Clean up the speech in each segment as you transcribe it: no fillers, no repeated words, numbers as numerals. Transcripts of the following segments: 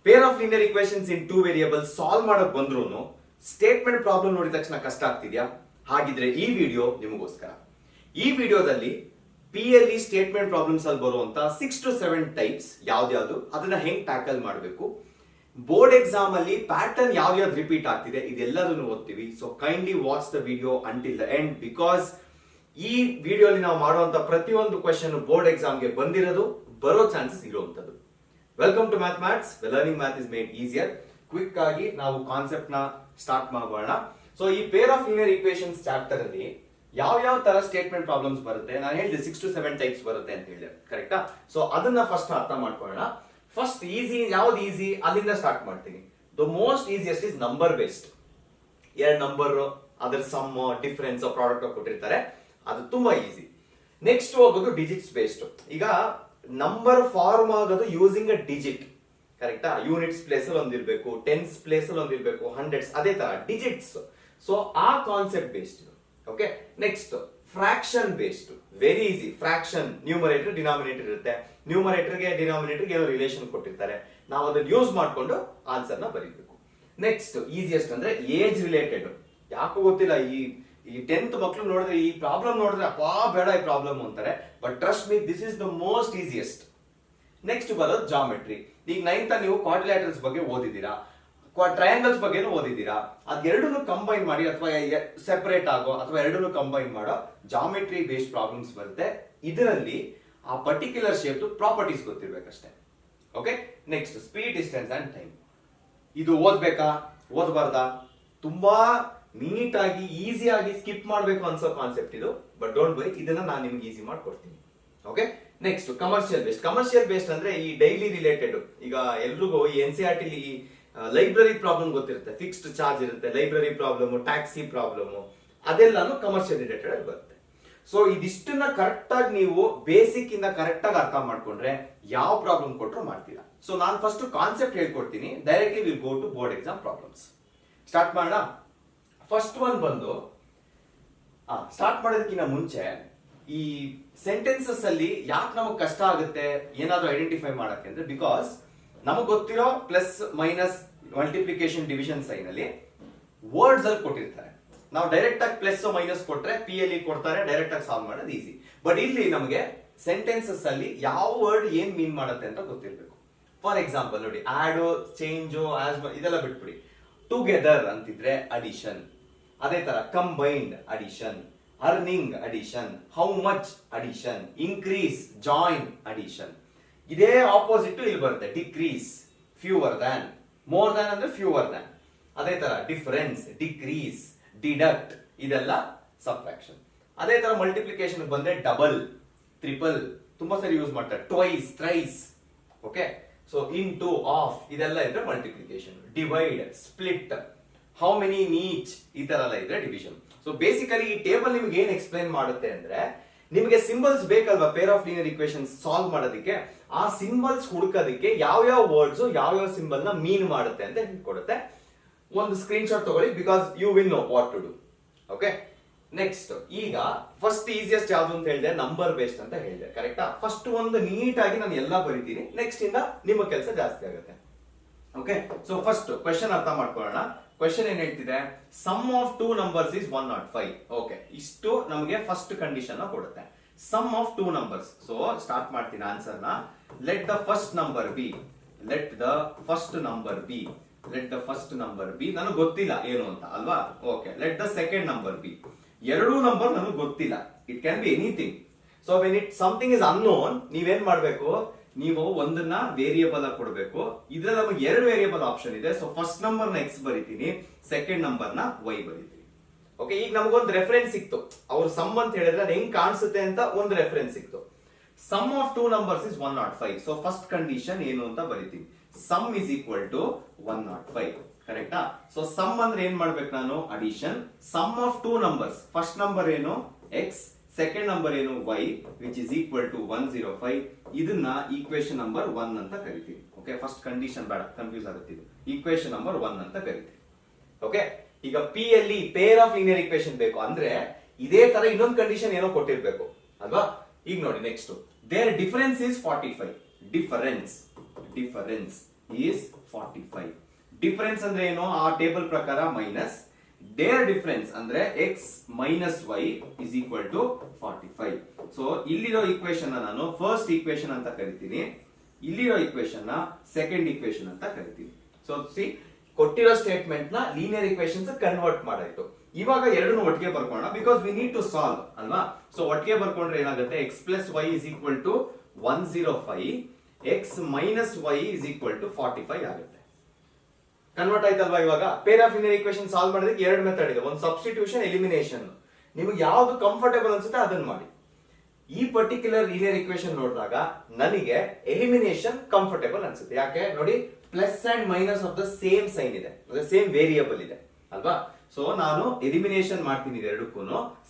Peer of linear equations in two variables solve ಮಾಡಕ್ ಬಂದ್ರು statement problem ನೋಡಿದ ತಕ್ಷಣ ಕಷ್ಟ ಆಗ್ತಿದ್ಯಾ? ಹಾಗಿದ್ರೆ ಈ ವಿಡಿಯೋ ನಿಮಗೋಸ್ಕರ. ಈ ವಿಡಿಯೋದಲ್ಲಿ PLE ಸ್ಟೇಟ್ಮೆಂಟ್ ಪ್ರಾಬ್ಲಮ್ಸ್ ಅಲ್ಲಿ ಬರುವಂತ 6 to 7 ಟೈಪ್ಸ್ ಯಾವ್ದು ಅದನ್ನ ಹೆಂಗ್ ಟ್ಯಾಕಲ್ ಮಾಡಬೇಕು, ಬೋರ್ಡ್ ಎಕ್ಸಾಮ್ ಅಲ್ಲಿ ಪ್ಯಾಟರ್ನ್ ಯಾವ್ದು ರಿಪೀಟ್ ಆಗ್ತಿದೆ ಇದೆಲ್ಲದನ್ನು ಓದ್ತೀವಿ. So kindly watch the video until the end, because ಈ ವಿಡಿಯೋಲಿ ನಾವು ಮಾಡುವಂತ ಪ್ರತಿಯೊಂದು ಕ್ವೆಶ್ಚನ್ ಬೋರ್ಡ್ ಎಕ್ಸಾಮ್ಗೆ ಬಂದಿರೋದು, ಬರೋ ಚಾನ್ಸಸ್ ಇರುವಂತದ್ದು. Welcome to maths. Learning math is made easier. Quick ಆಗಿ ನಾವು ಕಾನ್ಸೆಪ್ಟ್ ನ ಸ್ಟಾರ್ಟ್ ಮಾಡೋಣ. ಸೊ ಈ pair of linear equations chapter ಅಲ್ಲಿ ಯಾವ ತರ ಸ್ಟೇಟ್ಮೆಂಟ್ ಪ್ರಾಬ್ಲಮ್ಸ್ ಬರುತ್ತೆ, ನಾನು ಹೇಳಿದೆ 6 to 7 ಟೈಪ್ಸ್ ಬರುತ್ತೆ ಅಂತ ಹೇಳಿದೆ, ಕರೆಕ್ಟಾ? ಸೊ ಅದನ್ನ ಫಸ್ಟ್ ಅರ್ಥ ಮಾಡ್ಕೊಳ್ಳೋಣ. ಫಸ್ಟ್ ಯಾವ್ದು ಈಸಿ ಅಲ್ಲಿಂದ ಸ್ಟಾರ್ಟ್ ಮಾಡ್ತೀನಿ. The most easiest is number based. ಎರಡು ನಂಬರ್, ಅದರ ಸಮ್, ಡಿಫರೆನ್ಸ್, ಪ್ರಾಡಕ್ಟ್ ಕೊಟ್ಟಿರ್ತಾರೆ, ಅದು ತುಂಬಾ ಈಸಿ. ನೆಕ್ಸ್ಟ್ ಹೋಗೋದು ಡಿಜಿಟ್ಸ್ ಬೇಸ್ಡ್. ಈಗ ನಂಬರ್ ಫಾರ್ಮ್ ಆಗೋದು ಯೂಸಿಂಗ್ ಅ ಡಿಜಿಟ್, ಕರೆಕ್ಟಾ? ಯೂನಿಟ್ಸ್ ಪ್ಲೇಸ್ ಅಲ್ಲಿ ಒಂದಿರ್ಬೇಕು, ಟೆನ್ಸ್ ಪ್ಲೇಸ್ ಅಲ್ಲಿ ಒಂದಿರ್ಬೇಕು, ಹಂಡ್ರೆಡ್ಸ್, ಅದೇ ತರ ಡಿಜಿಟ್ಸ್. ಸೊ ಆ concept based. Okay, next fraction based. Very easy. Fraction numerator denominator ಇರುತ್ತೆ, ನ್ಯೂಮರೇಟರ್ಗೆ ಡಿನಾಮಿನೇಟರ್ಗೆ ಏನೋ ರಿಲೇಷನ್ ಕೊಟ್ಟಿರ್ತಾರೆ, ನಾವು ಅದನ್ನ ಯೂಸ್ ಮಾಡ್ಕೊಂಡು ಆನ್ಸರ್ ನ ಬರೀಬೇಕು. ನೆಕ್ಸ್ಟ್ ಈಸಿಯೆಸ್ಟ್ ಅಂದ್ರೆ ಏಜ್ ರಿಲೇಟೆಡ್. ಯಾಕೋ ಗೊತ್ತಿಲ್ಲ, ಈ 10th ಮಕ್ಕಳು ನೋಡಿದ್ರೆ ಈ ಪ್ರಾಬ್ಲಮ್ ನೋಡಿದ್ರೆ ಅಪ್ಪಾ ಬೇಡ ಈ ಪ್ರಾಬ್ಲಮ್ ಅಂತಾರೆ, but trust me, this is the most easiest. Next ಬರೋದು ಜಾಮೆಟ್ರಿ. ಈಗ 9th ನೀವು ಕ್ವಾಡ್ರಿಲ್ಯಾಟರಲ್ಸ್ ಬಗ್ಗೆ ಓದಿದ್ದೀರಾ, ಟ್ರಯಾಂಗಲ್ಸ್ ಬಗ್ಗೆ ಓದಿದ್ದೀರಾ. ಅದೆರಡನ್ನು ಕಂಬೈನ್ ಮಾಡಿ ಅಥವಾ ಸೆಪರೇಟ್ ಆಗೋ ಅಥವಾ ಎರಡನ್ನು ಕಂಬೈನ್ ಮಾಡೋ ಜಾಮೆಟ್ರಿ ಬೇಸ್ಡ್ ಪ್ರಾಬ್ಲಮ್ಸ್ ಬರುತ್ತೆ. ಇದರಲ್ಲಿ ಆ ಪರ್ಟಿಕ್ಯುಲರ್ ಶೇಪ್ ಪ್ರಾಪರ್ಟೀಸ್ ಗೊತ್ತಿರ್ಬೇಕಷ್ಟೇ. Okay, next speed, distance and time. ಇದು ಓದ್ಬೇಕಾ ಓದಬಾರ್ದಾ? ತುಂಬಾ ನೀಟಾಗಿ ಈಸಿಯಾಗಿ ಸ್ಕಿಪ್ ಮಾಡಬೇಕು ಅನ್ಸೋ ಕಾನ್ಸೆಪ್ಟ್ ಇದು, ಬಟ್ ಡೋಂಟ್ ವರಿ, ಇದನ್ನ ನಾನು ನಿಮ್ಗೆ ಈಸಿ ಮಾಡ್ಕೊಡ್ತೀನಿ. Okay, next commercial based. Commercial based ಅಂದ್ರೆ ಈ ಡೈಲಿ ರಿಲೇಟೆಡ್. ಈಗ ಎಲ್ರಿಗೂ ಈ NCERT ಲೈಬ್ರರಿ ಪ್ರಾಬ್ಲಮ್ ಗೊತ್ತಿರುತ್ತೆ, ಫಿಕ್ಸ್ಡ್ ಚಾರ್ಜ್ ಇರುತ್ತೆ, ಲೈಬ್ರರಿ ಪ್ರಾಬ್ಲಮ್, ಟ್ಯಾಕ್ಸಿ ಪ್ರಾಬ್ಲಮ್, ಅದೆಲ್ಲಾನು ಕಮರ್ಷಿಯಲ್ ರಿಲೇಟೆಡ್ ಆಗಿ ಬರುತ್ತೆ. ಸೊ ಇದಿಷ್ಟನ್ನ ಕರೆಕ್ಟ್ ಆಗಿ ನೀವು ಬೇಸಿಕ್ ಇಂದ ಕರೆಕ್ಟ್ ಆಗಿ ಅರ್ಥ ಮಾಡ್ಕೊಂಡ್ರೆ ಯಾವ ಪ್ರಾಬ್ಲಮ್ ಕೊಟ್ಟರು ಮಾಡ್ತೀರಾ. ಸೊ ನಾನು ಫಸ್ಟ್ ಕಾನ್ಸೆಪ್ಟ್ ಹೇಳ್ಕೊಡ್ತೀನಿ, directly will go to board exam problems. Start ಮಾಡೋಣ. ಫಸ್ಟ್ ಒನ್ ಬಂದು, ಸ್ಟಾರ್ಟ್ ಮಾಡೋದಕ್ಕಿಂತ ಮುಂಚೆ ಈ ಸೆಂಟೆನ್ಸಸ್ ಅಲ್ಲಿ ಯಾಕೆ ನಮಗೆ ಕಷ್ಟ ಆಗುತ್ತೆ ಏನಾದ್ರೂ ಐಡೆಂಟಿಫೈ ಮಾಡಕ್ಕೆ ಅಂದ್ರೆ, ಬಿಕಾಸ್ ನಮಗ್ ಗೊತ್ತಿರೋ plus minus multiplication division sign ಅಲ್ಲಿ ವರ್ಡ್ಸ್ ಅಲ್ಲಿ ಕೊಟ್ಟಿರ್ತಾರೆ. ನಾವು ಡೈರೆಕ್ಟ್ ಆಗಿ ಪ್ಲಸ್ ಮೈನಸ್ ಕೊಟ್ರೆ PLE ಕೊಡ್ತಾರೆ, ಡೈರೆಕ್ಟ್ ಆಗಿ ಸಾಲ್ವ್ ಮಾಡೋದು ಈಸಿ. ಬಟ್ ಇಲ್ಲಿ ನಮಗೆ ಸೆಂಟೆನ್ಸಸ್ ಅಲ್ಲಿ ಯಾವ ವರ್ಡ್ ಏನ್ ಮೀನ್ ಮಾಡುತ್ತೆ ಅಂತ ಗೊತ್ತಿರ್ಬೇಕು. ಫಾರ್ ಎಕ್ಸಾಂಪಲ್ ನೋಡಿ, ಆಡ್, ಚೇಂಜ್, ಆಸ್ ಇದೆಲ್ಲ ಬಿಟ್ಬಿಡಿ. ಟುಗೆದರ್ ಅಂತಿದ್ರೆ ಅಡಿಷನ್, ಅದೇ ತರ combined addition, earning addition, how much addition, increase, join addition. ಇದೇ ಆಪೋಸಿಟ್ ಇಲ್ಲಿ ಬರುತ್ತೆ, decrease, fewer than, more than ಅಂದ್ರೆ ಫ್ಯೂವರ್ ದ್ಯಾನ್. ಅದೇ ತರ ಡಿಫರೆನ್ಸ್, ಡಿಕ್ರೀಸ್, ಡಿಡಕ್ಟ್, ಇದೆಲ್ಲ ಸಬ್ಟ್ರಾಕ್ಷನ್. ಅದೇ ತರ ಮಲ್ಟಿಪ್ಲಿಕೇಶನ್ ಬಂದ್ರೆ ಡಬಲ್, ಟ್ರಿಪಲ್, ತುಂಬಾ ಸರಿ ಯೂಸ್ ಮಾಡ್ತಾರೆ, twice, thrice. Okay, so into, of, ಇದೆಲ್ಲ ಇದ್ರೆ multiplication. Divide, split, how many, each, ಈ ತರ ಎಲ್ಲ ಇದ್ರೆ ಡಿವಿಷನ್. ಸೊ ಬೇಸಿಕಲಿ ಈ ಟೇಬಲ್ ನಿಮ್ಗೆ ಏನ್ ಎಕ್ಸ್ಪ್ಲೈನ್ ಮಾಡುತ್ತೆ ಅಂದ್ರೆ, ನಿಮಗೆ ಸಿಂಬಲ್ಸ್ ಬೇಕಲ್ವಾ pair of linear equations solve ಮಾಡೋದಕ್ಕೆ. ಆ ಸಿಂಬಲ್ಸ್ ಹುಡುಕೋದಕ್ಕೆ ಯಾವ ವರ್ಡ್ಸ್ ಯಾವ ಸಿಂಬಲ್ ನ ಮೀನ್ ಮಾಡುತ್ತೆ ಅಂತ ಹೇಳ್ಕೊಡುತ್ತೆ. ಒಂದು ಸ್ಕ್ರೀನ್ ಶಾಟ್ ತಗೊಳ್ಳಿ, because you will know what to do. Okay, next ಈಗ ಫಸ್ಟ್ ಈಸಿಯೆಸ್ಟ್ ಯಾವ್ದು ಅಂತ ಹೇಳಿದೆ, ನಂಬರ್ ಬೇಸ್ಡ್ ಅಂತ ಹೇಳಿದೆ, ಕರೆಕ್ಟಾ? ಫಸ್ಟ್ ಒಂದು ನೀಟ್ ಆಗಿ ನಾನು ಎಲ್ಲ ಬರೀತೀನಿ, ನೆಕ್ಸ್ಟ್ ಇಂದ ನಿಮ್ಮ ಕೆಲಸ ಜಾಸ್ತಿ ಆಗುತ್ತೆ. ಓಕೆ, ಸೊ ಫಸ್ಟ್ ಕ್ವೆಶ್ಚನ್ ಅರ್ಥ ಮಾಡ್ಕೊಳ್ಳೋಣ. ಕ್ವೆಶ್ಚನ್ ಏನ್ ಹೇಳ್ತಿದೆ, sum of two numbers is 105. Okay, ಇಷ್ಟು ನಮಗೆ ಫಸ್ಟ್ ಕಂಡೀಷನ್ ಕೊಡುತ್ತೆ, sum of two numbers. So start ಮಾಡ್ತೀನಿ ಆನ್ಸರ್ ನ. Let the first number be, let the first number be, let the first number be. ನನಗೆ ಗೊತ್ತಿಲ್ಲ ಏನು ಅಂತ ಅಲ್ವಾ? Okay, let the second number be. ಎರಡೂ ನಂಬರ್ ನನಗೆ ಗೊತ್ತಿಲ್ಲ, it can be anything. So when it something is unknown, ನೀವೇನ್ ಮಾಡ್ಬೇಕು, ನೀವು ಒಂದನ್ನ ವೇರಿಯೇಬಲ್ ಆಗಿ ಕೊಡಬೇಕು. ಇದ್ರಲ್ಲಿ ನಮಗೆ ಎರಡು ವೇರಿಯೇಬಲ್ ಆಪ್ಷನ್ ಇದೆ. ಸೊ ಫಸ್ಟ್ ನಂಬರ್ ನ ಎಕ್ಸ್ ಬರೀತೀನಿ, ಸೆಕೆಂಡ್ ನಂಬರ್ ನ ವೈ ಬರೀತೀನಿ. ಓಕೆ, ಈಗ ನಮಗೊಂದು ರೆಫರೆನ್ಸ್ ಸಿಕ್ತು, ಅವ್ರ ಸಮ್ ಅಂತ ಹೇಳಿದ್ರೆ ಅದು ಹೆಂಗ್ ಕಾಣಿಸುತ್ತೆ ಅಂತ ಒಂದು ರೆಫರೆನ್ಸ್ ಸಿಕ್ತು. Sum of two numbers is 105. So first condition ಏನು ಅಂತ ಬರೀತೀನಿ, ಸಮ್ ಇಸ್ ಈಕ್ವಲ್ ಟು 105, ಕರೆಕ್ಟಾ? ಸೊ ಸಮ್ ಅಂದ್ರೆ ಏನ್ ಮಾಡ್ಬೇಕು ನಾನು, addition. Sum of two numbers, first number ಏನು ಎಕ್ಸ್, ಸೆಕೆಂಡ್ ನಂಬರ್ ಏನು y, which is equal to 105. ಇದನ್ನ ಈಕ್ವೇಶನ್ ನಂಬರ್ 1 ಅಂತ ಕರಿತೀವಿ. ಓಕೆ, ಫಸ್ಟ್ ಕಂಡೀಷನ್ ಬೇಡ, ಕನ್ಫ್ಯೂಸ್ ಆಗುತ್ತೆ. ಈಕ್ವೇಶನ್ ನಂಬರ್ 1 ಅಂತ ಕರಿತೀವಿ. ಓಕೆ, ಈಗ PLE pair of linear equation ಬೇಕು ಅಂದ್ರೆ ಇದೇ ತರ ಇನ್ನೊಂದು ಕಂಡೀಷನ್ ಏನೋ ಕೊಟ್ಟಿರ್ಬೇಕು ಅಲ್ವಾ? ಈಗ ನೋಡಿ next, there difference is 45. Difference is 45. Difference ಅಂದ್ರೆ ಏನು? ಆ ಟೇಬಲ್ ಪ್ರಕಾರ ಮೈನಸ್ ದೇರ್ ಡಿಫರೆನ್ಸ್ ಅಂದ್ರೆ x minus y is equal to 45. So ಇಲ್ಲಿರೋ ಈಕ್ವೇಶನ್ ನಾನು ಫಸ್ಟ್ ಈಕ್ವೇಶನ್ ಅಂತ ಕರಿತೀನಿ, ಇಲ್ಲಿರೋ ಈಕ್ವೇಶನ್ ನ ಸೆಕೆಂಡ್ ಈಕ್ವೇಶನ್ ಅಂತ ಕರಿತೀನಿ. ಸೊ ಸಿ ಕೊಟ್ಟಿರೋ ಸ್ಟೇಟ್ಮೆಂಟ್ ನ ಲೀನಿಯರ್ ಈಕ್ವೇಶನ್ಸ್ ಕನ್ವರ್ಟ್ ಮಾಡಾಯ್ತು. ಇವಾಗ ಎರಡನ್ನು ಒಟ್ಟಿಗೆ ಬರ್ಕೋಣ, because we need to solve ಅಲ್ವಾ. ಸೊ ಒಟ್ಟಿಗೆ ಬರ್ಕೊಂಡ್ರೆ ಏನಾಗುತ್ತೆ? X plus y is equal to 105, x minus y is equal to 45 ಆಗುತ್ತೆ. ಕನ್ವರ್ಟ್ ಆಯ್ತಲ್ವಾ? ಇವಾಗ pair of linear equation solve ಮಾಡೋದಕ್ಕೆ ಎರಡು ಮೆಥಡ್ ಇದೆ, ಒಂದು ಸಬ್ಸ್ಟಿಟ್ಯೂಷನ್, ಎಲಿಮಿನೇಷನ್. ನಿಮಗೆ ಯಾವ್ದು ಕಂಫರ್ಟೇಬಲ್ ಅನ್ಸುತ್ತೆ ಅದನ್ನ ಮಾಡಿ. ಈ ಪರ್ಟಿಕ್ಯುಲರ್ ಲೀನಿಯರ್ ಈಕ್ವೇಶನ್ ನೋಡಿದಾಗ ನನಗೆ ಎಲಿಮಿನೇಷನ್ ಕಂಫರ್ಟೇಬಲ್ ಅನ್ಸುತ್ತೆ. ಯಾಕೆ ನೋಡಿ, plus and minus of the same sign ಇದೆ, ಸೇಮ್ ವೇರಿಯಬಲ್ ಇದೆ ಅಲ್ವಾ. ಸೊ ನಾನು ಎಲಿಮಿನೇಷನ್ ಮಾಡ್ತೀನಿ ಎರಡಕ್ಕೂ,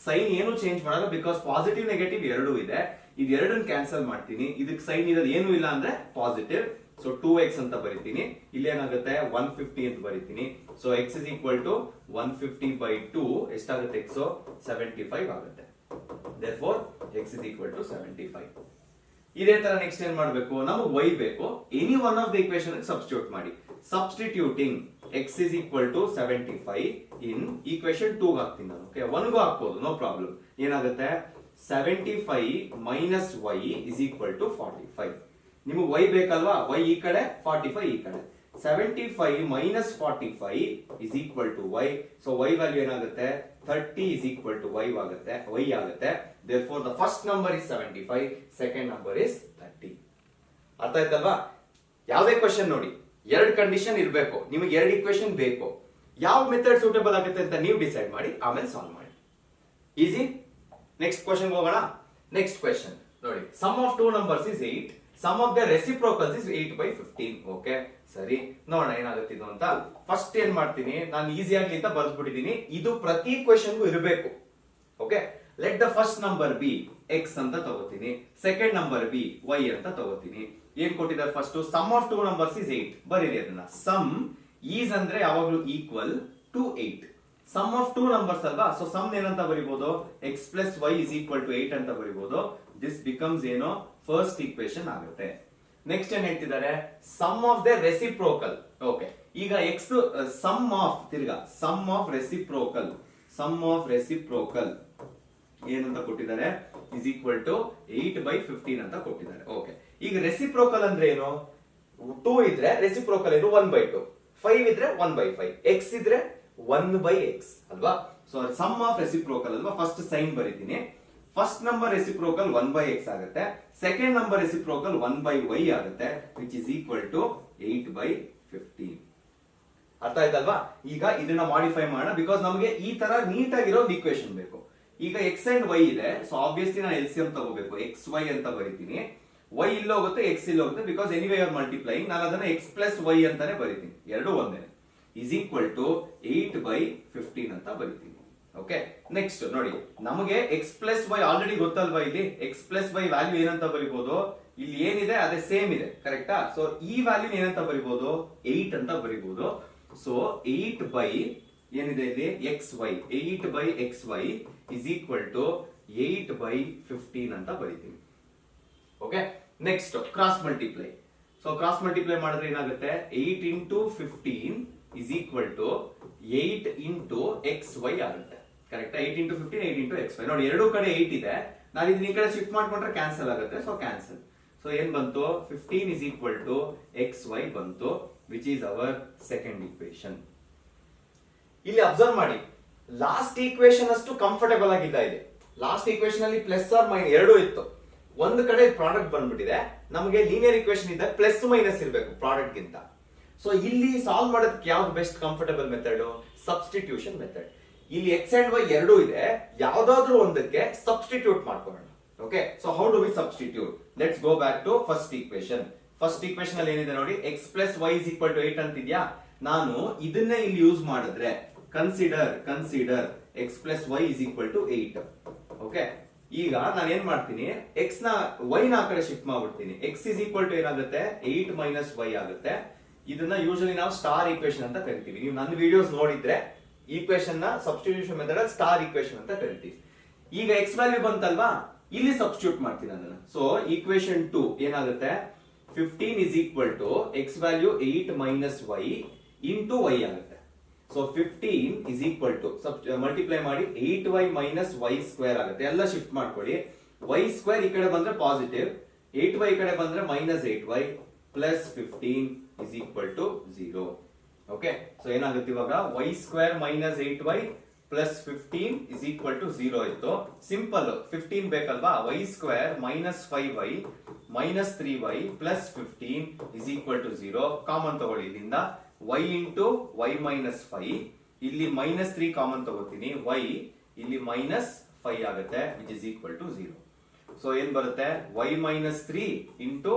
ಸೈನ್ ಏನು ಚೇಂಜ್ ಮಾಡಲ್ಲ, ಬಿಕಾಸ್ ಪಾಸಿಟಿವ್ ನೆಗೆಟಿವ್ ಎರಡೂ ಇದೆ. ಇದೆರಡನ್ನ ಕ್ಯಾನ್ಸಲ್ ಮಾಡ್ತೀನಿ, ಇದಕ್ಕೆ ಸೈನ್ ಇರೋದು ಏನು ಇಲ್ಲ ಅಂದ್ರೆ ಪಾಸಿಟಿವ್. ಸೊ 2x ಅಂತ ಬರೀತೀನಿ, ಇಲ್ಲಿ ಏನಾಗುತ್ತೆ 150 ಅಂತ ಬರೀತೀನಿ. So x is equal to 150/2 ಎಷ್ಟಾಗುತ್ತೆ? x 75 ಆಗುತ್ತೆ. therefore x is equal to 75. ಇದೇ ತರ ನೆಕ್ಸ್ಟ್ ಏನ್ ಮಾಡಬೇಕು? ನಮಗೆ y ಬೇಕು, any one of the equation substitute ಮಾಡಿ. Substituting x is equal to 75 in equation 2 ಹಾಕ್ತೀನಿ ನಾನು. ಓಕೆ, 1 ಗೂ ಹಾಕ್ಬೋದು, ನೋ ಪ್ರಾಬ್ಲಮ್. ಏನಾಗುತ್ತೆ? 75 minus y is equal to 45. ನಿಮಗೆ y ಬೇಕಲ್ವಾ? y ಈ ಕಡೆ, 45 ಈ ಕಡೆ. 75 minus 45 is equal to y. So y value ಏನಾಗುತ್ತೆ? 30 is equal to y ಆಗುತ್ತೆ. therefore the first number is 75, second number is 30. ಅರ್ಥ ಆಯ್ತಲ್ವಾ? ಯಾವುದೇ ಕ್ವೆಶ್ಚನ್ ನೋಡಿ, ಎರಡು ಕಂಡೀಷನ್ ಇರಬೇಕು, ನಿಮಗೆ ಎರಡು ಈಕ್ವೇಶನ್ ಬೇಕು. ಯಾವ ಮೆಥಡ್ ಸೂಟೇಬಲ್ ಆಗುತ್ತೆ ಅಂತ ನೀವು ಡಿಸೈಡ್ ಮಾಡಿ, ಆಮೇಲೆ ಸಾಲ್ವ್ ಮಾಡಿ. ಈಸಿ. ನೆಕ್ಸ್ಟ್ ಕ್ವೆಶ್ಚನ್ ಹೋಗೋಣ. ನೆಕ್ಸ್ಟ್ ಕ್ವೆಶ್ಚನ್ ನೋಡಿ, sum of two numbers is 8, sum of the reciprocals is 8/15. Okay, ಸರಿ, ನೋಡೋಣ ಏನಾಗುತ್ತೆ ಇದು ಅಂತ. ಫಸ್ಟ್ ಏನ್ ಮಾಡ್ತೀನಿ, ನಾನು ಈಸಿ ಆಗ್ಲಿ ಅಂತ ಬರ್ದ್ಬಿಟ್ಟಿದ್ದೀನಿ, ಇದು ಪ್ರತಿ ಕ್ವೆಶ್ಚನ್ಗೂ ಇರಬೇಕು. Okay, let the first number B x ಅಂತ ತಗೋತೀನಿ, ಸೆಕೆಂಡ್ ನಂಬರ್ ಬಿ ವೈ ಅಂತ ತಗೋತೀನಿ. ಏನ್ ಕೊಟ್ಟಿದ್ದಾರೆ? First sum of two numbers is 8. ಬರೀರಿ ಅದನ್ನ. ಸಮ್ ಈಸ್ ಅಂದ್ರೆ ಯಾವಾಗ್ಲೂ equal to 8. Sum of two numbers ಅಲ್ವಾ, ಸೊ ಸಮ್ ಏನಂತ ಬರೀಬಹುದು? X plus y is equal to 8 ಅಂತ ಬರೀಬಹುದು. ದಿಸ್ ಬಿಕಮ್ಸ್ ಏನೋ ಫಸ್ಟ್ ಈಕ್ವೇಶನ್ ಆಗುತ್ತೆ. ನೆಕ್ಸ್ಟ್ ಏನ್ ಹೇಳ್ತಿದ್ದಾರೆ? Sum of the reciprocal. Okay, ಈಗ ಎಕ್ಸ್ ಸಮ್ ಆಫ್ ತಿರ್ಗಾ ಸಮ್ ಆಫ್ ರೆಸಿಪ್ರೋಕಲ್ ಏನಂತ ಕೊಟ್ಟಿದ್ದಾರೆ? ಇಸ್ ಈಕ್ವಲ್ ಟು 8/15 ಅಂತ ಕೊಟ್ಟಿದ್ದಾರೆ. ಓಕೆ, ಈಗ ರೆಸಿಪ್ರೋಕಲ್ ಅಂದ್ರೆ ಏನು? 2 ಇದ್ರೆ ರೆಸಿಪ್ರೋಕಲ್ ಏನು? 1/2. 5 ಇದ್ರೆ 1/5. x ಇದ್ರೆ 1/x ಅಲ್ವಾ. ಸೊ ಸಮ್ ಆಫ್ ರೆಸಿಪ್ರೋಕಲ್ ಅಲ್ವಾ. ಫಸ್ಟ್ ಸೈನ್ ಬರೀತೀನಿ. ಫಸ್ಟ್ ನಂಬರ್ ರೆಸಿಪ್ರೋಕಲ್ 1/x ಆಗುತ್ತೆ, ಸೆಕೆಂಡ್ ನಂಬರ್ ರೆಸಿಪ್ರೋಕಲ್ 1/y ಆಗುತ್ತೆ, ವಿಚ್ ಇಸ್ ಈಕ್ವಲ್ ಟು 8/15. ಅರ್ಥ ಆಯ್ತಲ್ವಾ? ಈಗ ಇದನ್ನ ಮಾಡಿಫೈ ಮಾಡೋಣ, ಬಿಕಾಸ್ ನಮಗೆ ಈ ತರ ನೀಟ್ ಆಗಿರೋ ಒಂದು ಈಕ್ವೇಶನ್ ಬೇಕು. ಈಗ x ಅಂಡ್ y ಇದೆ, ಸೊ ಆಬ್ವಿಯಸ್ಲಿ ನಾನು LCM ತಗೋಬೇಕು. xy ಅಂತ ಬರೀತೀನಿ, y ಇಲ್ಲಿ ಹೋಗುತ್ತೆ, x ಇಲ್ಲಿ ಹೋಗುತ್ತೆ, ಬಿಕಾಸ್ ಎನಿವೇ ಆರ್ ಮಲ್ಟಿಪ್ಲೈಯಿಂಗ್. ನಾನು ಅದನ್ನ x ಪ್ಲಸ್ y ಅಂತಾನೆ ಬರೀತೀನಿ, ಎರಡು ಒಂದೇ. ಇಸ್ ಈಕ್ವಲ್ ಟು 8/15 ಅಂತ ಬರೀತೀನಿ. ಓಕೆ, ನೆಕ್ಸ್ಟ್ ನೋಡಿ, ನಮಗೆ ಎಕ್ಸ್ ಪ್ಲಸ್ ವೈ ಆಲ್ರೆಡಿ ಗೊತ್ತಲ್ವಾ. ಇಲ್ಲಿ ಎಕ್ಸ್ ಪ್ಲಸ್ ವೈ ವ್ಯಾಲ್ಯೂ ಏನಂತ ಬರೀಬಹುದು? ಇಲ್ಲಿ ಏನಿದೆ ಅದೇ ಸೇಮ್ ಇದೆ, ಕರೆಕ್ಟಾ? ಸೊ ಈ ವ್ಯಾಲ್ಯೂ ಏನಂತ ಬರೀಬಹುದು? 8 ಅಂತ ಬರೀಬಹುದು. ಸೊ 8 ಏನಿದೆ ಇಲ್ಲಿ xy, 8/xy is equal to 8/15 ಅಂತ ಬರೀತೀವಿ. Okay, next cross multiply. So cross multiply ಮಾಡಿದ್ರೆ ಏನಾಗುತ್ತೆ? 8 into 15 is equal to 8 into xy ಆಗುತ್ತೆ. ಕರೆಕ್ಟ್? 8 into 15, 8 into xy. ನೋಡಿ, ಎರಡೂ ಕಡೆ 8 ಇದೆ, ನಾನು ಇದನ್ನ ಈ ಕಡೆ ಶಿಫ್ಟ್ ಮಾಡ್ಕೊಂಡ್ರೆ ಕ್ಯಾನ್ಸಲ್ ಆಗುತ್ತೆ. So cancel. ಸೊ ಏನ್ ಬಂತು? 15 ಇಸ್ ಈಕ್ವಲ್ ಟು xy ಬಂತು, which is our second equation. ಇಲ್ಲಿ ಅಬ್ಸರ್ವ್ ಮಾಡಿ, ಲಾಸ್ಟ್ ಈಕ್ವೇಶನ್ ಅಷ್ಟು ಕಂಫರ್ಟೇಬಲ್ ಆಗಿಲ್ಲ ಇದೆ. ಲಾಸ್ಟ್ ಈಕ್ವೇಶನ್ ಅಲ್ಲಿ ಪ್ಲಸ್ ಆರ್ ಮೈನಸ್ ಎರಡೂ ಇತ್ತು. ಒಂದು ಕಡೆ ಪ್ರಾಡಕ್ಟ್ ಬಂದ್ಬಿಟ್ಟಿದೆ. ನಮಗೆ ಲೀನಿಯರ್ ಈಕ್ವೇಶನ್ ಇದೆ, ಪ್ಲಸ್ ಮೈನಸ್ ಇರಬೇಕು ಪ್ರಾಡಕ್ಟ್ ಗಿಂತ. ಸೊ ಇಲ್ಲಿ ಸಾಲ್ವ್ ಮಾಡೋದಕ್ಕೆ ಯಾವ್ದು best comfortable method? Substitution method. ಇಲ್ಲಿ ಎಕ್ಸ್ ಅಂಡ್ ವೈ ಎರಡೂ ಇದೆ, ಯಾವ್ದಾದ್ರೂ ಒಂದಕ್ಕೆ ಸಬ್ಸ್ಟಿಟ್ಯೂಟ್ ಮಾಡ್ಕೊಳ್ಳೋಣ. Okay, so how do we substitute? Let's go back to first equation. First equation ಅಲ್ಲಿ ಏನಿದೆ ನೋಡಿ, x plus y is equal to 8 ಅಂತಿದ್ಯಾ. ನಾನು ಇದನ್ನೇ ಇಲ್ಲಿ ಯೂಸ್ ಮಾಡಿದ್ರೆ, consider x plus y is equal to 8. Okay, ಈಗ ನಾನು ಏನ್ ಮಾಡ್ತೀನಿ? ಎಕ್ಸ್ ನ ವೈ ನ ಆ ಕಡೆ ಶಿಫ್ಟ್ ಮಾಡ್ಬಿಡ್ತೀನಿ. ಎಕ್ಸ್ ಇಸ್ ಈಕ್ವಲ್ ಟು ಏನಾಗುತ್ತೆ? 8 ಮೈನಸ್ ವೈ ಆಗುತ್ತೆ. ಇದನ್ನ ಯೂಶಲಿ ನಾವು ಸ್ಟಾರ್ ಈಕ್ವೇಶನ್ ಅಂತ ಕರಿತೀವಿ. ನೀವು ನನ್ನ ವಿಡಿಯೋಸ್ ನೋಡಿದ್ರೆ ಈಕ್ವೇಶನ್ ನ ಸಬ್ಸ್ಟಿಟ್ಯೂಷನ್ ಮೆಥಡ್ ಸ್ಟಾರ್ ಈಕ್ವೇಶನ್ ಅಂತ ಕರಿತೀವಿ. ಈಗ ಎಕ್ಸ್ ವ್ಯಾಲ್ಯೂ ಬಂತಲ್ವಾ, ಇಲ್ಲಿ ಸಬ್ಸ್ಟಿಟ್ಯೂಟ್ ಮಾಡ್ತೀನಿ ಅದನ್ನ. ಸೊ ಈಕ್ವೇಶನ್ 2 ಏನಾಗುತ್ತೆ? 15 is equal to x value 8 minus y into y ಆಗುತ್ತೆ. So 15 is equal to multiply ಮಾಡಿ 8y minus y ಸ್ಕ್ವೇರ್ ಆಗುತ್ತೆ. ಎಲ್ಲ ಶಿಫ್ಟ್ ಮಾಡ್ಕೊಳ್ಳಿ. y ಸ್ಕ್ವೇರ್ ಈ ಕಡೆ ಬಂದ್ರೆ ಪಾಸಿಟಿವ್, 8y ಈ ಕಡೆ ಬಂದ್ರೆ minus 8y plus 15 is equal to 0. Okay, so ಏನಾಗುತ್ತೆ ಇವಾಗ y square minus 8y plus 15 is equal to 0 ಇತ್ತು. ಸಿಂಪಲ್, 15 ಬೇಕಲ್ವಾ, y square minus 5y minus 3y plus 15 is equal to 0. Common ತಗೊಳ್ಳಿ ಇಲ್ಲಿಂದ y ಇಂಟು y ಮೈನಸ್ 5, ಇಲ್ಲಿ minus 3 common ತಗೋತೀನಿ, y ಇಲ್ಲಿ minus 5 ಆಗುತ್ತೆ which is equal to 0. So ಏನ್ ಬರುತ್ತೆ, y minus 3 into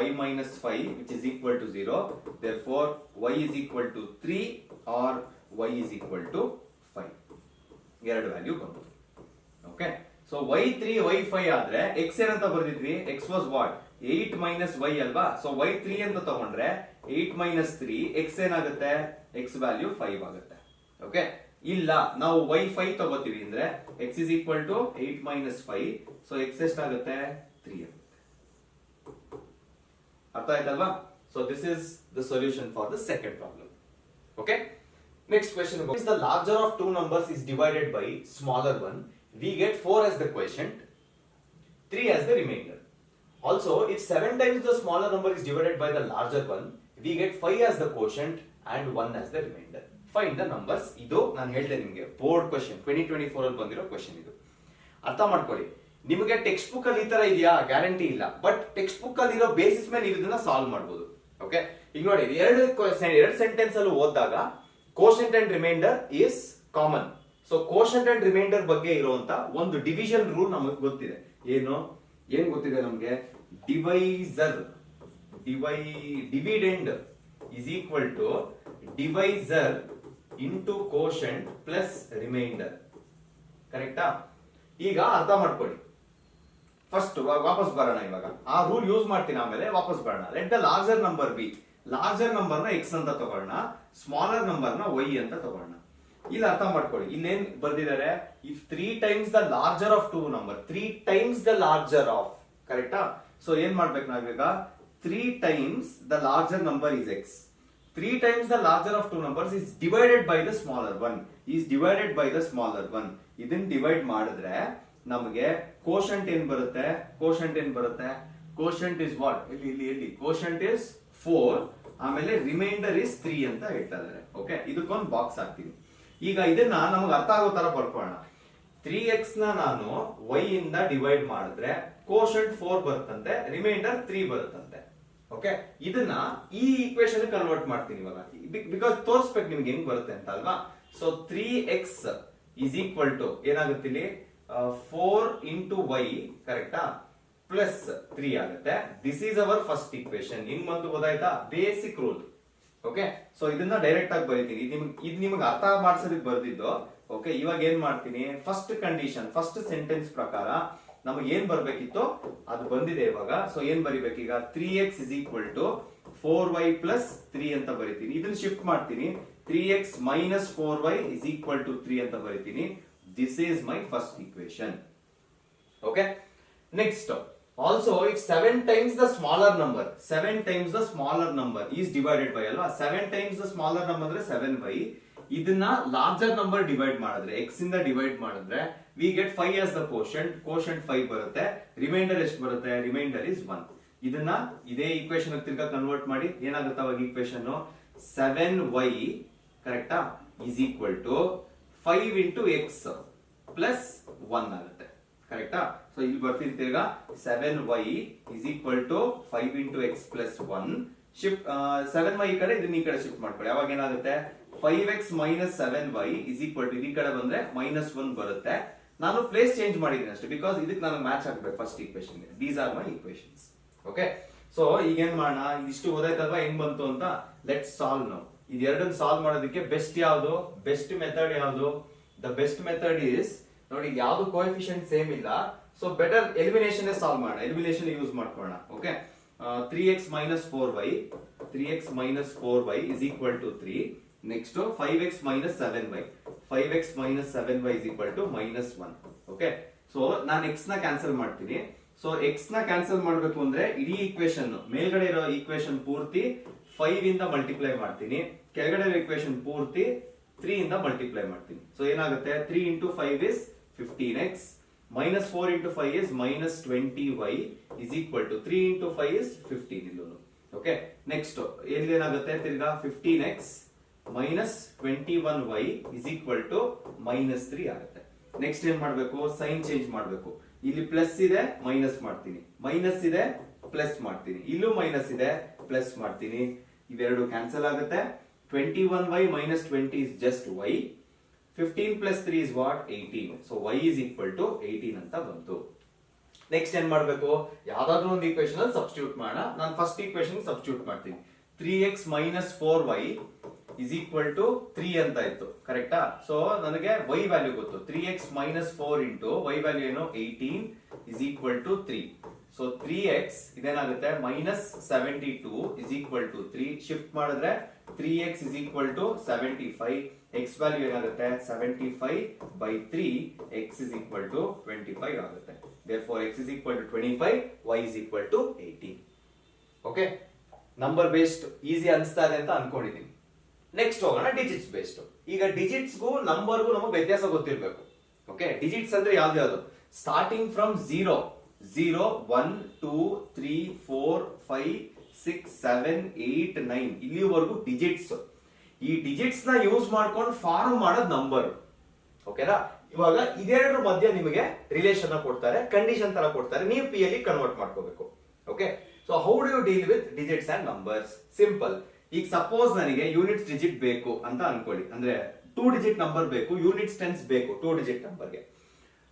y minus 5 which is equal to 0. therefore y is equal to 3 or y is equal to 5. ಎರಡು value ಬಂತು. Okay, so y3 y5 ಆದ್ರೆ x ಏನಂತ ಬರ್ದಿದ್ವಿ, x was what 8 minus y ಅಲ್ವಾ. So y3 ಅಂತ ತಗೊಂಡ್ರೆ 8 minus 3 x ಏನಾಗುತ್ತೆ, x value 5 ಆಗುತ್ತೆ. Okay, ಇಲ್ಲ ನಾವು y5 ತಗೋತೀವಿ ಅಂದ್ರೆ x is equal to 8 minus 5, so x ಎಷ್ಟಾಗುತ್ತೆ 3 ಆಗುತ್ತೆ. ಅರ್ಥ ಆಯ್ತಲ್ವಾ. So this is the solution for the second problem. Okay, next question, if the larger of two numbers is divided by smaller one, we get 4 as the quotient, 3 as the remainder. Also, if 7 times the smaller number is divided by the larger one, we get 5 as the quotient and 1 as the remainder. Find the numbers. ಇದು ನಾನು ಹೇಳ್ದೆ ನಿಮಗೆ board question 2024 ಅಲ್ಲಿ ಬಂದಿರೋ question ಇದು. ಅರ್ಥ ಮಾಡ್ಕೊಳ್ಳಿ. ನಿಮಗೆ ಟೆಕ್ಸ್ಟ್ ಬುಕ್ ಅಲ್ಲಿ ಈ ತರ ಇದೆಯಾ ಗ್ಯಾರಂಟಿ ಇಲ್ಲ, ಬಟ್ ಟೆಕ್ಸ್ಟ್ ಬುಕ್ ಅಲ್ಲಿ ಇರೋ ಬೇಸಿಸ್ ಮೇಲೆ ಇದನ್ನ ಸಾಲ್ವ್ ಮಾಡಬಹುದು. ಓಕೆ, ಈಗ ನೋಡಿ ಎರಡು ಸೆಂಟೆನ್ಸ್ ಅಲ್ಲಿ ಓದಿದಾಗ quotient and remainder is common. So quotient and remainder ಬಗ್ಗೆ ಇರುವಂತ ಒಂದು ಡಿವಿಷನ್ ರೂಲ್ ನಮಗೆ ಗೊತ್ತಿದೆ. ಏನ್ ಗೊತ್ತಿದೆ ನಮಗೆ, dividend is equal to divisor into quotient plus remainder. ಕರೆಕ್ಟಾ? ಈಗ ಅರ್ಥ ಮಾಡ್ಕೊಳ್ಳಿ. ಫಸ್ಟ್ ವಾಪಸ್ ಬರೋಣ. ಇವಾಗ ಆ ರೂಲ್ ಯೂಸ್ ಮಾಡ್ತೀನಿ, ಆಮೇಲೆ ವಾಪಸ್ ಬರೋಣ. Let the larger number B. Larger number ನ ಎಕ್ಸ್ ಅಂತ ತಗೊಳ್ಳೋಣ, ಸ್ಮಾಲರ್ ನಂಬರ್ ನ ವೈ ಅಂತ ತಗೊಳ್ಳೋಣ. ಇಲ್ಲಿ ಅರ್ಥ ಮಾಡ್ಕೊಳ್ಳಿ, ಇಲ್ಲೇನ್ ಬರ್ದಿದ್ದಾರೆ, if 3 times the larger of two number, 3 times the larger of, ಕರೆಕ್ಟಾ? ಸೊ ಏನ್ ಮಾಡ್ಬೇಕು ನಾವೀಗ, 3 times the larger number is x, 3 times the larger of two numbers is divided by the smaller one, ಇದನ್ನ ಡಿವೈಡ್ ಮಾಡಿದ್ರೆ ನಮಗೆ quotient ಏನ್ ಬರುತ್ತೆ, quotient is what, ಇಲ್ಲಿ ಕೋಶೆಂಟ್ ಇಸ್ 4, ಆಮೇಲೆ ರಿಮೈಂಡರ್ ಇಸ್ 3 ಅಂತ ಹೇಳ್ತಾ ಇದ್ದಾರೆ. ಓಕೆ, ಇದಕ್ಕೊಂದು ಬಾಕ್ಸ್ ಹಾಕ್ತೀನಿ. ಈಗ ಇದನ್ನ ನಮಗೆ ಅರ್ಥ ಆಗೋ ತರ ಬರ್ಕೊಳ್ಳೋಣ. 3x ನ ನಾನು y ಇಂದ ಡಿವೈಡ್ ಮಾಡಿದ್ರೆ ಕೋಶೆಂಟ್ 4 ಬರುತ್ತಂತೆ, ರಿಮೈಂಡರ್ 3 ಬರುತ್ತಂತೆ. ಓಕೆ, ಇದನ್ನ ಈ ಈಕ್ವೇಶನ್ ಕನ್ವರ್ಟ್ ಮಾಡ್ತೀನಿ ಇವಾಗ, ಬಿಕಾಸ್ ತೋರಿಸ್ಬೇಕು ನಿಮ್ಗೆ ಹೆಂಗ್ ಬರುತ್ತೆ ಅಂತ ಅಲ್ವಾ. So 3x is equal to ಏನಾಗುತ್ತೆ ಇಲ್ಲಿ 4 ಇಂಟು y, ಕರೆಕ್ಟಾ, ಪ್ಲಸ್ 3 ಆಗುತ್ತೆ. This is our first equation. ಹೆಂಗ್ ಬಂತು ಗೊತ್ತಾಯ್ತಾ, ಬೇಸಿಕ್ ರೂಲ್. ಓಕೆ, ಸೊ ಇದನ್ನ ಡೈರೆಕ್ಟ್ ಆಗಿ ಬರೀತೀನಿ, ಇದು ನಿಮಗೆ ಅರ್ಥ ಮಾಡಿಸೋದಕ್ಕೆ ಬರ್ದಿದ್ದು. ಓಕೆ, ಇವಾಗ ಏನ್ ಮಾಡ್ತೀನಿ, ಫಸ್ಟ್ ಕಂಡೀಷನ್, ಫಸ್ಟ್ ಸೆಂಟೆನ್ಸ್ ಪ್ರಕಾರ ನಮಗೆ ಏನ್ ಬರ್ಬೇಕಿತ್ತು ಅದು ಬಂದಿದೆ ಇವಾಗ. ಸೊ ಏನ್ ಬರಿಬೇಕೀಗ, 3x is equal to 4y plus 3 ಅಂತ ಬರಿತೀನಿ. ಇದನ್ನ ಶಿಫ್ಟ್ ಮಾಡ್ತೀನಿ, 3x minus 4y is equal to 3 ಅಂತ ಬರಿತೀನಿ. This is my first equation. Okay, next also if 7 times the smaller number is divided by ಅಲ್ವಾ, 7 times the smaller number ಅಂದ್ರೆ 7y, ಇದನ್ನ larger number divide ಮಾಡಿದ್ರೆ, x ಇಂದ divide ಮಾಡಿದ್ರೆ we get 5 as the quotient 5 ಬರುತ್ತೆ. Reminder ಎಷ್ಟು ಬರುತ್ತೆ, reminder is 1. ಇದನ್ನ ಇದೇ ಈಕ್ವೇಶನ್ ತಿರ್ಗಾ ಕನ್ವರ್ಟ್ ಮಾಡಿ ಏನಾಗುತ್ತೆ ಅವಾಗ ಈಕ್ವೇಶನ್, 7y ಕರೆಕ್ಟಾ is equal to 5 into x plus 1 ಆಗುತ್ತೆ. ಕರೆಕ್ಟಾ? ಸೊ ಇಲ್ಲಿ ಬರ್ತಿರ್ತೀವಿ ಈಗ 7y is equal to 5 into x plus 1. Shift 7y ಈ ಕಡೆ ಇದನ್ನ ಈ ಕಡೆ ಶಿಫ್ಟ್ ಮಾಡ್ಕೊಳ್ಳಿ. ಅವಾಗ ಏನಾಗುತ್ತೆ, 5x minus 7y is equal to ಈ ಕಡೆ ಬಂದ್ರೆ -1 ಬರುತ್ತೆ. ನಾನು ಪ್ಲೇಸ್ ಚೇಂಜ್ ಮಾಡಿದ್ದೀನಿ ಅಷ್ಟೇ, ಬಿಕಾಸ್ ಇದಕ್ಕೆ ನಾನು ಮ್ಯಾಚ್ ಆಗಬೇಕು first equation. These are my equations. Okay, so ಈಗ ಏನ್ ಮಾಡೋಣ, ಇದಿಷ್ಟು ಓದಾಯ್ತಲ್ವಾ ಹೆಂಗ್ ಬಂತು ಅಂತ. Let solve now. ಇದೆರಡನ್ನ ಸಾಲ್ವ್ ಮಾಡೋದಕ್ಕೆ ಬೆಸ್ಟ್ ಯಾವುದು, ಬೆಸ್ಟ್ ಮೆಥಡ್ ಯಾವುದು? ದ ಬೆಸ್ಟ್ ಮೆಥಡ್ ಈಸ್, ನೋಡಿ ಯಾವ್ದು ಕೋಎಫಿಷಿಯಂಟ್ ಸೇಮ್ ಇಲ್ಲ, ಸೊ ಬೆಟರ್ ಎಲಿಮಿನೇಷನ್ ಸಾಲ್ವ್ ಮಾಡೋಣ, ಎಲಿಮಿನೇಷನ್ ಯೂಸ್ ಮಾಡ್ಕೊಳ್ಳೋಣ. Okay, 3x minus 4y is equal to 3. Next 5x minus 7y is equal to -1. Okay, so ನಾನು x ನ cancel ಮಾಡ್ತೀನಿ. So X ನ cancel ಮಾಡಬೇಕು ಅಂದ್ರೆ ಇಡೀ ಈಕ್ವೇಶನ್ ಮೇಲ್ಗಡೆ ಇರೋ ಈಕ್ವೇಶನ್ ಪೂರ್ತಿ 5 ಇಂದ ಮಲ್ಟಿಪ್ಲೈ ಮಾಡ್ತೀನಿ, ಕೆಳಗಡೆ ಇರೋ ಈಕ್ವೇಶನ್ ಪೂರ್ತಿ 3 ಇಂದ ಮಲ್ಟಿಪ್ಲೈ ಮಾಡ್ತೀನಿ. ಸೊ ಏನಾಗುತ್ತೆ 3 into 5 is 15x minus 4 into 5 is minus 20y is equal to 3 into 5 is 15 ಇಲ್ಲೂ. ಓಕೆ, ನೆಕ್ಸ್ಟ್ ಎಲ್ಲಿ ಏನಾಗುತ್ತೆ ತಿರ್ಗಾ 15x minus 21y is equal to minus 3 ಆಗುತ್ತೆ. ನೆಕ್ಸ್ಟ್ ಏನ್ ಮಾಡ್ಬೇಕು, ಸೈನ್ ಚೇಂಜ್ ಮಾಡ್ಬೇಕು. ಇಲ್ಲಿ ಪ್ಲಸ್ ಇದೆ ಮೈನಸ್ ಮಾಡ್ತೀನಿ, ಮೈನಸ್ ಇದೆ ಪ್ಲಸ್ ಮಾಡ್ತೀನಿ, ಇಲ್ಲೂ ಮೈನಸ್ ಇದೆ ಪ್ಲಸ್ ಮಾಡ್ತೀನಿ, ಇವೆರಡು ಕ್ಯಾನ್ಸಲ್ ಆಗುತ್ತೆ. 21y minus 20 is just y. 15 plus 3 is what? 18. So y is equal to 18 ಅಂತ ಬಂತು. ನೆಕ್ಸ್ಟ್ ಏನ್ ಮಾಡ್ಬೇಕು, ಯಾವ್ದಾದ್ರು ಒಂದು ಈಕ್ವೇಶನ್ ಅಲ್ಲಿ ಸಬ್ಸ್ಟಿಟ್ಯೂಟ್ ಮಾಡೋಣ. ನಾನು ಫಸ್ಟ್ ಈಕ್ವೇಶನ್ ಸಬ್ಸ್ಟಿಟ್ಯೂಟ್ ಮಾಡ್ತೀನಿ. 3x minus 4y is equal to 3 ಅಂತ ಇತ್ತು, ಕರೆಕ್ಟಾ? ಸೊ ನನಗೆ y ವ್ಯಾಲ್ಯೂ ಗೊತ್ತು. 3x minus 4 into y value ಏನು 18 is equal to 3. So 3x ಇದೇನಾಗುತ್ತೆ minus 72 is equal to 3. Shift ಮಾಡಿದ್ರೆ 3x is equal to 75. x value ಏನಾಗುತ್ತೆ 75 by 3, x is equal to 25 ಆಗುತ್ತೆ. Therefore x is equal to 25, y is equal to 18. Okay, number based easy ಅನ್ಸ್ತಾ ಇದೆ ಅಂತ ಅನ್ಕೊಂಡಿದ್ದೀನಿ. Next ಹೋಗೋಣ digits based. ಈಗ ಡಿಜಿಟ್ಸ್ಗೂ ನಂಬರ್ಗೂ ನಮಗೆ ವ್ಯತ್ಯಾಸ ಗೊತ್ತಿರಬೇಕು. ಓಕೆ, ಡಿಜಿಟ್ಸ್ ಅಂದ್ರೆ ಯಾವ್ದು ಸ್ಟಾರ್ಟಿಂಗ್ ಫ್ರಮ್ 0 0 1 2 3 4 5 6 7 8 9 ಇಲ್ಲಿವರೆಗೂ ಡಿಜಿಟ್ಸ್. ಈ ಡಿಜಿಟ್ಸ್ ನ ಯೂಸ್ ಮಾಡ್ಕೊಂಡು ಫಾರ್ಮ್ ಮಾಡೋದು ನಂಬರ್. ಓಕೆನಾ? ಇವಾಗ ಇದೆರಡರ ಮಧ್ಯೆ ನಿಮಗೆ ರಿಲೇಷನ್ ಕೊಡ್ತಾರೆ, ಕಂಡೀಷನ್ ತರ ಕೊಡ್ತಾರೆ, ನೀವು ಪಿ ಅಲ್ಲಿ ಕನ್ವರ್ಟ್ ಮಾಡ್ಕೋಬೇಕು. Okay, so how do you deal with digits and numbers? Simple. ಈಗ ಸಪೋಸ್ ನನಗೆ ಯೂನಿಟ್ಸ್ ಡಿಜಿಟ್ ಬೇಕು ಅಂತ ಅನ್ಕೊಳ್ಳಿ, ಅಂದ್ರೆ 2 ಡಿಜಿಟ್ ನಂಬರ್ ಬೇಕು, ಯೂನಿಟ್ಸ್ ಟೆನ್ಸ್ ಬೇಕು 2 ಡಿಜಿಟ್ ನಂಬರ್ಗೆ.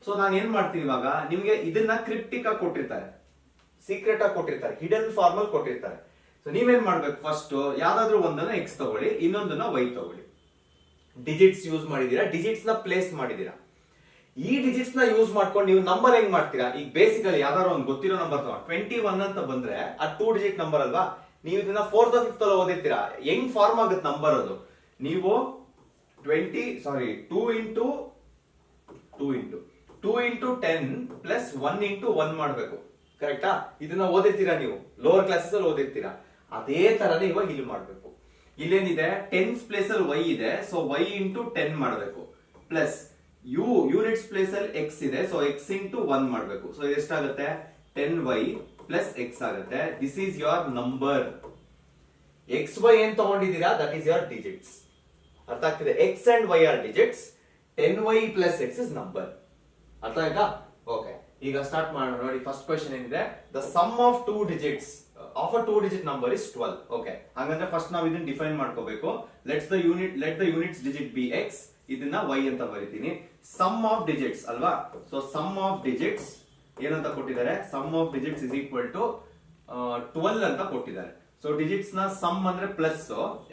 ಸೊ ನಾನು ಏನ್ ಮಾಡ್ತೀನಿ, ಇವಾಗ ನಿಮ್ಗೆ ಇದನ್ನ ಕ್ರಿಪ್ಟಿಕ್ ಆಗಿ ಕೊಟ್ಟಿರ್ತಾರೆ, ಸೀಕ್ರೆಟ್ ಆಗಿ ಕೊಟ್ಟಿರ್ತಾರೆ, ಹಿಡನ್ ಫಾರ್ಮಲ್ ಕೊಟ್ಟಿರ್ತಾರೆ. ಸೊ ನೀವೇನ್ ಮಾಡ್ಬೇಕು, ಫಸ್ಟ್ ಯಾವ್ದಾದ್ರು ಒಂದನ್ನ ಎಕ್ಸ್ ತಗೊಳ್ಳಿ, ಇನ್ನೊಂದನ್ನ ವೈ ತಗೊಳ್ಳಿ. ಡಿಜಿಟ್ಸ್ ಯೂಸ್ ಮಾಡಿದೀರಾ, ಡಿಜಿಟ್ಸ್ ನ ಪ್ಲೇಸ್ ಮಾಡಿದೀರಾ. ಈ ಡಿಜಿಟ್ಸ್ ನ ಯೂಸ್ ಮಾಡ್ಕೊಂಡು ನೀವು ನಂಬರ್ ಹೆಂಗ್ ಮಾಡ್ತೀರಾ? ಈಗ ಬೇಸಿಕಲಿ ಯಾವ್ದಾದ್ರು ಒಂದು ಗೊತ್ತಿರೋ ನಂಬರ್ ತಗೊಂಡು 21 ಅಂತ ಬಂದ್ರೆ ಆ 2 ಡಿಜಿಟ್ ನಂಬರ್ ಅಲ್ವಾ, ನೀವು ಇದನ್ನ 4th or 5th ಅಲ್ಲಿ ಓದಿರ್ತೀರಾ. ಹೆಂಗ್ ಫಾರ್ಮ್ ಆಗುತ್ತೆ ನಂಬರ್ ಅದು? ನೀವು 2 into 10 plus 1 into 1 ಮಾಡ್ಬೇಕು, ಕರೆಕ್ಟಾ? ಇದನ್ನ ಓದಿರ್ತೀರಾ ನೀವು, ಲೋವರ್ ಕ್ಲಾಸಸ್ ಅಲ್ಲಿ ಓದಿರ್ತೀರಾ. ಅದೇ ತರನೇ ಇವಾಗ ಇಲ್ಲಿ ಮಾಡ್ಬೇಕು. ಇಲ್ಲೇನಿದೆ 10th ಪ್ಲೇಸ್ ಅಲ್ಲಿ y ಇದೆ, ಸೊ y into 10 ಮಾಡ್ಬೇಕು, ಪ್ಲಸ್ ಯೂನಿಟ್ಸ್ ಪ್ಲೇಸ್ ಅಲ್ಲಿ x ಇದೆ, ಸೊ x into 1 ಮಾಡ್ಬೇಕು. ಸೊ ಎಷ್ಟಾಗುತ್ತೆ 10y ಪ್ಲಸ್ x ಆಗುತ್ತೆ. This is your number. x y ಏನ್ ತಗೊಂಡಿದ್ದೀರಾ, ದಟ್ ಈಸ್ ಯೋರ್ ಡಿಜಿಟ್ಸ್. ಅರ್ಥ ಆಗ್ತಿದೆ? x and y are digits, 10y plus x is number. ಅರ್ಥ ಆಯ್ತಾ? ಓಕೆ, ಈಗ ಸ್ಟಾರ್ಟ್ ಮಾಡೋಣ. ನೋಡಿ, ಫಸ್ಟ್ ಕ್ವೆಶ್ಚನ್ ಏನಿದೆ, the sum of 2 digits of a 2 digit number is 12. Okay, ಹಾಗಂದ್ರೆ ಫಸ್ಟ್ ನಾವು ಇದನ್ನ ಡಿಫೈನ್ ಮಾಡ್ಕೋಬೇಕು. Let the units digit be x, ಇದನ್ನ y ಅಂತ ಬರೀತೀನಿ. ಸಮ್ ಆಫ್ ಡಿಜಿಟ್ಸ್ ಅಲ್ವಾ, ಸೊ ಸಮ್ ಆಫ್ ಡಿಜಿಟ್ಸ್ ಏನಂತ ಕೊಟ್ಟಿದ್ದಾರೆ, sum of digits is equal to 12 ಅಂತ ಕೊಟ್ಟಿದ್ದಾರೆ. ಸೊ ಡಿಜಿಟ್ಸ್ ನ ಸಮ್ ಅಂದ್ರೆ ಪ್ಲಸ್,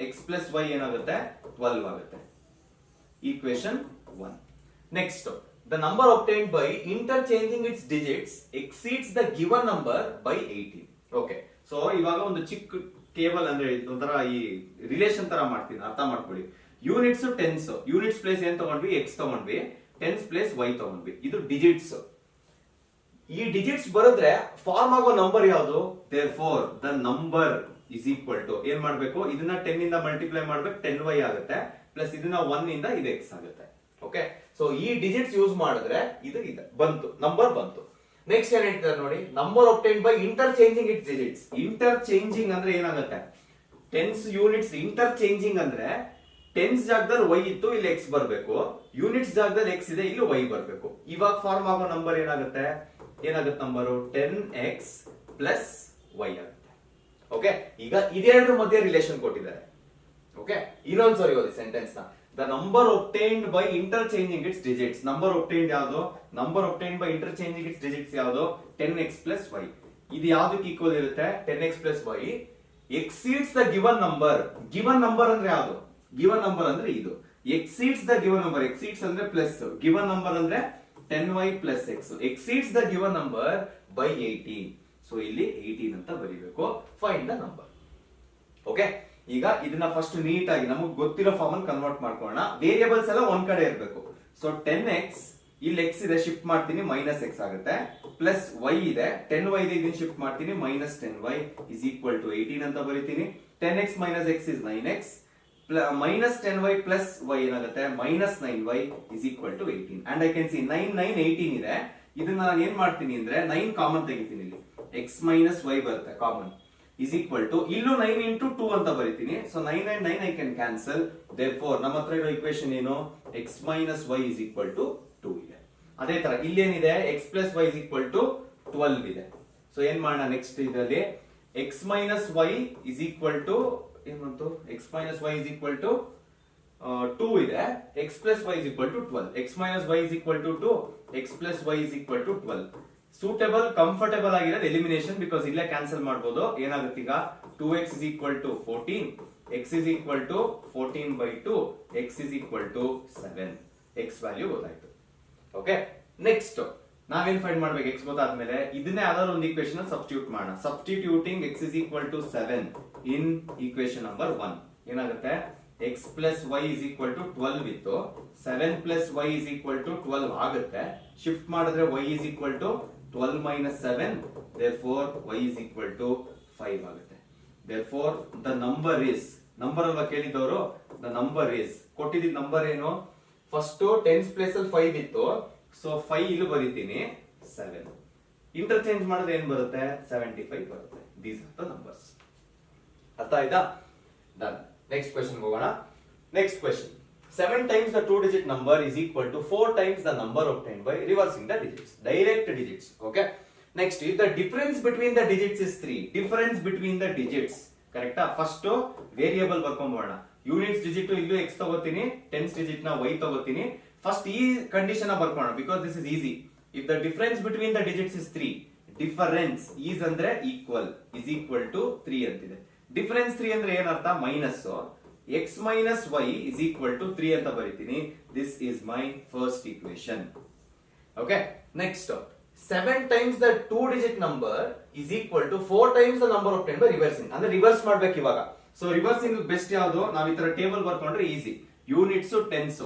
x ಪ್ಲಸ್ y ಏನಾಗುತ್ತೆ 12 ಆಗುತ್ತೆ. Equation 1. Next, the number obtained by interchanging its digits exceeds the given number by 18. Okay, so ಇವಾಗ ಒಂದು ಚಿಕ್ಕ ಕೇಬಲ್ ಅಂದ್ರೆ ಒಂಥರ ಈ ರಿಲೇಷನ್ ತರ ಮಾಡ್ತೀನಿ, ಅರ್ಥ ಮಾಡ್ಕೊಳ್ಳಿ. ಯೂನಿಟ್ಸ್ ಟೆನ್ಸ್, ಯೂನಿಟ್ಸ್ ಪ್ಲೇಸ್ ಏನ್ ತಗೊಂಡ್ವಿ, ಎಕ್ಸ್ ತಗೊಂಡ್ವಿ, ಟೆನ್ಸ್ ಪ್ಲೇಸ್ ವೈ ತಗೊಂಡ್ವಿ, ಇದು ಡಿಜಿಟ್ಸ್. ಈ ಡಿಜಿಟ್ಸ್ ಬರೆದ್ರೆ ಫಾರ್ಮ್ ಆಗೋ ನಂಬರ್ ಯಾವುದು? therefore the number is equal to ಏನ್ ಮಾಡ್ಬೇಕು, ಇದನ್ನ 10 ಇಂದ ಮಲ್ಟಿಪ್ಲೈ ಮಾಡ್ಬೇಕು, 10y ಆಗುತ್ತೆ, ಪ್ಲಸ್ ಇದನ್ನ 1 ಇಂದ ಇದು x ಆಗುತ್ತೆ. ಓಕೆ, ಸೊ ಈ ಡಿಜಿಟ್ಸ್ ಯೂಸ್ ಮಾಡಿದ್ರೆ ಇದು ಬಂತು, ನಂಬರ್ ಬಂತು. ನೆಕ್ಸ್ಟ್ ಏನ್ ಹೇಳ್ತಾರೆ ನೋಡಿ, number obtained by interchanging its digits. Interchanging ಅಂದ್ರೆ ಏನಾಗುತ್ತೆ, ಟೆನ್ಸ್ ಯೂನಿಟ್ಸ್ ಇಂಟರ್ಚೇಂಜಿಂಗ್ ಅಂದ್ರೆ ಟೆನ್ಸ್ ಜಾಗದಲ್ಲಿ y ಇತ್ತು, ಇಲ್ಲಿ x ಬರಬೇಕು, ಯೂನಿಟ್ಸ್ ಜಾಗದಲ್ಲಿ x ಇದೆ, ಇಲ್ಲಿ y ಬರಬೇಕು. ಇವಾಗ ಫಾರ್ಮ್ ಆಗೋ ನಂಬರ್ ಏನಾಗುತ್ತೆ ನಂಬರು 10x ಪ್ಲಸ್ y ಆಗುತ್ತೆ. ಓಕೆ, ಈಗ ಇದೆರಡರ ಮಧ್ಯೆ ರಿಲೇಷನ್ ಕೊಟ್ಟಿದ್ದಾರೆ. ಓಕೆ, ಇನ್ನೊಂದ್ಸರಿ ಓದಿ ಸೆಂಟೆನ್ಸ್ ನ. The number obtained by interchanging its digits. Number obtained ಯಾವುದು? Number obtained by interchanging its digits ಯಾವುದು? 10x plus y. ಇದು ಯಾವ್ದಕ್ಕೆ ಈಕ್ವಲ್ ಇರುತ್ತೆ? 10x plus y exceeds the given number. Given number ಅಂದ್ರೆ ಯಾವುದು? Given number ಅಂದ್ರೆ ಇದು. Exceeds the given number. Exceeds ಅಂದ್ರೆ ಪ್ಲಸ್. Given number ಅಂದ್ರೆ 10y plus x. Exceeds the given number by 18. So ಇಲ್ಲಿ 18 ಅಂತ ಬರೀಬೇಕು. Find the number. ಓಕೆ, ಈಗ ಇದನ್ನ ಫಸ್ಟ್ ನೀಟ್ ಆಗಿ ನಮಗೆ ಗೊತ್ತಿರೋ ಫಾರ್ಮ್ ಅನ್ನು ಕನ್ವರ್ಟ್ ಮಾಡ್ಕೊಳ್ಳೋಣ. ವೇರಿಯೇಬಲ್ಸ್ ಎಲ್ಲ ಒಂದ್ ಕಡೆ ಇರಬೇಕು. ಸೊ 10x ಇಲ್ಲಿ ಎಕ್ಸ್ ಇದೆ ಶಿಫ್ಟ್ ಮಾಡ್ತೀನಿ ಮೈನಸ್ ಎಕ್ಸ್ ಆಗುತ್ತೆ ಪ್ಲಸ್ ವೈ ಇದೆ 10y ಇದೆ ಇದನ್ನ ಶಿಫ್ಟ್ ಮಾಡ್ತೀನಿ minus 10y is equal to 18 ಅಂತ ಬರೀತೀನಿ 10x minus x is 9x minus 10y plus y ಏನಾಗುತ್ತೆ minus 9y is equal to 18 and I can see 9 9 18 ಇದೆ ಇದನ್ನ ನಾನು ಏನ್ ಮಾಡ್ತೀನಿ ಅಂದ್ರೆ 9 ಕಾಮನ್ ತೆಗಿತೀನಿ ಇಲ್ಲಿ x ಮೈನಸ್ y ಬರುತ್ತೆ ಕಾಮನ್ is equal to ಇಲ್ಲೂ 9 into 2 ಅಂತ ಬರೀತೀನಿ so 9 and 9 I can cancel therefore ನಮ್ಮ ಹತ್ರ ಇರೋ equation ಏನು x minus y is equal to 2 ಇದೆ ಅದೇ ತರ ಇಲ್ಲಿ ಏನಿದೆ x plus y is equal to 12 ಇದೆ ಸೊ ಏನ್ ಮಾಡೋಣ ನೆಕ್ಸ್ಟ್ ಇದರಲ್ಲಿ x minus y is equal to ಏನು ಬಂತು x minus y is equal to 2 ಇದೆ x plus y is equal to 12 x minus y is equal to 2 x plus y is equal to 12 suitable comfortable ಆಗಿರೋದು elimination because ಇಲ್ಲೇ cancel ಮಾಡಬಹುದು ಏನಾಗುತ್ತೆ ಈಗ 2x is equal to 14 x is equal to 14 by 2 x is equal to 7 x value ಗೊತ್ತಾಯ್ತು okay next ನಾವೇನ್ find ಮಾಡ್ಬೇಕು x ಗೊತ್ತಾದ್ಮೇಲೆ ಇದನ್ನೇ ಯಾವ್ದಾದ್ರು ಒಂದು ಈಕ್ವೇಶನ್ ಸಬ್ಸ್ಟಿಟ್ಯೂಟ್ ಮಾಡೋಣ substituting x is equal to 7 in equation number 1 ಏನಾಗುತ್ತೆ x plus y is equal to 12 ಇತ್ತು 7 plus y is equal to 12 ಆಗುತ್ತೆ ಶಿಫ್ಟ್ ಮಾಡಿದ್ರೆ y is equal to 12 minus 7 therefore y is equal to 5 ಆಗುತ್ತೆ therefore the number is number ಅಲ್ವಾ ಕೇಳಿದವರು the number is ಕೊಟ್ಟಿದ್ದ number ಏನು first 10s place ಅಲ್ಲಿ 5 ಇತ್ತು so 5 ಇಲ್ಲಿ ಬರೀತೀನಿ 7 ಇಂಟರ್ಚೇಂಜ್ ಮಾಡಿದ್ರೆ ಏನ್ ಬರುತ್ತೆ 75 ಬರುತ್ತೆ these are the numbers ಅರ್ಥ ಆಯ್ತಾ ಡನ್ ನೆಕ್ಸ್ಟ್ ಕ್ವೆಶ್ಚನ್ ಹೋಗೋಣ next question 7 times the 2-digit number is equal to 4 times the number obtained by reversing the digits. Direct digits. Okay. Next, if the difference between the digits is 3, difference between the digits. Correct? First, variable ಬರ್ಕೊಂಬೋಣ. Units digit illu x ತಗೋತೀನಿ, tens digit na y ತಗೋತೀನಿ. First, ಈ condition ಬರ್ಕೋಣ because this is easy. If the difference between the digits is 3, difference is ಅಂದ್ರೆ equal is equal to 3 ಅಂತಿದೆ. Difference 3 ಅಂದ್ರೆ ಏನರ್ಥ minus. x minus y is equal to 3 ಅಂತ ಬರೀತೀನಿ this is my first equation okay next 7 times the 2-digit number is equal to 4 times the number obtained by reversing ಅಂದ್ರೆ reverse ಮಾಡ್ಬೇಕು ಇವಾಗ so reversing best ಯಾವುದು ನಾವು ಈ ತರ table ಬರ್ಕೊಂಡ್ರೆ easy units tense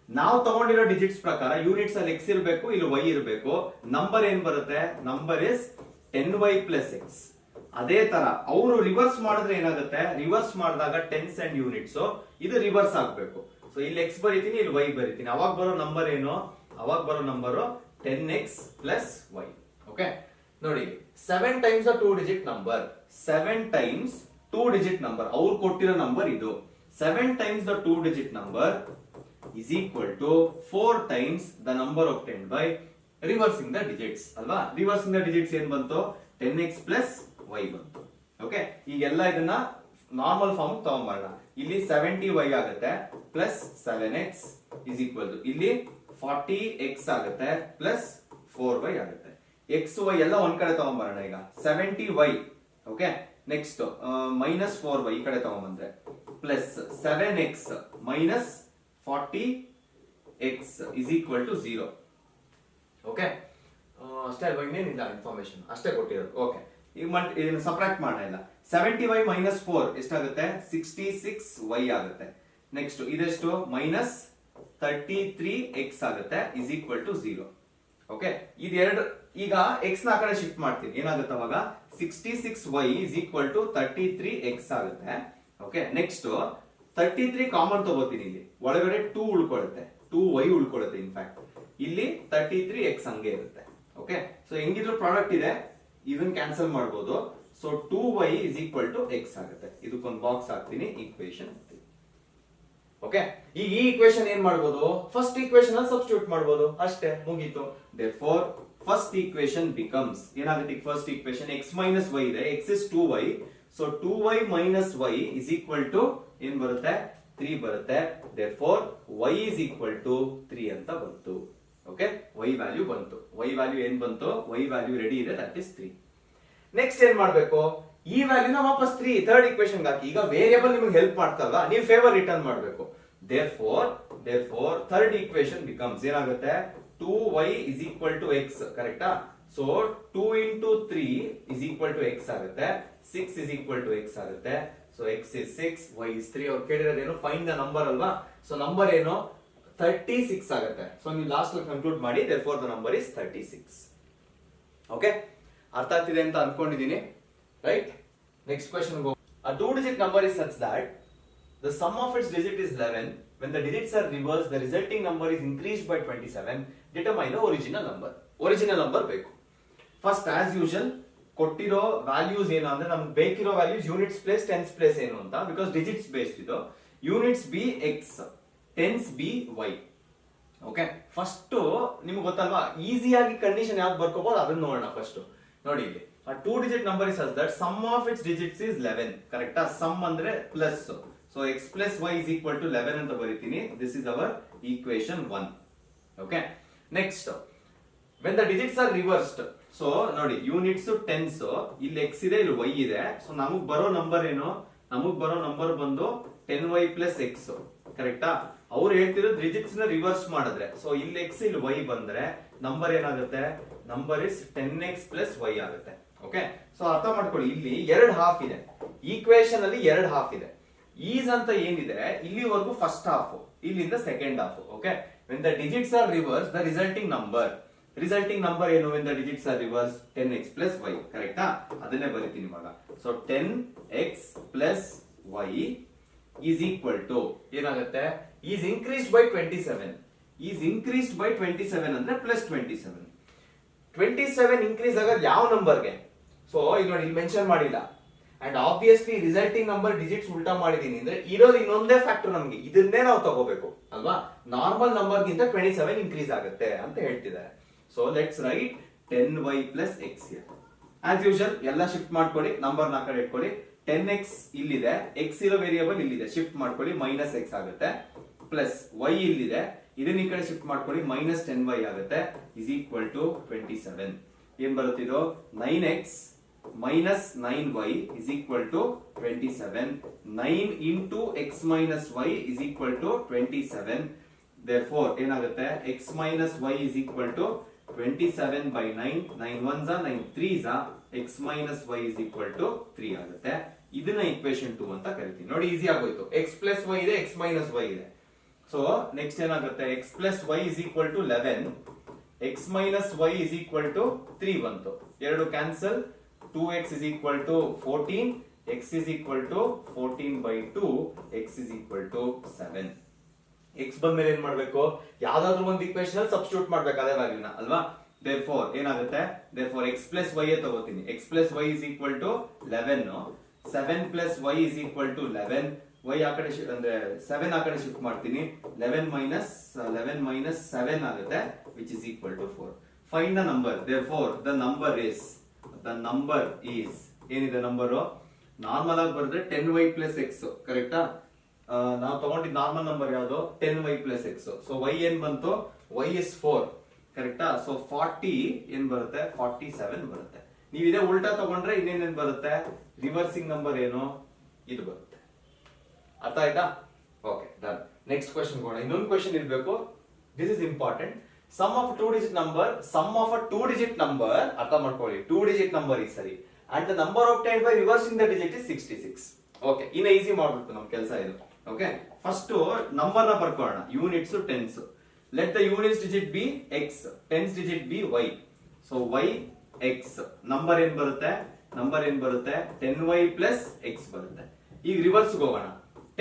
ನಾವು ತಗೊಂಡಿರೋ ಡಿಜಿಟ್ಸ್ ಪ್ರಕಾರ ಯೂನಿಟ್ಸ್ ಅಲ್ಲಿ x ಇರಬೇಕು ಇಲ್ಲಿ y ಇರಬೇಕು ನಂಬರ್ ಏನ್ ಬರುತ್ತೆ number is 10y plus x ಅದೇ ತರ ಅವರು ರಿವರ್ಸ್ ಮಾಡಿದ್ರೆ ಏನಾಗುತ್ತೆ ರಿವರ್ಸ್ ಮಾಡಿದಾಗ ಟೆನ್ಸ್ ಅಂಡ್ ಯೂನಿಟ್ಸ್ ಇದು ರಿವರ್ಸ್ ಆಗ್ಬೇಕು ಸೊ ಇಲ್ಲಿ x ಬರೀತೀನಿ ಇಲ್ಲಿ y ಬರೀತೀನಿ ಅವಾಗ ಬರೋ ನಂಬರ್ ಏನು ಅವಾಗ ಬರೋ number 10x plus y okay ನೋಡಿ 7 times the 2-digit number 7 times 2-digit number ಅವ್ರು ಕೊಟ್ಟಿರೋ ನಂಬರ್ ಇದು 7 times the 2-digit number is equal to 4 times the number obtained by reversing the digits ಅಲ್ವಾ reversing the digits ಏನ್ ಬಂತು 10x plus y ಬಂತು okay ಈಗೆಲ್ಲ ಇದನ್ನ ನಾರ್ಮಲ್ ಫಾರ್ಮ್ ತಗೊಂಬರೋಣ ಇಲ್ಲಿ 70y ಆಗುತ್ತೆ plus 7x is equal to ಇಲ್ಲಿ 40x ಆಗುತ್ತೆ ಪ್ಲಸ್ 4y ಆಗುತ್ತೆ x y ಎಲ್ಲ ಒಂದ್ ಕಡೆ ತಗೊಂಬರೋಣ ಈಗ 70y okay next minus 4y ಈ ಕಡೆ ತಗೊಂಬಂದ್ರೆ plus 7x minus 40x is equal to 0 okay ಅಷ್ಟೇ ಅಲ್ವಾ ಇನ್ನೇನಿಲ್ಲ ಇನ್ಫಾರ್ಮೇಶನ್ ಅಷ್ಟೇ ಕೊಟ್ಟಿರೋದು ಓಕೆ ಈಗ ಇದನ್ನ ಸಬ್ಟ್ರಾಕ್ಟ್ ಮಾಡೋಣ ಇಲ್ಲ 70y minus 4 ಎಷ್ಟಾಗುತ್ತೆ 66y ಆಗುತ್ತೆ ನೆಕ್ಸ್ಟ್ ಇದೆಷ್ಟು ಮೈನಸ್ 33x ಆಗುತ್ತೆ is equal to 0 ಓಕೆ ಇದೆರಡು ಈಗ x ನ ಆ ಕಡೆ ಶಿಫ್ಟ್ ಮಾಡ್ತೀನಿ ಏನಾಗುತ್ತೆ ಅವಾಗ 66y is equal to 33x ಆಗುತ್ತೆ ಓಕೆ ನೆಕ್ಸ್ಟ್ 33 ಕಾಮನ್ ತಗೋತೀನಿ ಇಲ್ಲಿ ಒಳಗಡೆ 2 ಉಳ್ಕೊಳ್ಳುತ್ತೆ 2y ಉಳ್ಕೊಳ್ಳುತ್ತೆ ಇನ್ಫ್ಯಾಕ್ಟ್ ಇಲ್ಲಿ 33x ಹಂಗೆ ಇರುತ್ತೆ ಓಕೆ ಸೊ ಹೆಂಗಿದ್ರು ಪ್ರಾಡಕ್ಟ್ ಇದೆ ಇದನ್ನ ಕ್ಯಾನ್ಸಲ್ ಮಾಡಬಹುದು so 2y is equal to x ಆಗುತ್ತೆ ಇದಕ್ಕೊಂದು ಬಾಕ್ಸ್ ಹಾಕ್ತೀನಿ ಈಕ್ವೇಶನ್ ಓಕೆ ಈ ಈಕ್ವೇಶನ್ ಏನ್ ಮಾಡಬಹುದು ಫಸ್ಟ್ ಈಕ್ವೇಶನ್ ಅಲ್ಲಿ ಸಬ್ಸ್ಟಿಟ್ಯೂಟ್ ಮಾಡಬಹುದು ಅಷ್ಟೇ ಮುಗೀತು therefore first equation becomes ಏನಾಗುತ್ತೆ first equation x minus y ಇದೆ x is 2y so 2y minus y is equal to ಏನ್ ಬರುತ್ತೆ 3 ಬರುತ್ತೆ therefore y is equal to 3 ಅಂತ ಬಂತು ಓಕೆ y ವ್ಯಾಲ್ಯೂ ಬಂತು y ವ್ಯಾಲ್ಯೂ ಏನ್ ಬಂತು y ವ್ಯಾಲ್ಯೂ ರೆಡಿ ಇದೆ ದಟ್ ಇಸ್ 3 ನೆಕ್ಸ್ಟ್ ಏನ್ ಮಾಡ್ಬೇಕು ಈ ವ್ಯಾಲ್ಯೂನ ವಾಪಸ್ 3 ಥರ್ಡ್ ಈಕ್ವೇಶನ್ ಹಾಕಿ ಈಗ ವೇರಿಯಬಲ್ ನಿಮಗೆ ಹೆಲ್ಪ್ ಮಾಡ್ತಲ್ವಾ ನೀವು ಫೇವರ್ ರಿಟರ್ನ್ ಮಾಡಬೇಕು therefore ಥರ್ಡ್ ಈಕ್ವೇಶನ್ ಬಿಕಮ್ಸ್ ಏನಾಗುತ್ತೆ 2y is equal to x ಕರೆಕ್ಟಾ so 2 into 3 is equal to x ಆಗುತ್ತೆ 6 is equal to x ಆಗುತ್ತೆ so x is 6 y is 3 ಅವ್ರು ಕೇಳಿರೋದೇನು ಫೈಂಡ್ ದ ನಂಬರ್ ಅಲ್ವಾ so number ಏನು 36 ಆಗುತ್ತೆ. So ನೀವು ಲಾಸ್ಟ್ ಕನ್ಕ್ಲೂಡ್ ಮಾಡಿ therefore the number is 36. Okay, ಅರ್ಥ ಆಗ್ತಿದೆ ಅಂತ ಅನ್ಕೊಂಡಿದ್ದೀನಿ, right? Next question go. A two-digit number is such that the sum of its digit is 11. When the digits are reversed, the resulting number is increased by 27. Determine the original number. Original number ಬೇಕು. First as usual ಕೊಟ್ಟಿರೋ values ಏನು ಅಂದ್ರೆ ನಮ್ಗೆ ಬೇಕಿರೋ values units place tens place ಏನು ಅಂತ, because digits based ಇದು. Units be x, tens be y. Okay, first ನಿಮ್ಗೆ ಗೊತ್ತಲ್ವಾ ಈಸಿಯಾಗಿ ಕಂಡೀಷನ್ ಯಾವ್ದು ಬರ್ಕೋಬಹುದು ಅದನ್ನ ನೋಡೋಣ. ಫಸ್ಟ್ ನೋಡಿ, ಇಲ್ಲಿ ಆ two digit number is such that sum of its digits is 11. ಕರೆಕ್ಟಾ? ಸಮ್ ಅಂದ್ರೆ plus, so x plus y is equal to 11 ಅಂತ ಬರೀತೀನಿ. This is our equation 1. Okay, next when the digits are reversed, so ನೋಡಿ units tens, ಇಲ್ಲಿ x ಇದೆ, ಇಲ್ಲಿ Y ಇದೆ. So ನಮಗ್ ಬರೋ ನಂಬರ್ ಏನು? ನಮಗ್ ಬರೋ ನಂಬರ್ ಬಂದು 10y ಪ್ಲಸ್ ಎಕ್ಸ್. ಕರೆಕ್ಟಾ? ಅವ್ರು ಹೇಳ್ತಿರೋದು ಡಿಜಿಟ್ಸ್ ನ ರಿವರ್ಸ್ ಮಾಡಿದ್ರೆ, ಸೊ ಇಲ್ಲಿ ಎಕ್ಸ್ ಇಲ್ಲಿ ವೈ ಬಂದ್ರೆ ನಂಬರ್ ಏನಾಗುತ್ತೆ? Number is 10x plus y ಆಗುತ್ತೆ. ಓಕೆ, ಸೊ ಅರ್ಥ ಮಾಡ್ಕೊಳ್ಳಿ, ಇಲ್ಲಿ ಎರಡು ಹಾಫ್ ಇದೆ, ಈಕ್ವೇಶನ್ ಅಲ್ಲಿ ಎರಡು ಹಾಫ್ ಇದೆ. ಈಸ್ ಅಂತ ಏನಿದೆ ಇಲ್ಲಿವರೆಗೂ ಫಸ್ಟ್ ಹಾಫ್, ಇಲ್ಲಿಂದ second half. Okay, when the digits are reversed, the resulting number ಏನು? when the digits are reversed, 10x plus y. ಕರೆಕ್ಟಾ? ಅದನ್ನೇ ಬರೀತೀನಿ ಇವಾಗ. So 10x plus y is equal to ಏನಾಗುತ್ತೆ? is increased by 27. is increased by 27 ಅಂದ್ರೆ plus 27. 27 increase ಆಗೋದು ಯಾವ ನಂಬರ್ಗೆ? ಸೊ ಇಲ್ಲಿ ನೋಡಿ, ಇಲ್ಲಿ ಮೆನ್ಷನ್ ಮಾಡಿಲ್ಲ. And obviously resulting number digits ಉಲ್ಟಾ ಮಾಡಿದೀನಿ ಅಂದ್ರೆ ಇರೋದು ಇನ್ನೊಂದೇ ಫ್ಯಾಕ್ಟರ್, ನಮ್ಗೆ ಇದನ್ನೇ ನಾವು ತಗೋಬೇಕು ಅಲ್ವಾ? ನಾರ್ಮಲ್ ನಂಬರ್ ಗಿಂತ 27 ಇನ್ಕ್ರೀಸ್ ಆಗುತ್ತೆ ಅಂತ ಹೇಳ್ತಿದ್ದಾರೆ. So let's right 10y plus x here. As usual ಎಲ್ಲ ಶಿಫ್ಟ್ ಮಾಡ್ಕೊಳ್ಳಿ, ನಂಬರ್ ನ ಕಡೆ ಇಟ್ಕೊಳ್ಳಿ. 10x ಇಲ್ಲಿದೆ, x ಇರೋ ವೇರಿಯಬಲ್ ಇಲ್ಲಿದೆ, ಶಿಫ್ಟ್ ಮಾಡ್ಕೊಳ್ಳಿ, ಮೈನಸ್ x ಆಗುತ್ತೆ. ಪ್ಲಸ್ y ಇಲ್ಲಿದೆ, ಇದನ್ನ ಈ ಕಡೆ ಶಿಫ್ಟ್ ಮಾಡ್ಕೊಳ್ಳಿ, ಮೈನಸ್ 10y ಆಗುತ್ತೆ. Is equal to 27. ಏನ್ ಬರುತ್ತಿದೋ? 9x minus 9y is equal to 27. 9 into x minus y is equal to 27. Therefore ಏನಾಗುತ್ತೆ? x minus y is equal to 27 by 9. 9 ones are 9 3s are, x minus y is equal to 3 ಆಗುತ್ತೆ. ಇದನ್ನ equation 2 ಅಂತ ಕರಿತೀವಿ. ನೋಡಿ, easy ಆಗೋಯ್ತು. x plus y ಇದೆ, x minus y ಇದೆ. So next ಏನಾಗುತ್ತೆ? x plus y is equal to 11. x minus y is equal to 3 ಬಂತು. ಎರಡು cancel. 2x is equal to 14. x is equal to 14 by 2. x is equal to 7. x ಬಂದ್ಮೇಲೆ ಏನ್ ಮಾಡ್ಬೇಕು? ಯಾವ್ದಾದ್ರು ಒಂದು equation ಅಲ್ಲಿ ಸಬ್ಸ್ಟಿಟ್ಯೂಟ್ ಮಾಡ್ಬೇಕು ಅದೇ ವ್ಯಾಲ್ಯೂನ ಅಲ್ವಾ? therefore ಏನಾಗುತ್ತೆ? therefore x plus y ತಗೋತೀನಿ. x plus y is equal to 11. 7 plus y is equal to 11. y ಆ ಕಡೆ ಅಂದ್ರೆ 7 ಆ ಕಡೆ ಶಿಫ್ಟ್ ಮಾಡ್ತೀನಿ. 11 minus 7 ಆಗುತ್ತೆ, which is equal to 4. find the number. therefore the number is ಏನಿದೆ ನಂಬರು? ನಾರ್ಮಲ್ ಆಗಿ ಬರೆದ್ರೆ 10y plus x. ಕರೆಕ್ಟಾ? ನಾವು ತಗೊಂಡಿದ್ ನಾರ್ಮಲ್ ನಂಬರ್ ಯಾವುದು? 10y plus x. So y ಏನ್ ಬಂತು? y is 4. ಕರೆಕ್ಟಾ? ಸೊ 40 ಏನ್ ಬರುತ್ತೆ? 47 ಬರುತ್ತೆ. ನೀವು ಇದೇ ಉಲ್ಟಾ ತಗೊಂಡ್ರೆ ಇನ್ನೇನೇನ್ ಬರುತ್ತೆ? ರಿವರ್ಸಿಂಗ್ ನಂಬರ್ ಏನು? ಇದು ಬರುತ್ತೆ. ಅರ್ಥ ಆಯ್ತಾ? Okay, done. ನೆಕ್ಸ್ಟ್ ಕ್ವೆಶ್ಚನ್ ಕೊಡೋಣ. ಇನ್ನೊಂದು ಕ್ವೆಶ್ಚನ್ ಇರಬೇಕು, this is important. Sum of two digit number ಅರ್ಥ ಮಾಡ್ಕೊಳ್ಳಿ. 2 digit ನಂಬರ್ ಈ ಸರಿ, and the number obtained by reversing the digit is 66. Okay, ಇನ್ನ ಈಸಿ ಮಾಡ್ಬಿಟ್ಟು ನಮ್ ಕೆಲಸ ಇದು. ಓಕೆ, ಫಸ್ಟ್ ನಂಬರ್ ನ ಬರ್ಕೊಳ್ಳೋಣ. Units tens. Let the units digit be x, tens digit be y. So y x number ಏನ್ ಬರುತ್ತೆ? 10y ಪ್ಲಸ್ ಎಕ್ಸ್ ಬರುತ್ತೆ. ಈಗ ರಿವರ್ಸ್ ಹೋಗೋಣ.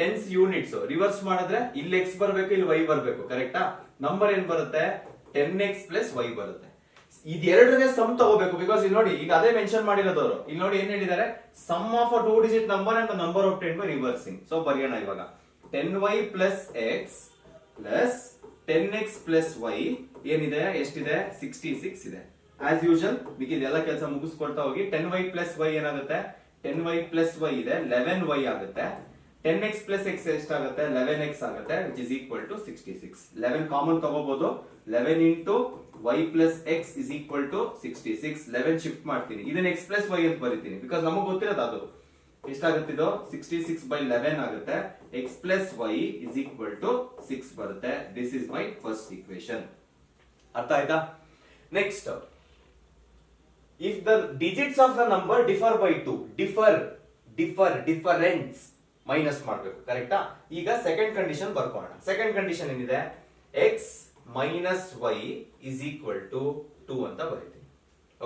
ಟೆನ್ಸ್ ಯೂನಿಟ್ಸ್ ರಿವರ್ಸ್ ಮಾಡಿದ್ರೆ ಇಲ್ಲಿ ಎಕ್ಸ್ ಬರ್ಬೇಕು, ಇಲ್ಲಿ ವೈ ಬರ್ಬೇಕು. ಕರೆಕ್ಟಾ? ನಂಬರ್ ಏನ್ ಬರುತ್ತೆ? 10x ಪ್ಲಸ್ y ಬರುತ್ತೆ. ಇದೆರಡನೇ ಸಮ್ ತಗೋಬೇಕು, ಬಿಕಾಸ್ ಇಲ್ಲಿ ನೋಡಿ, ಈಗ ಅದೇ ಮೆನ್ಷನ್ ಮಾಡಿರೋದವರು. ಇಲ್ಲಿ ನೋಡಿ ಏನ್ ಹೇಳಿದ್ದಾರೆ? Sum of a 2 digit number and number obtained by reversing. So ಬರೆಯೋಣ ಇವಾಗ. 10y plus x plus 10x plus y ಏನಿದೆ? ಎಷ್ಟಿದೆ? 66 ಇದೆ. ಆಸ್ ಯೂಶುವಲ್ ಮಿಕ್ಕಿದ ಎಲ್ಲ ಕೆಲಸ ಮುಗಿಸ್ಕೊಳ್ತಾ ಹೋಗಿ. 10y ಪ್ಲಸ್ y ಏನಾಗುತ್ತೆ? 10y ಪ್ಲಸ್ y ಇದೆ, 11y ಆಗುತ್ತೆ. 10x plus x ಎಷ್ಟಾಗುತ್ತೆ? 11x ಆಗುತ್ತೆ, which is equal to 66. 11 common ತಗೋಬಹುದು. 11 into y plus x is equal to 66. 11 shift ಮಾಡ್ತೀನಿ, ಇದನ್ನ x plus y ಅಂತ ಬರೀತೀನಿ, ಬಿಕಾಸ್ ನಮಗೆ ಗೊತ್ತಿರೋದು ಅದು. ಎಷ್ಟಾಗುತ್ತೆ ಇದು? 66 by 11 ಆಗುತ್ತೆ. x plus y is equal to 6 ಬರುತ್ತೆ. This is my first equation. ಅರ್ಥ ಆಯ್ತಾ? Next, if the digits of the number differ by 2, difference minus ಮಾಡಬೇಕು. ಕರೆಕ್ಟಾ? ಈಗ ಸೆಕೆಂಡ್ ಕಂಡೀಷನ್ ಬರ್ಕೋಣ. ಸೆಕೆಂಡ್ ಕಂಡೀಷನ್ ಏನಿದೆ? x minus y is equal to 2 ಅಂತ ಬರೀತೀನಿ.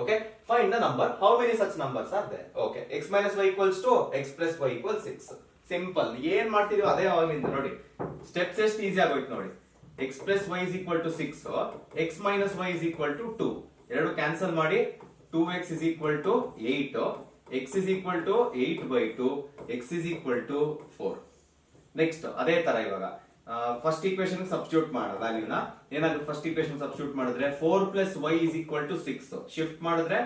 Okay, find the number. How many such numbers are there? Okay, x minus y equals to x plus y equals 6. Simple. ಏನ್ ಮಾಡ್ತಿದೀವಿ ಅದೇ ಅವಾಗಿಂದ ನೋಡಿ. Steps ಎಷ್ಟು easy ಆಗೋಯ್ತು ನೋಡಿ. x plus y is equal to 6, x minus y is equal to 2. ಎರಡು cancel ಮಾಡಿ 2x is equal to 8, x is equal to 8 by 2, x is equal to 4. Next ಅದೇ ತರ ಇವಾಗ ಫಸ್ಟ್ ಈಕ್ವೇಶನ್ ಸಬ್ಸ್ಟಿಟ್ಯೂಟ್ ಮಾಡೋ ವ್ಯಾಲ್ಯೂನ ಏನಾಗುತ್ತೆ. First equation substitute ಮಾಡಿದ್ರೆ 4 plus y is equal to 6. Shift ಮಾಡಿದ್ರೆ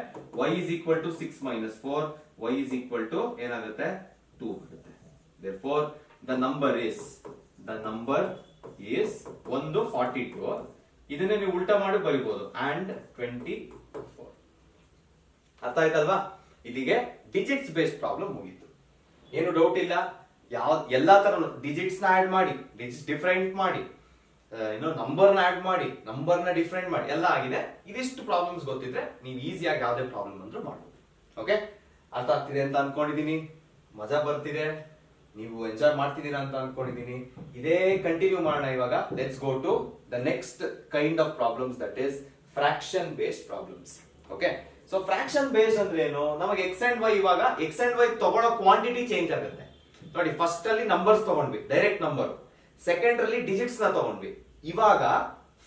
y is equal to 6 minus 4, y is equal to ಏನಾಗುತ್ತೆ 2 ಬರುತ್ತೆ. therefore the number is 142. ಇದನ್ನೇ ನೀವು ಉಲ್ಟಾ ಮಾಡಿ ಬರಿಬಹುದು and 24. ಅರ್ಥ ಆಯ್ತಲ್ವಾ? ಇಲ್ಲಿಗೆ ಡಿಜಿಟ್ಸ್ ಬೇಸ್ಡ್ ಪ್ರಾಬ್ಲಮ್ ಮುಗೀತು. ಏನು ಡೌಟ್ ಇಲ್ಲ. ಎಲ್ಲಾ ತರ ಡಿಜಿಟ್ಸ್ ನ ಆಡ್ ಮಾಡಿ, ಡಿಜಿಟ್ಸ್ ಡಿಫರೆಂಟ್ ಮಾಡಿ, ನಂಬರ್ ನ ಆಡ್ ಮಾಡಿ, ನಂಬರ್ ನ ಡಿಫರೆಂಟ್ ಮಾಡಿ ಎಲ್ಲ ಆಗಿದೆ. ಇದಿಷ್ಟು ಪ್ರಾಬ್ಲಮ್ಸ್ ಗೊತ್ತಿದ್ರೆ ನೀವು ಈಸಿಯಾಗಿ ಯಾವ್ದೇ ಪ್ರಾಬ್ಲಮ್ ಅಂದ್ರೂ ಮಾಡ್ಬೋದು. ಓಕೆ, ಅರ್ಥ ಆಗ್ತಿದೆ ಅಂತ ಅನ್ಕೊಂಡಿದೀನಿ. ಮಜಾ ಬರ್ತಿದೆ, ನೀವು ಎಂಜಾಯ್ ಮಾಡ್ತಿದ್ದೀರಾ ಅಂತ ಅನ್ಕೊಂಡಿದೀನಿ. ಇದೇ ಕಂಟಿನ್ಯೂ ಮಾಡೋಣ. ಇವಾಗ let's go to the next kind of problems, that is fraction based problems. Okay, so fraction based ಅಂದ್ರೆ ಏನು? ನಮಗೆ ಎಕ್ಸ್ ಅಂಡ್ ವೈ, ಇವಾಗ ಎಕ್ಸ್ ಅಂಡ್ ವೈ ತಗೊಳ್ಳೋ ಕ್ವಾಂಟಿಟಿ ಚೇಂಜ್ ಆಗುತ್ತೆ ನೋಡಿ. ಫಸ್ಟ್ ಅಲ್ಲಿ ನಂಬರ್ಸ್ ತಗೊಂಡ್ವಿ, ಡೈರೆಕ್ಟ್ ನಂಬರ್. ಸೆಕೆಂಡ್ ಅಲ್ಲಿ ಡಿಜಿಟ್ಸ್ ನ ತಗೊಂಡ್ವಿ. ಇವಾಗ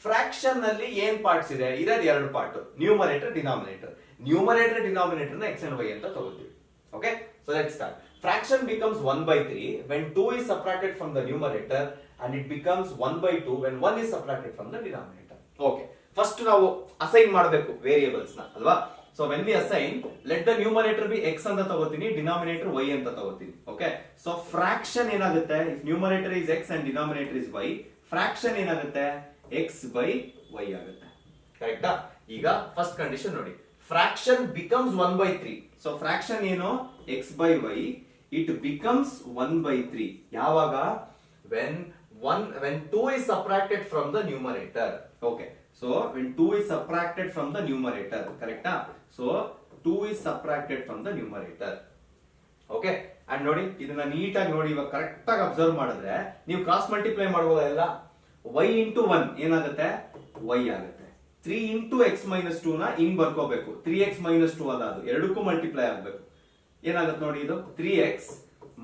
ಫ್ರಾಕ್ಷನ್ ನಲ್ಲಿ ಏನ್ ಪಾರ್ಟ್ಸ್ ಇದೆ? ಇರೋದು ಎರಡು part, numerator, denominator. Numerator denominator ನ ಎಕ್ಸ್ ಅಂಡ್ ವೈ ಅಂತ ತಗೋತೀವಿ. Okay, so let's start. Fraction becomes 1 by 3 when 2 is subtracted from the numerator, and it becomes 1 by 2 when 1 is subtracted from the denominator. Okay, first ನಾವು assign ಮಾಡಬೇಕು variables ನ ಅಲ್ವಾ. So when we assign, let the numerator be x ಅಂತ ತಗೋತೀನಿ, denominator y ಅಂತ ತಗೋತೀನಿ. Okay, so fraction ಏನಾಗುತ್ತೆ? If numerator is x and denominator is y, fraction ಏನಾಗುತ್ತೆ? x by y ಆಗುತ್ತೆ. ಕರೆಕ್ಟಾ? ಈಗ ಫಸ್ಟ್ ಕಂಡೀಷನ್ ನೋಡಿ. Fraction becomes 1 by 3. So fraction ಏನು? x by y. It becomes 1 by 3. ಯಾವಾಗ? When 2 is subtracted from the numerator. Okay, so when 2 is subtracted from the numerator, correct? So 2 is subtracted from the numerator. Okay, and ನೋಡಿ ಇದನ್ನ ನೀಟಾಗಿ ನೋಡಿ. ಇವಾಗ correct ಆಗಿ observe ಮಾಡಿದ್ರೆ ನೀವು cross multiply ಮಾಡಬಹುದಲ್ಲ. y into 1 ಏನಾಗುತ್ತೆ? y ಆಗುತ್ತೆ. 3 into x minus 2 ನ ಹಿಂಗ್ ಬರ್ಕೋಬೇಕು. 3x minus 2 ಅಲ್ಲ, ಅದು ಎರಡಕ್ಕೂ ಮಲ್ಟಿಪ್ಲೈ ಆಗಬೇಕು. ಏನಾಗುತ್ತೆ ನೋಡಿ, ಇದು 3x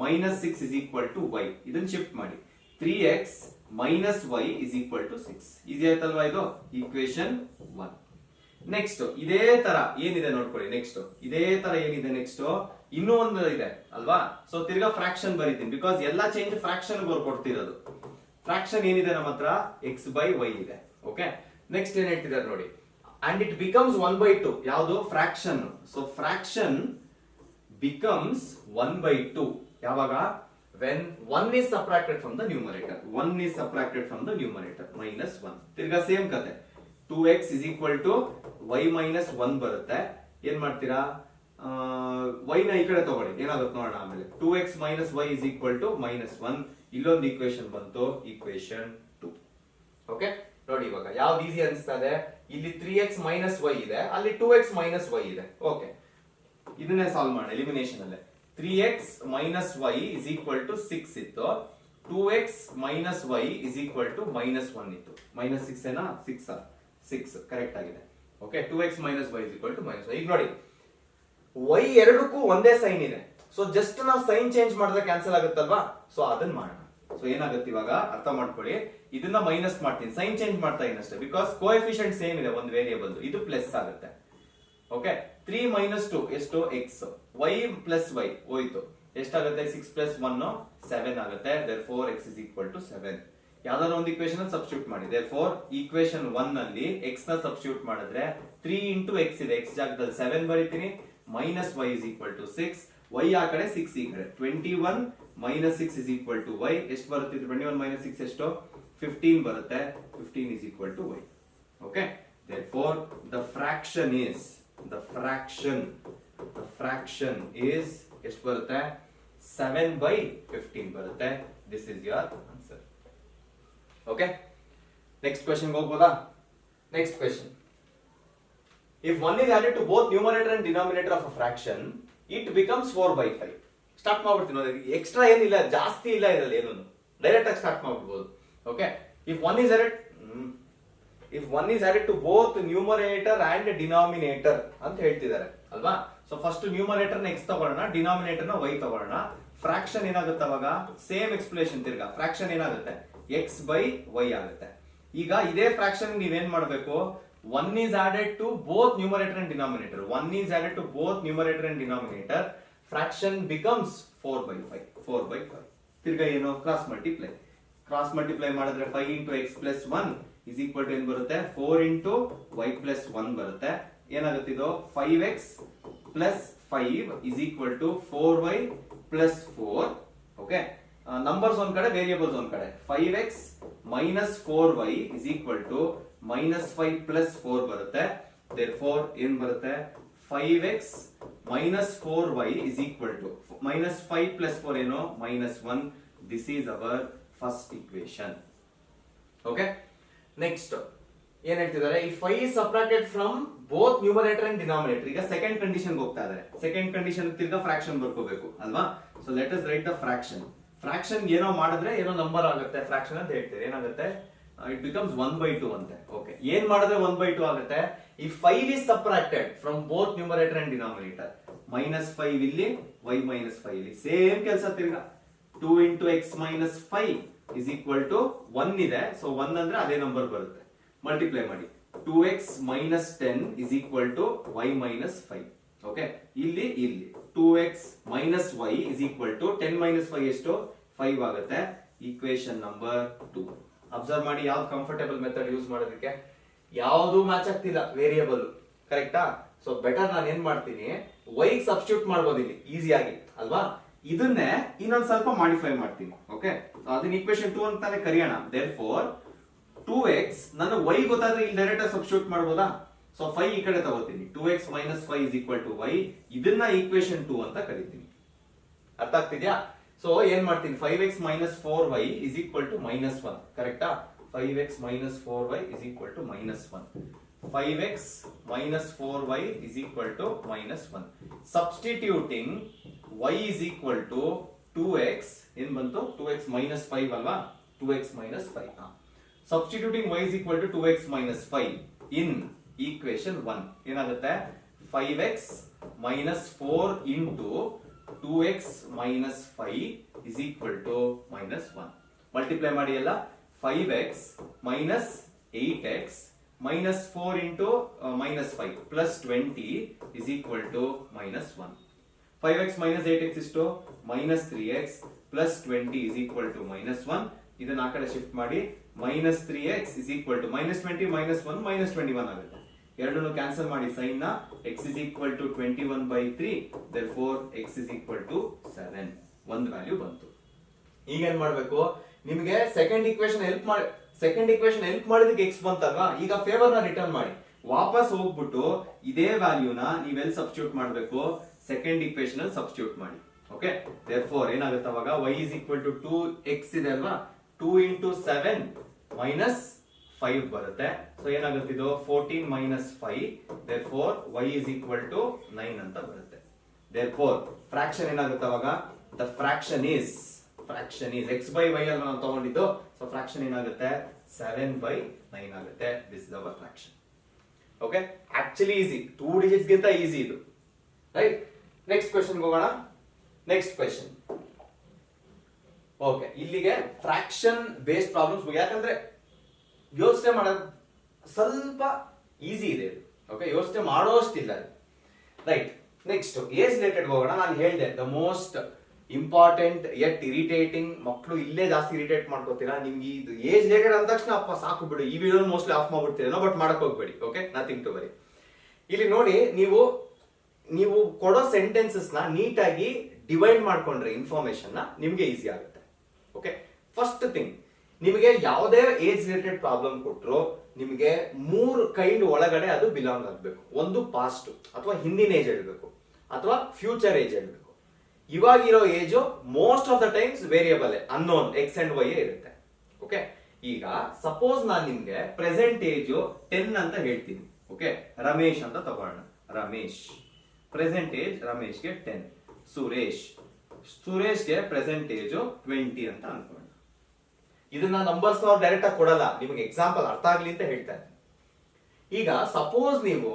minus 6 is equal to y. ಇದನ್ನ ಶಿಫ್ಟ್ ಮಾಡಿ. 3x minus y is equal to 6. Easy ಆಯ್ತಲ್ವಾ ಇದು? ಈಕ್ವೇಶನ್ 1. ನೆಕ್ಸ್ಟ್ ಇದೇ ತರ ಏನಿದೆ ನೋಡ್ಕೊಳ್ಳಿ. ನೆಕ್ಸ್ಟ್ ಇದೇ ತರ ಏನಿದೆ? ನೆಕ್ಸ್ಟ್ ಇನ್ನೂ ಒಂದು ಇದೆ ಅಲ್ವಾ. ಸೊ ತಿರ್ಗಾ ಫ್ರಾಕ್ಷನ್ ಬರೀತೀನಿ, ಬಿಕಾಸ್ ಎಲ್ಲಾ ಚೇಂಜ್ ಫ್ರಾಕ್ಷನ್ ಕೊಡ್ತಿರೋದು. ಫ್ರಾಕ್ಷನ್ ಏನಿದೆ ನಮ್ಮ ಹತ್ರ? x by y ಇದೆ. ಓಕೆ, ನೆಕ್ಸ್ಟ್ ಏನ್ ಹೇಳ್ತಿದ್ದಾರೆ ನೋಡಿ. And it becomes 1 by 2. ಯಾವುದು? Fraction. So fraction becomes 1 by 2. ಯಾವಾಗ? when 1 is subtracted from the numerator. 1 is subtracted from the numerator, minus 1. ತಿರ್ಗಾ ಸೇಮ್ ಕತೆ. 2x is equal to y minus 1 ಬರುತ್ತೆ. ಏನ್ ಮಾಡ್ತೀರಾ? y ನ ಈ ಕಡೆ ತಗೊಳ್ಳಿ, ಏನಾಗುತ್ತೆ ನೋಡೋಣ ಆಮೇಲೆ. 2x minus y is equal to minus 1. ಇಲ್ಲೊಂದು ಈಕ್ವೇಶನ್ ಬಂತು, ಈಕ್ವೇಶನ್ 2. ಓಕೆ, ನೋಡಿ ಇವಾಗ ಯಾವ್ದು ಈಸಿ ಅನಿಸ್ತದೆ? ಇಲ್ಲಿ 3x minus y ಇದೆ, ಅಲ್ಲಿ 2x minus y ಇದೆ. ಓಕೆ, ಇದನ್ನೇ ಸಾಲ್ವ್ ಮಾಡೋಣ ಎಲಿಮಿನೇಷನ್ ಅಲ್ಲೇ. 3x minus y is equal to 6 ಇತ್ತು. 2x minus y is equal to minus 1 ಇತ್ತು. minus 6 ಏನಾ? 6 ಕರೆಕ್ಟ್ ಆಗಿದೆ. Okay, 2x minus y is equal to minus 1. ಈಗ ನೋಡಿ y ಎರಡಕ್ಕೂ ಒಂದೇ ಸೈನ್ ಇದೆ. ಸೊ ಜಸ್ಟ್ ನಾವು ಸೈನ್ ಚೇಂಜ್ ಮಾಡಿದ್ರೆ ಕ್ಯಾನ್ಸಲ್ ಆಗುತ್ತಲ್ವಾ. ಸೊ ಅದನ್ನ ಮಾಡೋಣ. ಸೊ ಏನಾಗುತ್ತೆ ಇವಾಗ ಅರ್ಥ ಮಾಡ್ಕೊಳ್ಳಿ. ಇದನ್ನ ಮೈನಸ್ ಮಾಡ್ತೀನಿ, ಸೈನ್ ಚೇಂಜ್ ಮಾಡ್ತಾ ಇದ್ದೀನಿ ಅಷ್ಟೇ. ಬಿಕಾಸ್ ಕೋಎಫಿಷಿಯಂಟ್ ಸೇಮ್ ಇದೆ ಒಂದು ವೇರಿಯೇಬಲ್, ಇದು ಪ್ಲಸ್ ಆಗುತ್ತೆ. ಓಕೆ, 3 minus 2 ಎಷ್ಟು? x. y plus y ಹೋಯ್ತು, ಎಷ್ಟಾಗುತ್ತೆ? 6 plus 1 7 ಆಗುತ್ತೆ. therefore x is equal to 7. ಯಾವ್ದಾದ್ರು ಒಂದು ಈಕ್ವೇಶನ್ ಅಲ್ಲಿ ಸಬ್ಸ್ಟಿಟ್ಯೂಟ್ ಮಾಡಿ. therefore ಈಕ್ವೇಶನ್ 1 ನಲ್ಲಿ x ನ ಸಬ್ಸ್ಟಿಟ್ಯೂಟ್ ಮಾಡಿದ್ರೆ 3 into x ಇದೆ, x ಜಾಗದಲ್ಲಿ 7 ಬರೀತೀನಿ. minus y is equal to 6. y ಆ ಕಡೆ 6 ಈ ಕಡೆ. 21 minus 6 is equal to y. ಎಷ್ಟು ಬರುತ್ತೆ? 21 minus 6 ಎಷ್ಟು? 15 ಬರುತ್ತೆ. 15 is equal to y. okay, therefore the fraction is ಎಷ್ಟು ಬರುತ್ತೆ? 7 by 15 ಬರುತ್ತೆ. This is your answer. Okay, next question ಹೋಗ್ಬೋದಾ? Next question. If 1 is added to both numerator and denominator of a fraction, it becomes 4 by 5. Start ಮಾಡ್ಬಿಡ್ತೀನಿ ನೋಡಿ. Extra ಏನಿಲ್ಲ, ಜಾಸ್ತಿ ಇಲ್ಲ ಇದರಲ್ಲಿ, ಏನು ಡೈರೆಕ್ಟ್ ಆಗಿ ಸ್ಟಾರ್ಟ್ ಮಾಡ್ಬಿಡ್ಬೋದು. Okay, if 1 is added if one is added to both numerator and denominator ಅಂತ ಹೇಳ್ತಿದ್ದಾರೆ ಅಲ್ವಾ. ಸೊ ಫಸ್ಟ್ ನ್ಯೂಮರೇಟರ್ ನ ಎಕ್ಸ್ ತಗೊಳ್ಳೋಣ, ಡಿನಾಮಿನೇಟರ್ ನ ವೈ ತಗೊಳ್ಳೋಣ. ಫ್ರಾಕ್ಷನ್ ಏನಾಗುತ್ತೆ ಅವಾಗ ಸೇಮ್ ಎಕ್ಸ್ಪ್ಲೇಷನ್ ತಿರ್ಗಾ ಫ್ರಾಕ್ಷನ್ ಏನಾಗುತ್ತೆ ಎಕ್ಸ್ ಬೈ ವೈ ಆಗುತ್ತೆ. ಈಗ ಇದೇ ಫ್ರಾಕ್ಷನ್ ನೀವೇನ್ ಮಾಡಬೇಕು, one is added to both numerator and denominator. One is added to both numerator and denominator. Fraction becomes 4/5. 4/5 ತಿರ್ಗಾ ಏನು ಕ್ರಾಸ್ ಮಲ್ಟಿಪ್ಲೈ. ಕ್ರಾಸ್ ಮಲ್ಟಿಪ್ಲೈ ಮಾಡಿದ್ರೆ 5 into x plus 1 is equal to ಏನ್ ಬರುತ್ತೆ, 4 ಇಂಟು ವೈ ಪ್ಲಸ್ 1 ಬರುತ್ತೆ. ಏನಾಗುತ್ತೆ ಇದು 5x plus 5 is equal to 4y plus 4. Okay, numbers ಒಂದ್ ಕಡೆ, ವೇರಿಯೇಬಲ್ಸ್ ಒಂದ್ ಕಡೆ. 5x minus 4y is equal to minus 5 plus 4 ಬರುತ್ತೆ. therefore ಏನ್ ಬರುತ್ತೆ, 5x minus 4y is equal to minus 5 plus 4 ಏನು minus 1. This is our first equation. Okay, next ಏನ್ ಹೇಳ್ತಿದ್ದಾರೆ, if y is subtracted from both numerator and denominator. ಈಗ second condition ಹೋಗ್ತಾ ಇದ್ದಾರೆ. Second condition ತಿರ್ಗಾ ಫ್ರಾಕ್ಷನ್ ಬರ್ಕೋಬೇಕು ಅಲ್ವಾ. So let us write the fraction. Fraction ಏನೋ ಮಾಡಿದ್ರೆ ಏನೋ ನಂಬರ್ ಆಗುತ್ತೆ ಫ್ರಾಕ್ಷನ್ ಅಂತ ಹೇಳ್ತೀವಿ. ಏನಾಗುತ್ತೆ, it becomes 1/2 ಅಂತೆ. ಓಕೆ, ಏನ್ ಮಾಡಿದ್ರೆ 1/2 ಆಗುತ್ತೆ, if 5 is subtracted from both numerator and denominator. -5 ಇಲ್ಲಿ, y -5 ಇಲ್ಲಿ, ಸೇಮ್ ಕೆಲಸ ತಿರ್ಗಾ. 2 into x minus 5 is equal to 1 ಇದೆ. ಸೊ 1 ಅಂದ್ರೆ ಅದೇ ನಂಬರ್ ಬರುತ್ತೆ. ಮಲ್ಟಿಪ್ಲೈ ಮಾಡಿ, 2x minus 10 is equal to y minus 5. Okay, ಇಲ್ಲಿ 2x minus y is equal to 10 minus 5 ಎಷ್ಟು, 5 ಆಗುತ್ತೆ. Equation number 2. ಅಬ್ಸರ್ವ್ ಮಾಡಿ, ಯಾವ್ದು ಕಂಫರ್ಟೇಬಲ್ ಮೆಥಡ್ ಯೂಸ್ ಮಾಡೋದಕ್ಕೆ, ಯಾವುದು ಮ್ಯಾಚ್ ಆಗ್ತಿಲ್ಲ ವೇರಿಯೇಬಲ್, ಕರೆಕ್ಟಾ. ಸೊ ಬೆಟರ್ ನಾನು ಏನ್ ಮಾಡ್ತೀನಿ, y ಸಬ್ಸ್ಟಿಟ್ಯೂಟ್ ಮಾಡ್ಬೋದು ಇಲ್ಲಿ ಈಸಿಯಾಗಿ ಅಲ್ವಾ. ಇದನ್ನೇ ಇನ್ನೊಂದ್ ಸ್ವಲ್ಪ ಮಾಡಿಫೈ ಮಾಡ್ತೀನಿ. ಓಕೆ, ಅದನ್ನ ಈಕ್ವೇಶನ್ 2 ಅಂತಾನೆ ಕರೆಯೋಣ. therefore 2x ನಾನು y ಗೊತ್ತಾದ್ರೆ ಇಲ್ಲಿ ಡೈರೆಕ್ಟ್ ಆಗಿ ಸಬ್ಸ್ಟಿಟ್ಯೂಟ್ ಮಾಡ್ಬೋದಾ. ಸೊ 5 ಈ ಕಡೆ ತಗೋತೀನಿ, 2x minus 5 is equal to y. ಇದನ್ನ ಈಕ್ವೇಶನ್ 2 ಅಂತ ಕರಿತೀನಿ. ಅರ್ಥ ಆಗ್ತಿದ್ಯಾ. ಸೊ ಏನ್ ಮಾಡ್ತೀನಿ, 5x minus 4y is equal to -1. ಕರೆಕ್ಟಾ. 5x minus 4y is equal to -1. 5x minus 4y is equal to -1. Substituting y is equal to 2x. ಏನ್ ಬಂತು, 2x minus 5 ಅಲ್ವಾ, 2x minus 5. Substituting y is equal to 2x minus 5 in equation 1. ಏನಾಗುತ್ತೆ, 5x minus 4 into 2x minus 5 is equal to -1. Multiply ಮಾಡಿ ಎಲ್ಲ, 5x minus 8x minus 4 into minus 5 plus 20 is equal to -1. 5x minus 8x ಇಷ್ಟು minus 3x plus 20 is equal to -1. ಇದನ್ನ ಆ ಕಡೆ shift ಮಾಡಿ, minus 3x is equal to -20 -1 -21 ಆಗುತ್ತೆ. ಎರಡನ್ನು cancel ಮಾಡಿ ಸೈನ್ ನ, x is equal to 21/3. therefore x is equal to 7. ಒಂದು ವ್ಯಾಲ್ಯೂ ಬಂತು. ಈಗ ಏನ್ ಮಾಡ್ಬೇಕು, ನಿಮಗೆ ಸೆಕೆಂಡ್ ಈಕ್ವೇಶನ್ ಹೆಲ್ಪ್ ಮಾಡಿದಕ್ಕೆ x ಬಂತಲ್ವಾ. ಈಗ ಫೇವರ್ ನ ರಿಟರ್ನ್ ಮಾಡಿ, ವಾಪಸ್ ಹೋಗ್ಬಿಟ್ಟು ಇದೇ ವ್ಯಾಲ್ಯೂನ ನೀವೆಲ್ಲಿ ಸಬ್ಸ್ಟಿಟ್ಯೂಟ್ ಮಾಡಬೇಕು, ಸೆಕೆಂಡ್ ಈಕ್ವೇಶನ್ ಅಲ್ಲಿ ಸಬ್ಸ್ಟಿಟ್ಯೂಟ್ ಮಾಡಿ. ಓಕೆ, therefore ಏನಾಗುತ್ತೆ ಅವಾಗ, y is equal to 2x ಇದೆ ಅಲ್ವಾ, 2 into 7 minus 5 ಬರುತ್ತೆ. ಸೊ ಏನಾಗುತ್ತೆ ಇದು 14 minus 5. therefore y is equal to 9 ಅಂತ ಬರುತ್ತೆ. therefore ಫ್ರಾಕ್ಷನ್ ಏನಾಗುತ್ತೆ ಅವಾಗ, the fraction is x by y ಅನ್ನು ನಾವು ತಗೊಂಡಿದ್ದು. ಸೊ ಫ್ರಾಕ್ಷನ್ ಏನಾಗುತ್ತೆ, 7/9 ಆಗುತ್ತೆ. this is our fraction. Okay, actually easy, 2 digits ಗಿಂತ ಈಸಿ ಇದು, ರೈಟ್. ನೆಕ್ಸ್ಟ್ ಕ್ವೆಶ್ಚನ್ ಹೋಗೋಣ. Next question. ಓಕೆ, ಇಲ್ಲಿಗೆ ಫ್ರಾಕ್ಷನ್ ಬೇಸ್ಡ್ ಪ್ರಾಬ್ಲಮ್ಸ್, ಯಾಕಂದ್ರೆ ಯೋಚನೆ ಮಾಡೋದು ಸ್ವಲ್ಪ ಈಸಿ ಇದೆ ಇದು. ಓಕೆ, ಯೋಚನೆ ಮಾಡೋಷ್ಟಿಲ್ಲ, ರೈಟ್. ನೆಕ್ಸ್ಟ್ ಏಜ್ ರಿಲೇಟೆಡ್ ಹೋಗೋಣ. ನಾನು ಹೇಳಿದೆ the most important yet irritating. ಮಕ್ಕಳು ಇಲ್ಲೇ ಜಾಸ್ತಿ ಇರಿಟೇಟ್ ಮಾಡ್ಕೋತೀರಾ. ನಿಮ್ಗೆ ಇದು ಏಜ್ ರಿಲೇಟೆಡ್ ಅಂದ ತಕ್ಷಣ ಅಪ್ಪ ಸಾಕು ಬಿಡು, ಈ ವಿಡಿಯೋ ಮೋಸ್ಟ್ಲಿ ಆಫ್ ಮಾಡ್ಬಿಡ್ತೀರೇನೋ, ಬಟ್ ಮಾಡಕ್ ಹೋಗ್ಬೇಡಿ. Okay, nothing to worry. ಇಲ್ಲಿ ನೋಡಿ, ನೀವು ಕೊಡೋ ಸೆಂಟೆನ್ಸಸ್ ನ ನೀಟಾಗಿ ಡಿವೈಡ್ ಮಾಡ್ಕೊಂಡ್ರೆ ಇನ್ಫಾರ್ಮೇಶನ್ ನ, ನಿಮ್ಗೆ ಈಸಿ ಆಗುತ್ತೆ. ಓಕೆ, ಫಸ್ಟ್ ಥಿಂಗ್, ನಿಮಗೆ ಯಾವುದೇ ಏಜ್ ರಿಲೇಟೆಡ್ ಪ್ರಾಬ್ಲಮ್ ಕೊಟ್ಟರು, ನಿಮಗೆ 3 ಕೈಂಡ್ ಒಳಗಡೆ ಅದು ಬಿಲಾಂಗ್ ಆಗಬೇಕು. ಒಂದು ಪಾಸ್ಟ್ ಅಥವಾ ಹಿಂದಿನ ಏಜ್ ಹೇಳ್ಬೇಕು, ಅಥವಾ ಫ್ಯೂಚರ್ ಏಜ್ ಹೇಳ್ಬೇಕು. ಇವಾಗಿರೋ age most of the times variable unknown x and y ಇರುತ್ತೆ. ಓಕೆ, ಈಗ ಸಪೋಸ್ ನಾನು ನಿಮ್ಗೆ ಪ್ರೆಸೆಂಟ್ ಏಜ್ 10 ಅಂತ ಹೇಳ್ತೀನಿ. ಓಕೆ, ರಮೇಶ್ ಅಂತ ತಗೊಳ್ಳೋಣ. ರಮೇಶ್ ಪ್ರೆಸೆಂಟ್ ಏಜ್, ರಮೇಶ್ಗೆ 10. ಸುರೇಶ್ಗೆ ಪ್ರೆಸೆಂಟ್ ಏಜ್ 20 ಅಂತ ಅನ್ಕೊಳ್ಳೋಣ. ಇದನ್ನ ನಂಬರ್ಸ್ ನಾವು ಡೈರೆಕ್ಟ್ ಆಗಿ ಕೊಡಲ್ಲ, ನಿಮಗೆ ಎಕ್ಸಾಂಪಲ್ ಅರ್ಥ ಆಗ್ಲಿ ಅಂತ ಹೇಳ್ತಾ ಇದ್ದೀನಿ. ಈಗ ಸಪೋಸ್ ನೀವು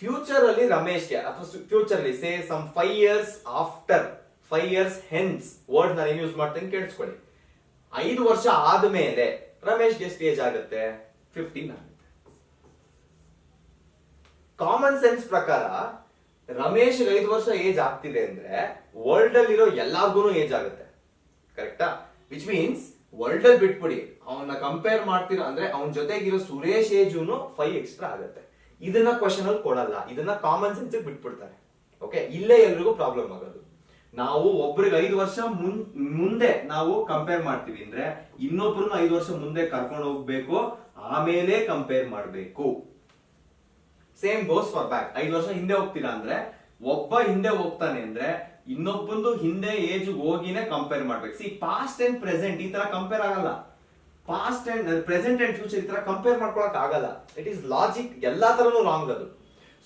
ಫ್ಯೂಚರ್ ಅಲ್ಲಿ ರಮೇಶ್ಗೆ ಅಥವಾ ಫ್ಯೂಚರ್ ಅಲ್ಲಿ say some 5 years after 5 years hence word ನಾನು ಏನ್ ಯೂಸ್ ಮಾಡ್ತೇನೆ ಕೇಳಿಸ್ಕೊಳ್ಳಿ. 5 ವರ್ಷ ಆದ್ಮೇಲೆ ರಮೇಶ್ಗೆ ಎಷ್ಟು ಏಜ್ ಆಗುತ್ತೆ? 15 ಆಗುತ್ತೆ. ಕಾಮನ್ ಸೆನ್ಸ್ ಪ್ರಕಾರ ರಮೇಶ್ 5 ವರ್ಷ ಏಜ್ ಆಗ್ತಿದೆ ಅಂದ್ರೆ ವರ್ಲ್ಡ್ ಅಲ್ಲಿ ಇರೋ ಎಲ್ಲಾರ್ಗು ಏಜ್ ಆಗುತ್ತೆ, ಕರೆಕ್ಟಾ? ವಿಚ್ ಮೀನ್ಸ್ ವರ್ಲ್ಡ್ ಅಲ್ಲಿ ಬಿಟ್ಬಿಡಿ, ಅವನ್ನ ಕಂಪೇರ್ ಮಾಡ್ತೀರಾ ಅಂದ್ರೆ ಅವನ ಜೊತೆಗಿರೋ ಸುರೇಶ್ ಏಜುನು 5 ಎಕ್ಸ್ಟ್ರಾ ಆಗುತ್ತೆ. ಇದನ್ನ ಕ್ವಶನ್ ಅಲ್ಲಿ ಕೊಡಲ್ಲ, ಇದನ್ನ ಕಾಮನ್ ಸೆನ್ಸ್ ಬಿಟ್ಬಿಡ್ತಾರೆ. ಓಕೆ, ಇಲ್ಲೇ ಎಲ್ರಿಗೂ ಪ್ರಾಬ್ಲಮ್ ಆಗೋದು. ನಾವು ಒಬ್ರಿಗೆ 5 ವರ್ಷ ಮುಂದೆ ನಾವು ಕಂಪೇರ್ ಮಾಡ್ತೀವಿ ಅಂದ್ರೆ ಇನ್ನೊಬ್ರನ್ನ 5 ವರ್ಷ ಮುಂದೆ ಕರ್ಕೊಂಡು ಹೋಗ್ಬೇಕು, ಆಮೇಲೆ ಕಂಪೇರ್ ಮಾಡ್ಬೇಕು. Same goes for back. 5 ವರ್ಷ ಹಿಂದೆ ಹೋಗ್ತೀರಾ ಅಂದ್ರೆ ಒಬ್ಬ ಹಿಂದೆ ಹೋಗ್ತಾನೆ ಅಂದ್ರೆ ಇನ್ನೊಬ್ಬಂದು ಹಿಂದೆ ಏಜ್ ಹೋಗಿನೇ ಕಂಪೇರ್ ಮಾಡ್ಬೇಕು. ಸಿ ಪಾಸ್ಟ್ ಅಂಡ್ ಪ್ರೆಸೆಂಟ್ ಈ ತರ ಕಂಪೇರ್ ಆಗಲ್ಲ. Past and present and future ಈ ತರ ಕಂಪೇರ್ ಮಾಡ್ಕೊಳಕ್ ಆಗಲ್ಲ. ಇಟ್ ಈಸ್ ಲಾಜಿಕ್, ಎಲ್ಲಾ ತರನು ರಾಂಗ್ ಅದು.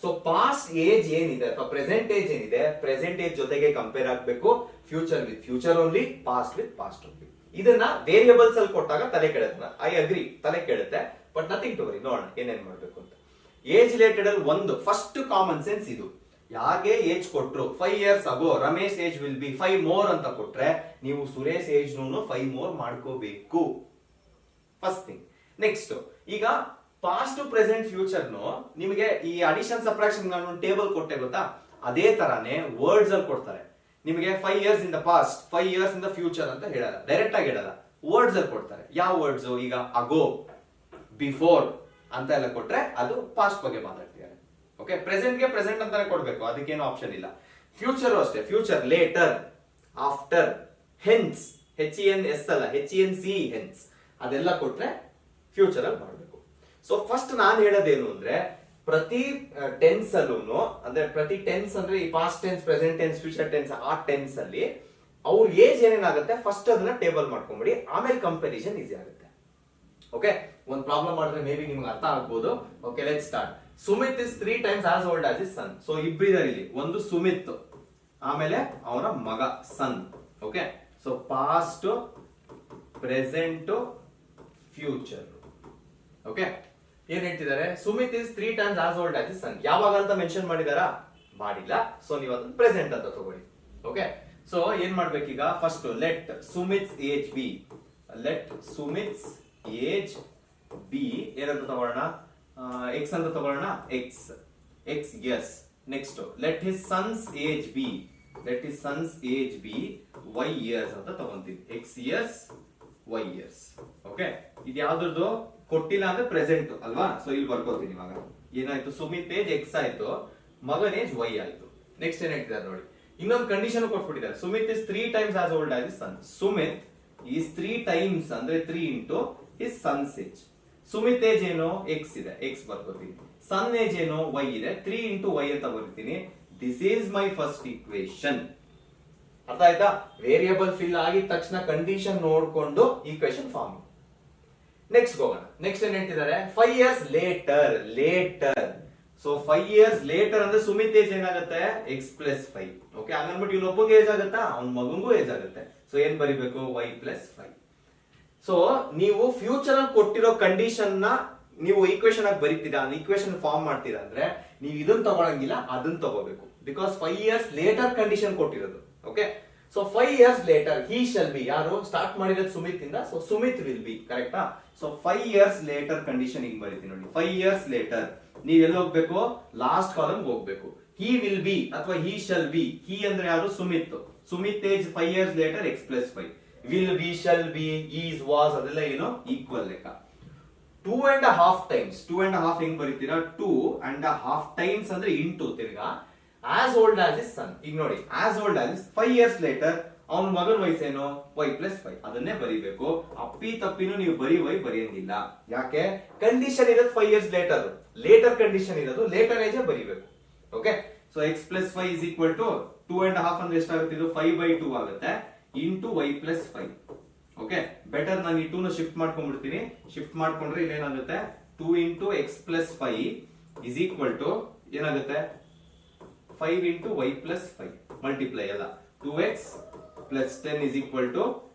ಸೊ ಪಾಸ್ಟ್ ಏಜ್ ಏನಿದೆ ಅಥವಾ ಪ್ರೆಸೆಂಟ್ ಏಜ್ ಏನಿದೆ, ಪ್ರೆಸೆಂಟ್ ಏಜ್ ಜೊತೆಗೆ ಕಂಪೇರ್ ಆಗ್ಬೇಕು. Future with future only, past with past only. ಇದನ್ನ ವೇರಿಯಬಲ್ಸ್ ಅಲ್ಲಿ ಕೊಟ್ಟಾಗ ತಲೆ ಕೆಡುತ್ತೆ. ಐ ಅಗ್ರಿ, ತಲೆ ಕೆಡುತ್ತೆ, ಬಟ್ ನಥಿಂಗ್ ಟು ವರಿ. ನೋಡೋಣ ಏನೇನ್ ಮಾಡ್ಬೇಕು ಅಂತ. ಏಜ್ ರಿಲೇಟೆಡ್ ಅಲ್ಲಿ ಒಂದು ಫಸ್ಟ್ ಕಾಮನ್ ಸೆನ್ಸ್ ಇದು. ಯಾರಿಗೆ ಏಜ್ ಕೊಟ್ರು 5 years agro Ramesh age will be 5 more ಅಂತ ಕೊಟ್ರೆ ನೀವು ಸುರೇಶ್ ಏಜ್ 5 more ಮಾಡ್ಕೋಬೇಕು. First thing. ನೆಕ್ಸ್ಟ್, ಈಗ ಪಾಸ್ಟ್ ಪ್ರೆಸೆಂಟ್ ಫ್ಯೂಚರ್ ನಿಮಗೆ ಈ ಅಡಿಷನ್ ಸಬ್ಟ್ರಾಕ್ಷನ್ ನಾನು ಟೇಬಲ್ ಕೊಟ್ಟೆ ಗೊತ್ತಾ, ಅದೇ ತರಾನೇ ವರ್ಡ್ಸ್ ಅಲ್ಲಿ ಕೊಡ್ತಾರೆ. ನಿಮಗೆ 5 years in the past, 5 years in the future ಅಂತ ಹೇಳಲ್ಲ, ಡೈರೆಕ್ಟ್ ಆಗಿ ಹೇಳಲ್ಲ, ವರ್ಡ್ಸ್ ಅಲ್ಲಿ ಕೊಡ್ತಾರೆ. ಯಾವ ವರ್ಡ್ಸ್? ಈಗ ಅಗೋ, ಬಿಫೋರ್ ಅಂತ ಎಲ್ಲ ಕೊಟ್ರೆ ಅದು ಪಾಸ್ಟ್ ಬಗ್ಗೆ ಮಾತಾಡ್ತಿದ್ದಾರೆ. ಓಕೆ, ಪ್ರೆಸೆಂಟ್ ಗೆ ಪ್ರೆಸೆಂಟ್ ಅಂತಾನೆ ಕೊಡ್ಬೇಕು, ಅದಕ್ಕೇನು ಆಪ್ಷನ್ ಇಲ್ಲ. ಫ್ಯೂಚರ್ ಅಷ್ಟೇ, future later, after, hence, HENS ಅಲ್ಲ HENC, ಹೆನ್ಸ್ ಅದೆಲ್ಲ ಕೊಟ್ರೆ ಫ್ಯೂಚರ್ ಅಲ್ಲಿ ಮಾಡಬೇಕು. ಸೊ ಫಸ್ಟ್ ನಾನು ಹೇಳೋದೇನು ಅಂದ್ರೆ ಪ್ರತಿ ಟೆನ್ಸ್ ಅಲ್ಲೂ, ಅಂದ್ರೆ ಪ್ರತಿ ಟೆನ್ಸ್ ಅಂದ್ರೆ ಈ past tense, present tense, future tense, ಆ ಟೆನ್ಸ್ ಅಲ್ಲಿ ಅವ್ರ ಏಜ್ ಏನೇನಾಗುತ್ತೆ ಫಸ್ಟ್ ಅದನ್ನ ಟೇಬಲ್ ಮಾಡ್ಕೊಂಬಿಡಿ, ಆಮೇಲೆ ಕಂಪ್ಯಾರಿಸನ್ ಈಸಿ ಆಗುತ್ತೆ. ಓಕೆ, ಒಂದು ಪ್ರಾಬ್ಲಮ್ ಮಾಡಿದ್ರೆ ಮೇ ಬಿ ನಿಮ್ಗೆ ಅರ್ಥ ಆಗ್ಬೋದು. Okay, let's start. Sumit is 3 times as old as his son. So ಇಬ್ಬರಿದ್ದಾರೆ ಇಲ್ಲಿ, ಒಂದು ಸುಮಿತ್, ಆಮೇಲೆ ಅವರ ಮಗ son. Okay, so past, present, future. Okay, ಏನ್ ಹೇಳ್ತಿದ್ದಾರೆ? Sumit is 3 times as old as his son. ಯಾವಾಗ ಅಂತ ಮೆನ್ಷನ್ ಮಾಡಿದಾರಾ? ಮಾಡಿಲ್ಲ. ಸೊ ನೀವು ಅದನ್ನ ಪ್ರೆಸೆಂಟ್ ಅಂತ ತಗೊಳ್ಳಿ. ಓಕೆ, ಸೊ ಏನ್ ಮಾಡ್ಬೇಕೀಗ? First let Sumit's age be, let Sumit's age be ಏನಂತ ತಗೊಳ್ಳೋಣ? ಎಕ್ಸ್ ಅಂತ ತಗೊಳ್ಳೋಣ. X years. Next let his son's age be, let his son's age be y years ಅಂತ ತಗೊಂತೀವಿ. X years, y years. Okay, ಇದು ಯಾವ್ದು ಕೊಟ್ಟಿಲ್ಲ ಅಂದ್ರೆ ಪ್ರೆಸೆಂಟ್ ಅಲ್ವಾ? ಸೊ ಇಲ್ಲಿ ಬರ್ಕೋತೀನಿ. ಇವಾಗ ಏನಾಯ್ತು? ಸುಮಿತ್ ಏಜ್ ಎಕ್ಸ್ ಆಯ್ತು, ಮಗನ್ ಏಜ್ ವೈ ಆಯ್ತು. ನೆಕ್ಸ್ಟ್ ಏನ್ ಹೇಳ್ತಿದ್ದಾರೆ ನೋಡಿ, ಇನ್ನೊಂದು ಕಂಡೀಷನ್ ಕೊಟ್ಬಿಟ್ಟಿದ್ದಾರೆ. Sumit is 3 times as old as his son. Sumit is 3 times ಅಂದ್ರೆ 3 into his son's age. Sumit age ಏನು? ಎಕ್ಸ್ ಇದೆ, ಎಕ್ಸ್ ಬರ್ಕೋತೀನಿ. ಸನ್ ಏಜ್ ಏನು? ವೈ ಇದೆ, 3 into y ಅಂತ ಬರ್ತೀನಿ. This is my first equation. ಅರ್ಥ ಆಯ್ತಾ? ವೇರಿಯಬಲ್ ಫಿಲ್ ಆಗಿದ ತಕ್ಷಣ ಕಂಡೀಷನ್ ನೋಡ್ಕೊಂಡು ಈಕ್ವೇಶನ್ ಫಾರ್ಮ್. ನೆಕ್ಸ್ಟ್ ಹೋಗೋಣ. ನೆಕ್ಸ್ಟ್ ಏನ್ ಹೇಳ್ತಿದ್ದಾರೆ? 5 years later. Later, so 5 years litre ಅಂದ್ರೆ ಸುಮಿತ್ ಏಜ್ ಏನಾಗುತ್ತೆ? X plus 5. ಓಕೆ, ಹಂಗನ್ಬಿಟ್ಟು ಇವನೊಬ್ಬಗೆ ಏಜ್ ಆಗುತ್ತಾ? ಅವ್ನ ಮಗಂಗೂ ಏಜ್ ಆಗುತ್ತೆ. ಸೊ ಏನ್ ಬರಿಬೇಕು? y plus 5. ಸೊ ನೀವು ಫ್ಯೂಚರ್ ಅಲ್ಲಿ ಕೊಟ್ಟಿರೋ ಕಂಡೀಷನ್ ನ ನೀವು ಈಕ್ವೇಶನ್ ಆಗಿ ಬರೀತೀರಾ, ಈಕ್ವೇಶನ್ ಫಾರ್ಮ್ ಮಾಡ್ತೀರಾ ಅಂದ್ರೆ ನೀವು ಇದನ್ನ ತಗೊಳಂಗಿಲ್ಲ, ಅದನ್ನ ತಗೋಬೇಕು. ಬಿಕಾಸ್ 5 years ಲೇಟರ್ ಕಂಡೀಷನ್ ಕೊಟ್ಟಿರೋದು. Okay, so 5 years litre he shall be. ಯಾರು ಸ್ಟಾರ್ಟ್ ಮಾಡಿರೋದು? ಸುಮಿತ್ ಇಂದ. ಸೊ ಸುಮಿತ್ ವಿಲ್ ಬಿ, ಕರೆಕ್ಟಾ? ಸೊ 5 years ಲೇಟರ್ ಕಂಡೀಷನ್ ಹಿಂಗ್ ಬರೀತೀನಿ ನೋಡಿ. 5 years ಲೇಟರ್ ನೀವ್ ಎಲ್ಲಿ ಹೋಗ್ಬೇಕು? ಲಾಸ್ಟ್ ಕಾಲಮ್ ಹೋಗ್ಬೇಕು. ಹಿ ವಿಲ್ ಬಿ ಅಥವಾ ಹಿ ಶಲ್ ಬಿ. ಹಿ ಅಂದ್ರೆ ಯಾರು? Sumit. Sumit age 5 years later x plus 5. Will be, shall be, is, was ಅದೆಲ್ಲ ಏನು? ಈಕ್ವಲ್ ಲೆಕ್ಕ. 2.5 times. 2.5 ಹೆಂಗ್ ಬರೀತೀರಾ? 2.5 times ಅಂದ್ರೆ ಇಂಟು ತಿರ್ಗಾ as old as is son. ಈಗ ನೋಡಿ, as old as is 5 years later ಅವನ ಮಗನ ವಯಸ್ಸೇನು? y plus 5. ಅದನ್ನೇ ಬರೀಬೇಕು. ಅಪ್ಪಿ ತಪ್ಪಿನೂ ನೀವು ಬರೆಯಂಗಿಲ್ಲ. ಯಾಕೆ? ಕಂಡೀಷನ್ ಇರೋದು 5 years ಲೇಟರ್, ಲೇಟರ್ ಕಂಡೀಷನ್ ಇರೋದು, ಲೇಟರ್ ಏಜ್ ಬರೀಬೇಕು. Okay, so x plus 5 is equal to 2.5 ಅಂದ್ರೆ ಎಷ್ಟಾಗುತ್ತೆ? ಇದು 5/2 ಆಗುತ್ತೆ into y plus 5. Okay, better ನಾನು ಈ 2 ನ ಶಿಫ್ಟ್ ಮಾಡ್ಕೊಂಡ್ಬಿಡ್ತೀನಿ. ಶಿಫ್ಟ್ ಮಾಡ್ಕೊಂಡ್ರೆ ಇಲ್ಲಿ ಏನಾಗುತ್ತೆ? 2 into x plus 5 is equal to ಏನಾಗುತ್ತೆ? 5 into y plus 5 ಮಲ್ಟಿಪ್ಲೈ ಎಲ್ಲ 2x plus 10 is equal to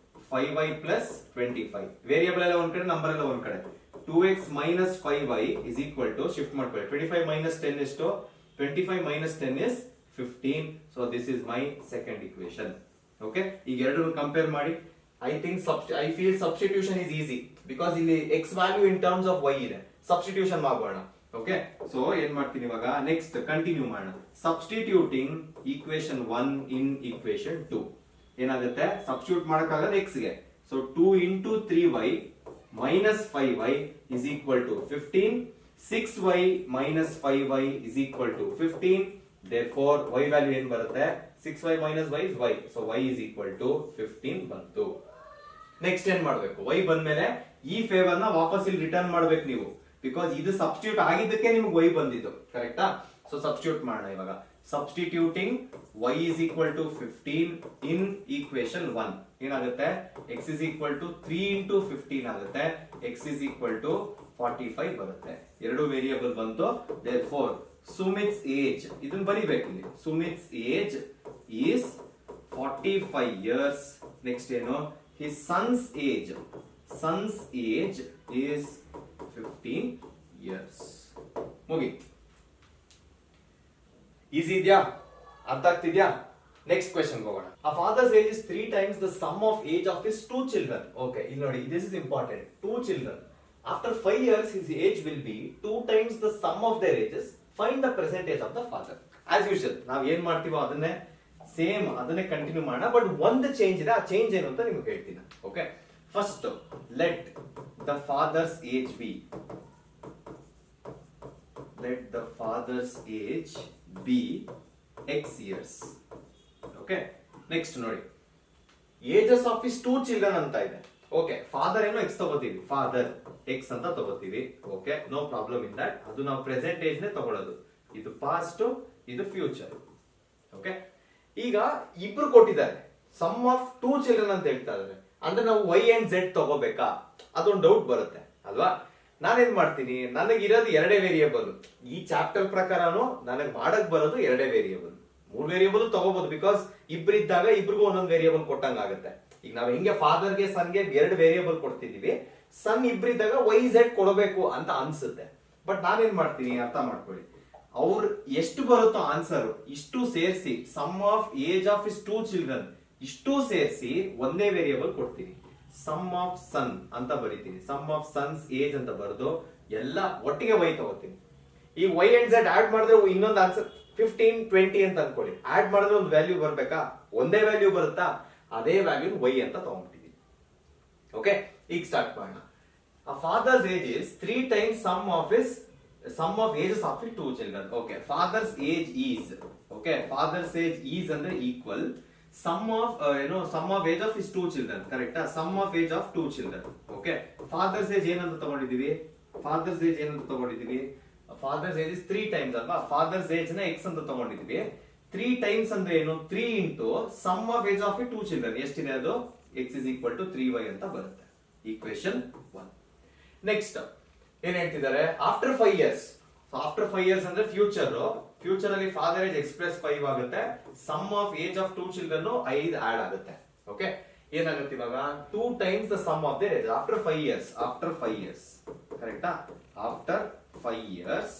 5y plus 25. Variable ಎಲ್ಲ ಒಂದ್ ಕಡೆ, ನಂಬರ್ ಎಲ್ಲ ಒಂದ್ ಕಡೆ. 2x minus 5y is equal to, shift ಮಾಡ್ಕೊಳ್ಳಿ, 25 minus 10 is 25 minus 10 is 15. So this is my second equation. Okay, ಈಗ ಎರಡನ್ನು ಕಂಪೇರ್ ಮಾಡಿ. I feel substitution is easy because ಇಲ್ಲಿ x value in terms of y ಇದೆ. Substitution ಮಾಡೋಣ. Okay, so ಏನ್ ಮಾಡ್ತೀನಿ ಇವಾಗ, ನೆಕ್ಸ್ಟ್ ಕಂಟಿನ್ಯೂ ಮಾಡೋಣ. ಸಬ್ಸ್ಟಿಟ್ಯೂಟಿಂಗ್ ಈಕ್ವೇಶನ್ 1 ಇನ್ ಈಕ್ವೇಶನ್ 2 ಏನಾಗುತ್ತೆ, ಸಬ್ಸ್ಟಿಟ್ಯೂಟ್ ಮಾಡಕ್ಕಾಗಲ್ಲ x ಗೆ. So 2 into 3y minus 5y is equal to 15. 6y minus 5y is equal to 15. Therefore y value ಏನ್ ಬರುತ್ತೆ, 6y minus y is y. So y is equal to 15 ಬಂತು. Next ಏನ್ ಮಾಡ್ಬೇಕು, y ಬಂದ್ಮೇಲೆ ಈ favour ನ ವಾಪಸ್ ಇಲ್ಲಿ ರಿಟರ್ನ್ ಮಾಡ್ಬೇಕು ನೀವು, ಬಿಕಾಸ್ ಇದು ಸಬ್ಸ್ಟಿಟ್ಯೂಟ್ ಆಗಿದ್ದಕ್ಕೆ ನಿಮ್ಗೆ y ಬಂದಿದ್ದು, ಕರೆಕ್ಟಾ? ಸೊ ಸಬ್ಸ್ಟಿಟ್ಯೂಟ್ ಮಾಡೋಣ ಇವಾಗ. Substituting y is equal to 15 in equation 1 ಏನಾಗುತ್ತೆ, x is equal to 3 into 15 ಆಗುತ್ತೆ, x is equal to 45 ಬರುತ್ತೆ. ಎರಡು ವೇರಿಯಬಲ್ ಬಂತು. therefore ಸುಮಿತ್ಸ್ ಏಜ್, ಇದನ್ನ ಬರಿಬೇಕು ಇಲ್ಲಿ, ಸುಮಿತ್ಸ್ ಏಜ್ is 45 years. ನೆಕ್ಸ್ಟ್ ಏನು, his son's age is 15 years. ಮುಗಿ. ಈಸಿ ಇದೆಯಾ, ಅರ್ಥ ಆಗ್ತಿದ್ಯಾ? ನೆಕ್ಸ್ಟ್ ಕ್ವೆಶ್ಚನ್ ಹೋಗೋಣ. A father's age is 3 times the sum of age of his 2 children. Okay, ಇಲ್ಲಿ ನೋಡಿ, this is important. 2 children. After 5 years his age will be 2 times the sum of their ages. Find the present age of the father. As usual ನಾವ್ ಏನ್ ಮಾಡ್ತೀವೋ ಅದನ್ನೇ same ಅದನ್ನೇ continue ಮಾಡೋಣ. But ಒಂದು change ಇದೆ, ಆ ಚೇಂಜ್ ಏನು ಅಂತ ನಿಮ್ಗೆ ಹೇಳ್ತೀನಿ. Okay, first let the father's age be, let the father's age be x years. Okay, next ನೋಡಿ, ages of his 2 children ಅಂತ ಇದೆ. ಓಕೆ, ಫಾದರ್ ಏನೋ x ತಗೋತೀವಿ, ಫಾದರ್ x ಅಂತ ತಗೋತೀವಿ. Okay, no problem in that. ಅದು ನಾವು ಪ್ರೆಸೆಂಟ್ ಏಜ್ ನೇ ತಗೊಳ್ಳೋದು. ಇದು ಪಾಸ್ಟ್, ಇದು ಫ್ಯೂಚರ್. ಓಕೆ, ಈಗ ಇಬ್ರು ಕೊಟ್ಟಿದ್ದಾರೆ, ಸಮ್ ಆಫ್ 2 ಚಿಲ್ಡ್ರನ್ ಅಂತ ಹೇಳ್ತಾ ಇದ್ದಾರೆ, ಅಂದ್ರೆ ನಾವು y and z ತಗೋಬೇಕಾ, ಅದೊಂದು ಡೌಟ್ ಬರುತ್ತೆ ಅಲ್ವಾ? ನಾನೇನ್ ಮಾಡ್ತೀನಿ, ನನಗಿರೋದು ಎರಡೇ ವೇರಿಯೇಬಲ್. ಈ ಚಾಪ್ಟರ್ ಪ್ರಕಾರನು ನನಗೆ ಮಾಡಕ್ ಬರೋದು ಎರಡೇ ವೇರಿಯೇಬಲ್. 3 ವೇರಿಯೇಬಲ್ ತಗೋಬಹುದು, ಬಿಕಾಸ್ ಇಬ್ಬರಿದ್ದಾಗ ಇಬ್ರಿಗೂ ಒಂದೊಂದು ವೇರಿಯೇಬಲ್ ಕೊಟ್ಟಂಗ ಆಗುತ್ತೆ. ಈಗ ನಾವು ಹೆಂಗೆ ಫಾದರ್ಗೆ ಸನ್ಗೆ 2 ವೇರಿಯೇಬಲ್ ಕೊಡ್ತಿದೀವಿ, ಸನ್ ಇಬ್ಬರಿದ್ದಾಗ y z ಕೊಡಬೇಕು ಅಂತ ಅನ್ಸುತ್ತೆ. ಬಟ್ ನಾನೇನ್ ಮಾಡ್ತೀನಿ, ಅರ್ಥ ಮಾಡ್ಕೊಳ್ಳಿ, ಅವ್ರು ಎಷ್ಟು ಬರುತ್ತೋ ಆನ್ಸರ್ ಇಷ್ಟು ಸೇರಿಸಿ, sum of age of is 2 children ಇಷ್ಟು ಸೇರಿಸಿ ಒಂದೇ ವೇರಿಯೇಬಲ್ ಕೊಡ್ತೀನಿ. ಸಮ್ ಆಫ್ ಸನ್ ಅಂತ ಬರೀತೀನಿ, ಸಮ್ ಆಫ್ ಸನ್ಸ್ ಏಜ್ ಅಂತ ಬರೆದು ಎಲ್ಲ ಒಟ್ಟಿಗೆ y ತಗೋತೀನಿ. ಈ y ಅಂಡ್ z ಆಡ್ ಮಾಡಿದ್ರೆ ಇನ್ನೊಂದು ಆನ್ಸರ್ 15 20 ಅಂತ ಅನ್ಕೊಳ್ಳಿ. ಆಡ್ ಮಾಡಿದ್ರೆ ಒಂದು ವ್ಯಾಲ್ಯೂ ಬರ್ಬೇಕಾ, ಒಂದೇ ವ್ಯಾಲ್ಯೂ ಬರುತ್ತಾ, ಅದೇ ವ್ಯಾಲ್ಯೂ y ಅಂತ ತಗೊಂಡ್ಬಿಟ್ಟಿದ್ದೀನಿ. ಓಕೆ, ಈಗ ಸ್ಟಾರ್ಟ್ ಮಾಡೋಣ. A father's age is 3 times sum of ages of his 2 children. Okay, father's age is, okay, father's age is ಅಂದ್ರೆ equal sum of age of his 2 children. correct? Sum of age of 2 children. Okay, father's age ಏನಂತ ತಗೊಂಡಿದೀವಿ, father's age is 3 times ಅಲ್ವಾ, father's age ನ x ಅಂತ ತಗೊಂಡಿದೀವಿ. 3 times ಅಂದ್ರೆ ಏನು, 3 into sum of age of his 2 children ಎಷ್ಟಿದೆ, ಅದು x is equal to 3y ಅಂತ ಬರುತ್ತೆ. ಈಕ್ವೇಶನ್ 1. ನೆಕ್ಸ್ಟ್ ಏನ್ ಹೇಳ್ತಿದ್ದಾರೆ, after 5 years. So after 5 years ಅಂದ್ರೆ ಫ್ಯೂಚರ್ ಅಲ್ಲಿ ಫಾದರ್ ಏಜ್ x plus 5 ಆಗುತ್ತೆ, sum of age of 2 children 5 add ಆಗುತ್ತೆ. ಓಕೆ, ಏನಾಗುತ್ತೆ ಇವಾಗ, 2 times the sum of their age after 5 years. ಕರೆಕ್ಟಾ? After 5 years.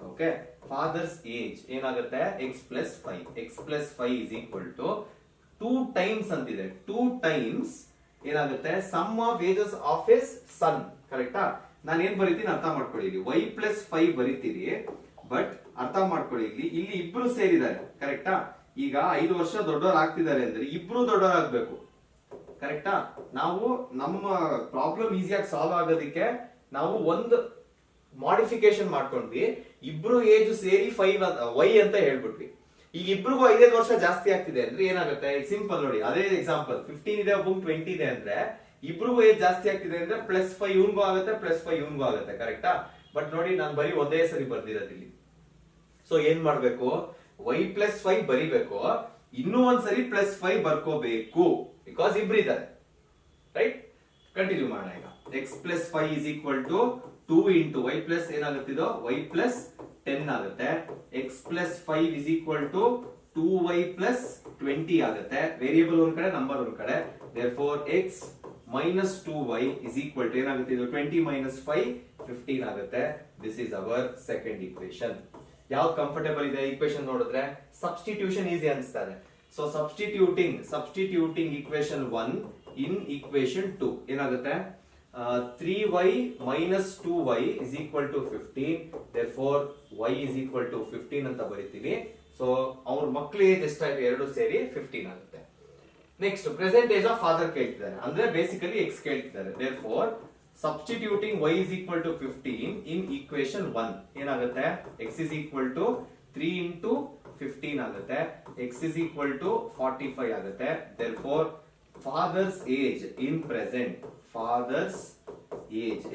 Okay, father's age ಏನಾಗುತ್ತೆ, x plus 5 is equal to 2 times ಅಂತಿದೆ, 2 times ಏನಾಗುತ್ತೆ, sum of ages of his son. ಕರೆಕ್ಟಾ? ನಾನು ಏನ್ ಬರೀತೀನಿ ಅರ್ಥ ಮಾಡ್ಕೊಳ್ಳಿ, y plus 5 ಬರೀತೀರಿ, ಬಟ್ ಅರ್ಥ ಮಾಡ್ಕೊಳ್ಳಿ, ಇಲ್ಲಿ ಇಬ್ರು ಸೇರಿದ್ದಾರೆ. ಕರೆಕ್ಟಾ? ಈಗ 5 ವರ್ಷ ದೊಡ್ಡವರು ಆಗ್ತಿದ್ದಾರೆ ಅಂದ್ರೆ ಇಬ್ರು ದೊಡ್ಡವರಾಗಬೇಕು. ಕರೆಕ್ಟಾ? ನಾವು ನಮ್ಮ ಪ್ರಾಬ್ಲಮ್ ಈಸಿಯಾಗಿ ಸಾಲ್ವ್ ಆಗೋದಕ್ಕೆ ನಾವು ಒಂದು ಮಾಡಿಫಿಕೇಶನ್ ಮಾಡ್ಕೊಂಡ್ವಿ, ಇಬ್ರು ಏಜ್ ಸೇರಿ 5 y ಅಂತ ಹೇಳ್ಬಿಟ್ವಿ. ಈಗ ಇಬ್ರಿಗೂ 5 ವರ್ಷ ಜಾಸ್ತಿ ಆಗ್ತಿದೆ ಅಂದ್ರೆ ಏನಾಗುತ್ತೆ, ಸಿಂಪಲ್ ನೋಡಿ, ಅದೇ ಎಕ್ಸಾಂಪಲ್ 15 ಇದೆ, ಒಬ್ಬಂಗ್ 20 ಇದೆ ಅಂದ್ರೆ ಇಬ್ರಿಗೂ ಏಜ್ ಜಾಸ್ತಿ ಆಗ್ತಿದೆ ಅಂದ್ರೆ +5 ಇವನ್ಗೂ ಆಗುತ್ತೆ, +5 ಇವನ್ಗೂ ಆಗುತ್ತೆ. ಕರೆಕ್ಟಾ? ಬಟ್ ನೋಡಿ, ನಾನು ಬರೀ ಒಂದೇ ಸರಿ ಬರ್ದಿರೋದು ಇಲ್ಲಿ. ಸೊ ಏನ್ ಮಾಡ್ಬೇಕು, y plus 5 ಬರಿಬೇಕು, ಇನ್ನೂ ಒಂದ್ಸರಿ +5 ಬರ್ಕೋಬೇಕು, ಬಿಕಾಸ್ ಇಬ್ರಿದ್ದಾರೆ. ರೈಟ್? ಕಂಟಿನ್ಯೂ ಮಾಡೋಣ. ಈಗ x plus 5 is equal to 2 into y plus ಏನಾಗುತ್ತಿದೋ y plus 10 ಆಗುತ್ತೆ. x plus 5 is equal to 2y plus 20 ಆಗುತ್ತೆ. ವೇರಿಯಬಲ್ ಒಂದ್ ಕಡೆ ನಂಬರ್ ಒಂದ್ ಕಡೆ. therefore x minus 2y is equal to ಏನಾಗುತ್ತೆ ಇದು 20 minus 5 15 ಆಗುತ್ತೆ. this is our second equation. ಯಾವ್ದು ಕಂಫರ್ಟೇಬಲ್ ಇದೆ equation ನೋಡಿದ್ರೆ substitution easy ಅನ್ಸ್ತಾರೆ. so substituting equation 1 in equation 2 ಏನಾಗುತ್ತೆ 3y minus 2y is equal to 15. therefore y is equal to 15 ಅಂತ ಬರೀತೀವಿ. So ಅವ್ರ ಮಕ್ಳು ಏಜ್ ಎಷ್ಟಾಯ್ತು ಎರಡು ಸೇರಿ 15 ಆಗುತ್ತೆ. Next present age of father ಕೇಳ್ತಿದ್ದಾರೆ ಅಂದ್ರೆ ಬೇಸಿಕಲಿ ಎಕ್ಸ್ ಕೇಳ್ತಿದ್ದಾರೆ. therefore substituting y is equal to 15 in equation 1 ಏನಾಗುತ್ತೆ x is equal to 3 into 15 ಆಗುತ್ತೆ. x is equal to 45 ಆಗುತ್ತೆ. therefore father's age in present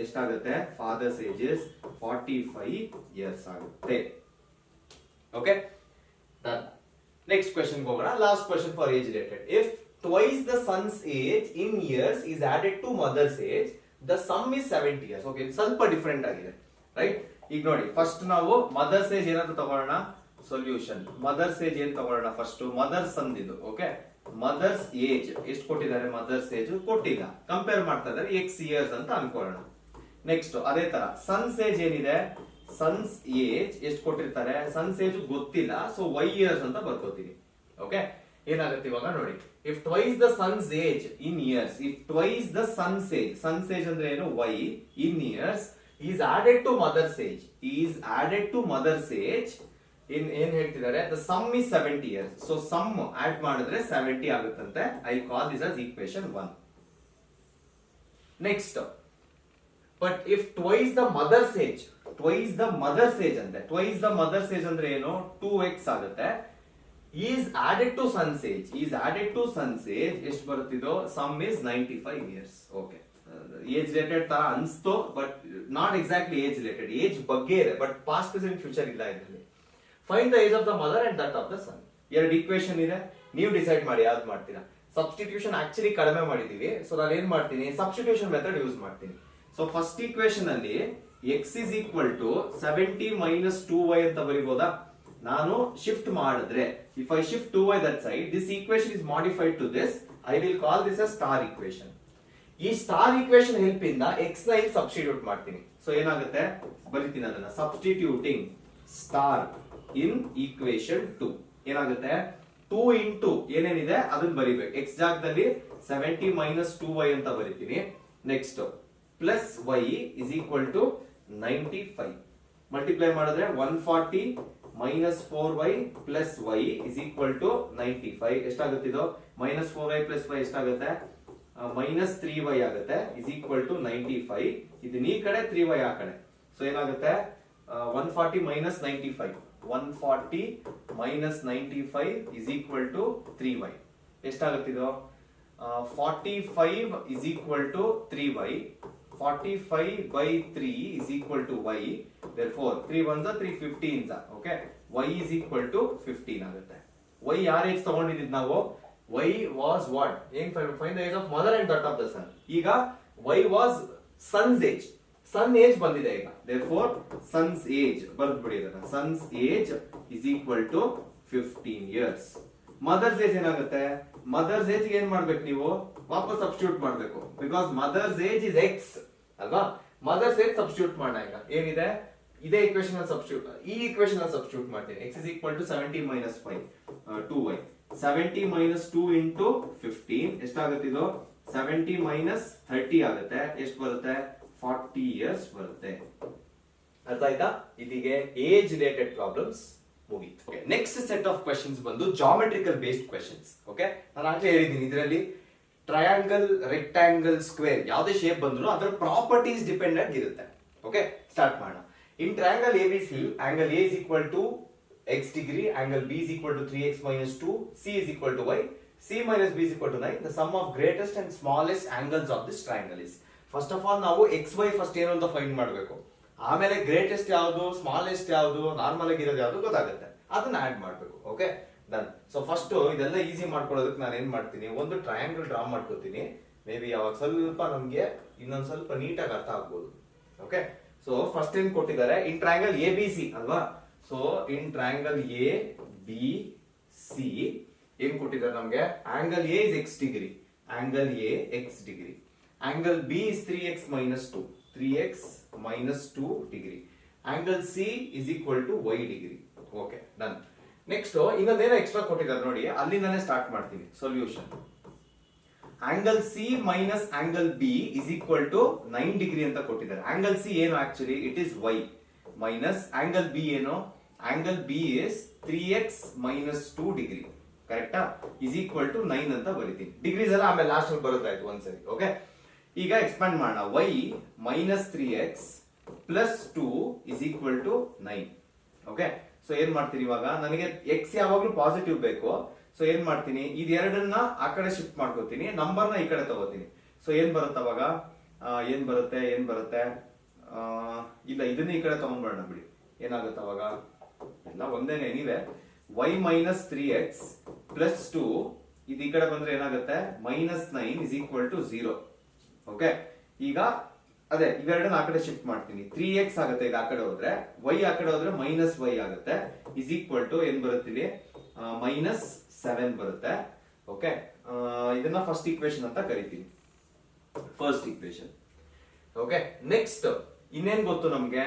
ಎಷ್ಟಾಗುತ್ತೆ father's age is 45 years ಆಗುತ್ತೆ. okay done. next question ಹೋಗೋಣ. last question for age related. if twice the son's age in years is added to mother's age, the sum is 70 years. okay ಸ್ವಲ್ಪ different ಆಗಿದೆ right. ಈಗ ನೋಡಿ first ನಾವು mother's age ಏನಂತ ತಗೊಳ್ಳೋಣ solution. Mother's age ಏನ್ ತಗೊಳ್ಳೋಣ ಫಸ್ಟ್ ಮದರ್ಸ್ ಅಂದಿದ್ದು. ಓಕೆ ಮದರ್ಸ್ ಏಜ್ ಎಷ್ಟು ಕೊಟ್ಟಿದ್ದಾರೆ ಮದರ್ಸ್ ಏಜ್ ಕೊಟ್ಟಿಲ್ಲ ಕಂಪೇರ್ ಮಾಡ್ತಾ ಇದ್ದಾರೆ ಎಕ್ಸ್ ಇಯರ್ಸ್ ಅಂತ ಅನ್ಕೊಳ್ಳೋಣ. ನೆಕ್ಸ್ಟ್ ಅದೇ ತರ ಸನ್ಸ್ ಏಜ್ ಏನಿದೆ ಸನ್ಸ್ ಏಜ್ ಎಷ್ಟು ಕೊಟ್ಟಿರ್ತಾರೆ ಸನ್ಸ್ ಏಜ್ ಗೊತ್ತಿಲ್ಲ ಸೊ ವೈ ಇಯರ್ಸ್ ಅಂತ ಬರ್ಕೋತೀವಿ. ಓಕೆ ಏನಾಗುತ್ತೆ ಇವಾಗ ನೋಡಿ if twice the son's age in years if twice the son's age ಅಂದ್ರೆ ಏನು y in years is added to mother's age ಏನ್ ಹೇಳ್ತಿದ್ದಾರೆ the sum is 70 years. So sum add ಮಾಡಿದ್ರೆ 70 ಆಗುತ್ತಂತೆ. I call this as equation 1. Next but if twice the mother's age ಅಂದ್ರೆ ಏನು 2x ಆಗುತ್ತೆ. Is added to son's age ಎಷ್ಟು ಬರುತ್ತಿದೋ sum is 95 years. Okay age related ತರ ಅನ್ಸ್ತು but not exactly age related. Age ಬಗ್ಗೆ ಇದೆ ಬಟ್ ಪಾಸ್ಟ್ ಪ್ರೆಸೆಂಟ್ ಫ್ಯೂಚರ್ ಇಲ್ಲ ಇದರಲ್ಲಿ. Find the age of the mother and that of the son. ಎರಡು equation ಇದೆ ನೀವು ಡಿಸೈಡ್ ಮಾಡಿ ಯಾವ್ದು ಮಾಡ್ತೀರಾ. ಸಬ್ಸ್ಟಿಟ್ಯೂಷನ್ ಆಕ್ಚುಲಿ ಕಡಿಮೆ ಮಾಡಿದೀವಿ ಸೊ ನಾನು ಏನ್ ಮಾಡ್ತೀನಿ ಸಬ್ಸ್ಟಿಟ್ಯೂಷನ್ ಮೆಥಡ್ ಯೂಸ್ ಮಾಡ್ತೀನಿ. ಸೊ ಫಸ್ಟ್ ಈಕ್ವೇಶನ್ ಅಲ್ಲಿ x is equal to 70 minus 2y ಅಂತ ಬರೀಬಹುದಾ. ನಾನು ಶಿಫ್ಟ್ ಮಾಡಿದ್ರೆ if I shift 2y that side this equation is modified to this. I will call this a star equation. ಈ star equation help ಇಂದ x ನ ಇಲ್ಲಿ substitute ಮಾಡ್ತೀನಿ. So ಏನಾಗುತ್ತೆ ಬರೀತೀನಿ ಅದನ್ನ ಸಬ್ಸ್ಟಿಟ್ಯೂಟಿಂಗ್ ಸ್ಟಾರ್ ಇನ್ ಈಕ್ವೇಶನ್ 2 ಏನಾಗುತ್ತೆ 2 into ಏನೇನಿದೆ ಅದನ್ನ ಬರಿಬೇಕು. x ಜಾಗದಲ್ಲಿ 70 minus 2y ಅಂತ ಬರೀತೀನಿ. Next plus y is equal to 95 multiply ಮಾಡಿದ್ರೆ 140 minus 4y plus y is equal to 95 ಎಷ್ಟಾಗುತ್ತೆ ಇದು minus 4y plus y ಎಷ್ಟಾಗುತ್ತೆ minus 3y ಆಗುತ್ತೆ is equal to 95. ಇದನ್ನ ಈ ಕಡೆ 3y ಆ ಕಡೆ ಸೊ ಏನಾಗುತ್ತೆ 140 minus 95 is equal to 3y ಎಷ್ಟಾಗುತ್ತೆ ಇದು 45 is equal to 3y. 45 by 3 is equal to y. therefore 3 ones are 3 15s are okay. y is equal to 15 ಆಗುತ್ತೆ. y ಯಾರ ಏಜ್ ತಗೊಂಡಿದ್ದೀವಿ ನಾವು y was what ಏನ್ find the age of mother and that of the son. ಈಗ y was son's age ಬಂದಿದೆ ಈಗ. therefore son's age ಬರ್ದ್ಬಿಡಿ ಇದನ್ನ son's age is equal to 15 years. Mother's age ಏನಾಗುತ್ತೆ ಮದರ್ಸ್ ಏಜ್ ಏನ್ ಮಾಡ್ಬೇಕು ನೀವು ವಾಪಸ್ ಸಬ್ಸ್ಟಿಟ್ಯೂಟ್ ಮಾಡ್ಬೇಕು because mother's age is x ಅಲ್ವಾ. ಮದರ್ಸ್ ಏಜ್ ಸಬ್ಸ್ಟಿಟ್ಯೂಟ್ ಮಾಡೋಣ ಈಗ ಏನಿದೆ ಇದೇ ಈಕ್ವೇಶನ್ ಅಲ್ಲಿ ಸಬ್ಸ್ಟಿಟ್ಯೂಟ್ ಈ ಈಕ್ವೇಶನ್ ಅಲ್ಲಿ ಸಬ್ಸ್ಟಿಟ್ಯೂಟ್ ಮಾಡ್ತೀನಿ. x is equal to 70 minus 5 2y 70 minus 2 into 15 ಎಷ್ಟಾಗುತ್ತೆ ಇದು 70 minus 30 ಆಗುತ್ತೆ. ಎಷ್ಟು ಬರುತ್ತೆ 40 years ಬರುತ್ತೆ. ಅರ್ಥ ಆಯ್ತಾ. ಇದೀಗೆ ಏಜ್ ರಿಲೇಟೆಡ್ ಪ್ರಾಬ್ಲಮ್ಸ್ ಮುಗೀತು. ನೆಕ್ಸ್ಟ್ ಸೆಟ್ ಆಫ್ ಕ್ವೆಶ್ಚನ್ಸ್ ಬಂದು ಜಾಮೆಟ್ರಿಕಲ್ ಬೇಸ್ಡ್ ಕ್ವೆಶ್ಚನ್ಸ್. ಓಕೆ ನಾನು ಆಗ್ಲೇ ಹೇಳಿದ್ದೀನಿ ಇದರಲ್ಲಿ ಟ್ರಯಾಂಗಲ್ ರೆಕ್ಟಾಂಗಲ್ ಸ್ಕ್ವೇರ್ ಯಾವುದೇ ಶೇಪ್ ಬಂದ್ರು ಅದರ ಪ್ರಾಪರ್ಟೀಸ್ ಡಿಪೆಂಡ್ ಆಗಿರುತ್ತೆ. ಓಕೆ ಸ್ಟಾರ್ಟ್ ಮಾಡೋಣ. In triangle ABC angle A is equal to x degree, angle B is equal to 3x minus 2, C is equal to y, C minus B is equal to 9. The sum of greatest and smallest angles of this triangle is. First of all ನಾವು XY first ಏನು ಅಂತ find ಮಾಡಬೇಕು. ಆಮೇಲೆ greatest ಯಾವುದು smallest ಯಾವುದು normal ಆಗಿರೋದು ಯಾವುದು ಗೊತ್ತಾಗುತ್ತೆ ಅದನ್ನ ಆಡ್ ಮಾಡಬೇಕು. Okay done. ಸೊ ಫಸ್ಟ್ ಇದೆಲ್ಲ ಈಸಿ ಮಾಡ್ಕೊಳ್ಳೋದಕ್ಕೆ ನಾನು ಏನ್ ಮಾಡ್ತೀನಿ ಒಂದು ಟ್ರಯಾಂಗಲ್ ಡ್ರಾ ಮಾಡ್ಕೋತೀನಿ. ಮೇ ಬಿ ಯಾವಾಗ ಸ್ವಲ್ಪ ನಮ್ಗೆ ಇನ್ನೊಂದ್ ಸ್ವಲ್ಪ ನೀಟಾಗಿ ಅರ್ಥ ಆಗ್ಬೋದು. ಓಕೆ ಸೊ ಫಸ್ಟ್ ಏನ್ ಕೊಟ್ಟಿದ್ದಾರೆ ಇನ್ ಟ್ರಯಾಂಗಲ್ ABC ಅಲ್ವಾ. So in triangle ABC C ಏನ್ ಕೊಟ್ಟಿದ್ದಾರೆ ನಮ್ಗೆ, angle A is x degree, angle A x degree, angle B is 3x minus 2, 3x minus 2 degree, angle C is equal to y degree. Okay done. Next ಇನ್ನೊಂದೇನೋ extra ಕೊಟ್ಟಿದ್ದಾರೆ ನೋಡಿ, ಅಲ್ಲಿಂದಾನೆ start ಮಾಡ್ತೀನಿ solution. Angle C minus angle B is equal to 9 degree ಅಂತ ಕೊಟ್ಟಿದ್ದಾರೆ. Angle C ಏನು actually it is y minus angle B ಏನು, angle B is 3x minus 2 degree, ಕರೆಕ್ಟಾ, ಇಸ್ ಈಕ್ವಲ್ ಟು 9 ಅಂತ ಬರೀತೀನಿ. ಡಿಗ್ರೀಸ್ ಎಲ್ಲ ಆಮೇಲೆ ಲಾಸ್ಟ್ ಅಲ್ಲಿ ಬರೋದಾಯ್ತು ಒಂದ್ಸರಿ. ಓಕೆ, ಈಗ ಎಕ್ಸ್ಪಾಂಡ್ ಮಾಡೋಣ. y minus 3x plus 2 is equal to 9. Okay, so ಏನ್ ಮಾಡ್ತೀನಿ ಇವಾಗ, ನನಗೆ x ಯಾವಾಗ್ಲೂ ಪಾಸಿಟಿವ್ ಬೇಕು. ಸೊ ಏನ್ ಮಾಡ್ತೀನಿ, ಇದೆರಡನ್ನ ಆ ಕಡೆ ಶಿಫ್ಟ್ ಮಾಡ್ಕೋತೀನಿ, ನಂಬರ್ ನ ಈ ಕಡೆ ತಗೋತೀನಿ. ಸೊ ಏನ್ ಬರುತ್ತೆ ಅವಾಗ, ಏನ್ ಬರುತ್ತೆ ಇಲ್ಲ ಇದನ್ನ ಈ ಕಡೆ ತಗೊಂಡ್ಬಿಡೋಣ ಬಿಡಿ, ಏನಾಗುತ್ತೆ ಅವಾಗ ಎಲ್ಲ ಒಂದೇನೆ. ನೀವೇ y ಮೈನಸ್ 3x ಪ್ಲಸ್ 2 ಇದು ಈ ಕಡೆ ಬಂದ್ರೆ ಏನಾಗುತ್ತೆ, minus 9 is equal to 0. Okay, ಈಗ ಅದೇ ಇವೆರಡನ್ನ ಆ ಕಡೆ ಶಿಫ್ಟ್ ಮಾಡ್ತೀನಿ. 3x ಆಗುತ್ತೆ ಈಗ ಆ ಕಡೆ ಹೋದ್ರೆ, y ಆ ಕಡೆ ಹೋದ್ರೆ ಮೈನಸ್ y ಆಗುತ್ತೆ, ಇಸ್ ಈಕ್ವಲ್ ಟು ಏನ್ ಬರುತ್ತಿದೆ, ಮೈನಸ್ 7 ಬರುತ್ತೆ. ಓಕೆ, ಇದನ್ನ ಫಸ್ಟ್ ಈಕ್ವೇಶನ್ ಅಂತ ಕರಿತೀನಿ, ಫಸ್ಟ್ ಈಕ್ವೇಶನ್. ಓಕೆ, ನೆಕ್ಸ್ಟ್ ಇನ್ನೇನ್ ಗೊತ್ತು ನಮ್ಗೆ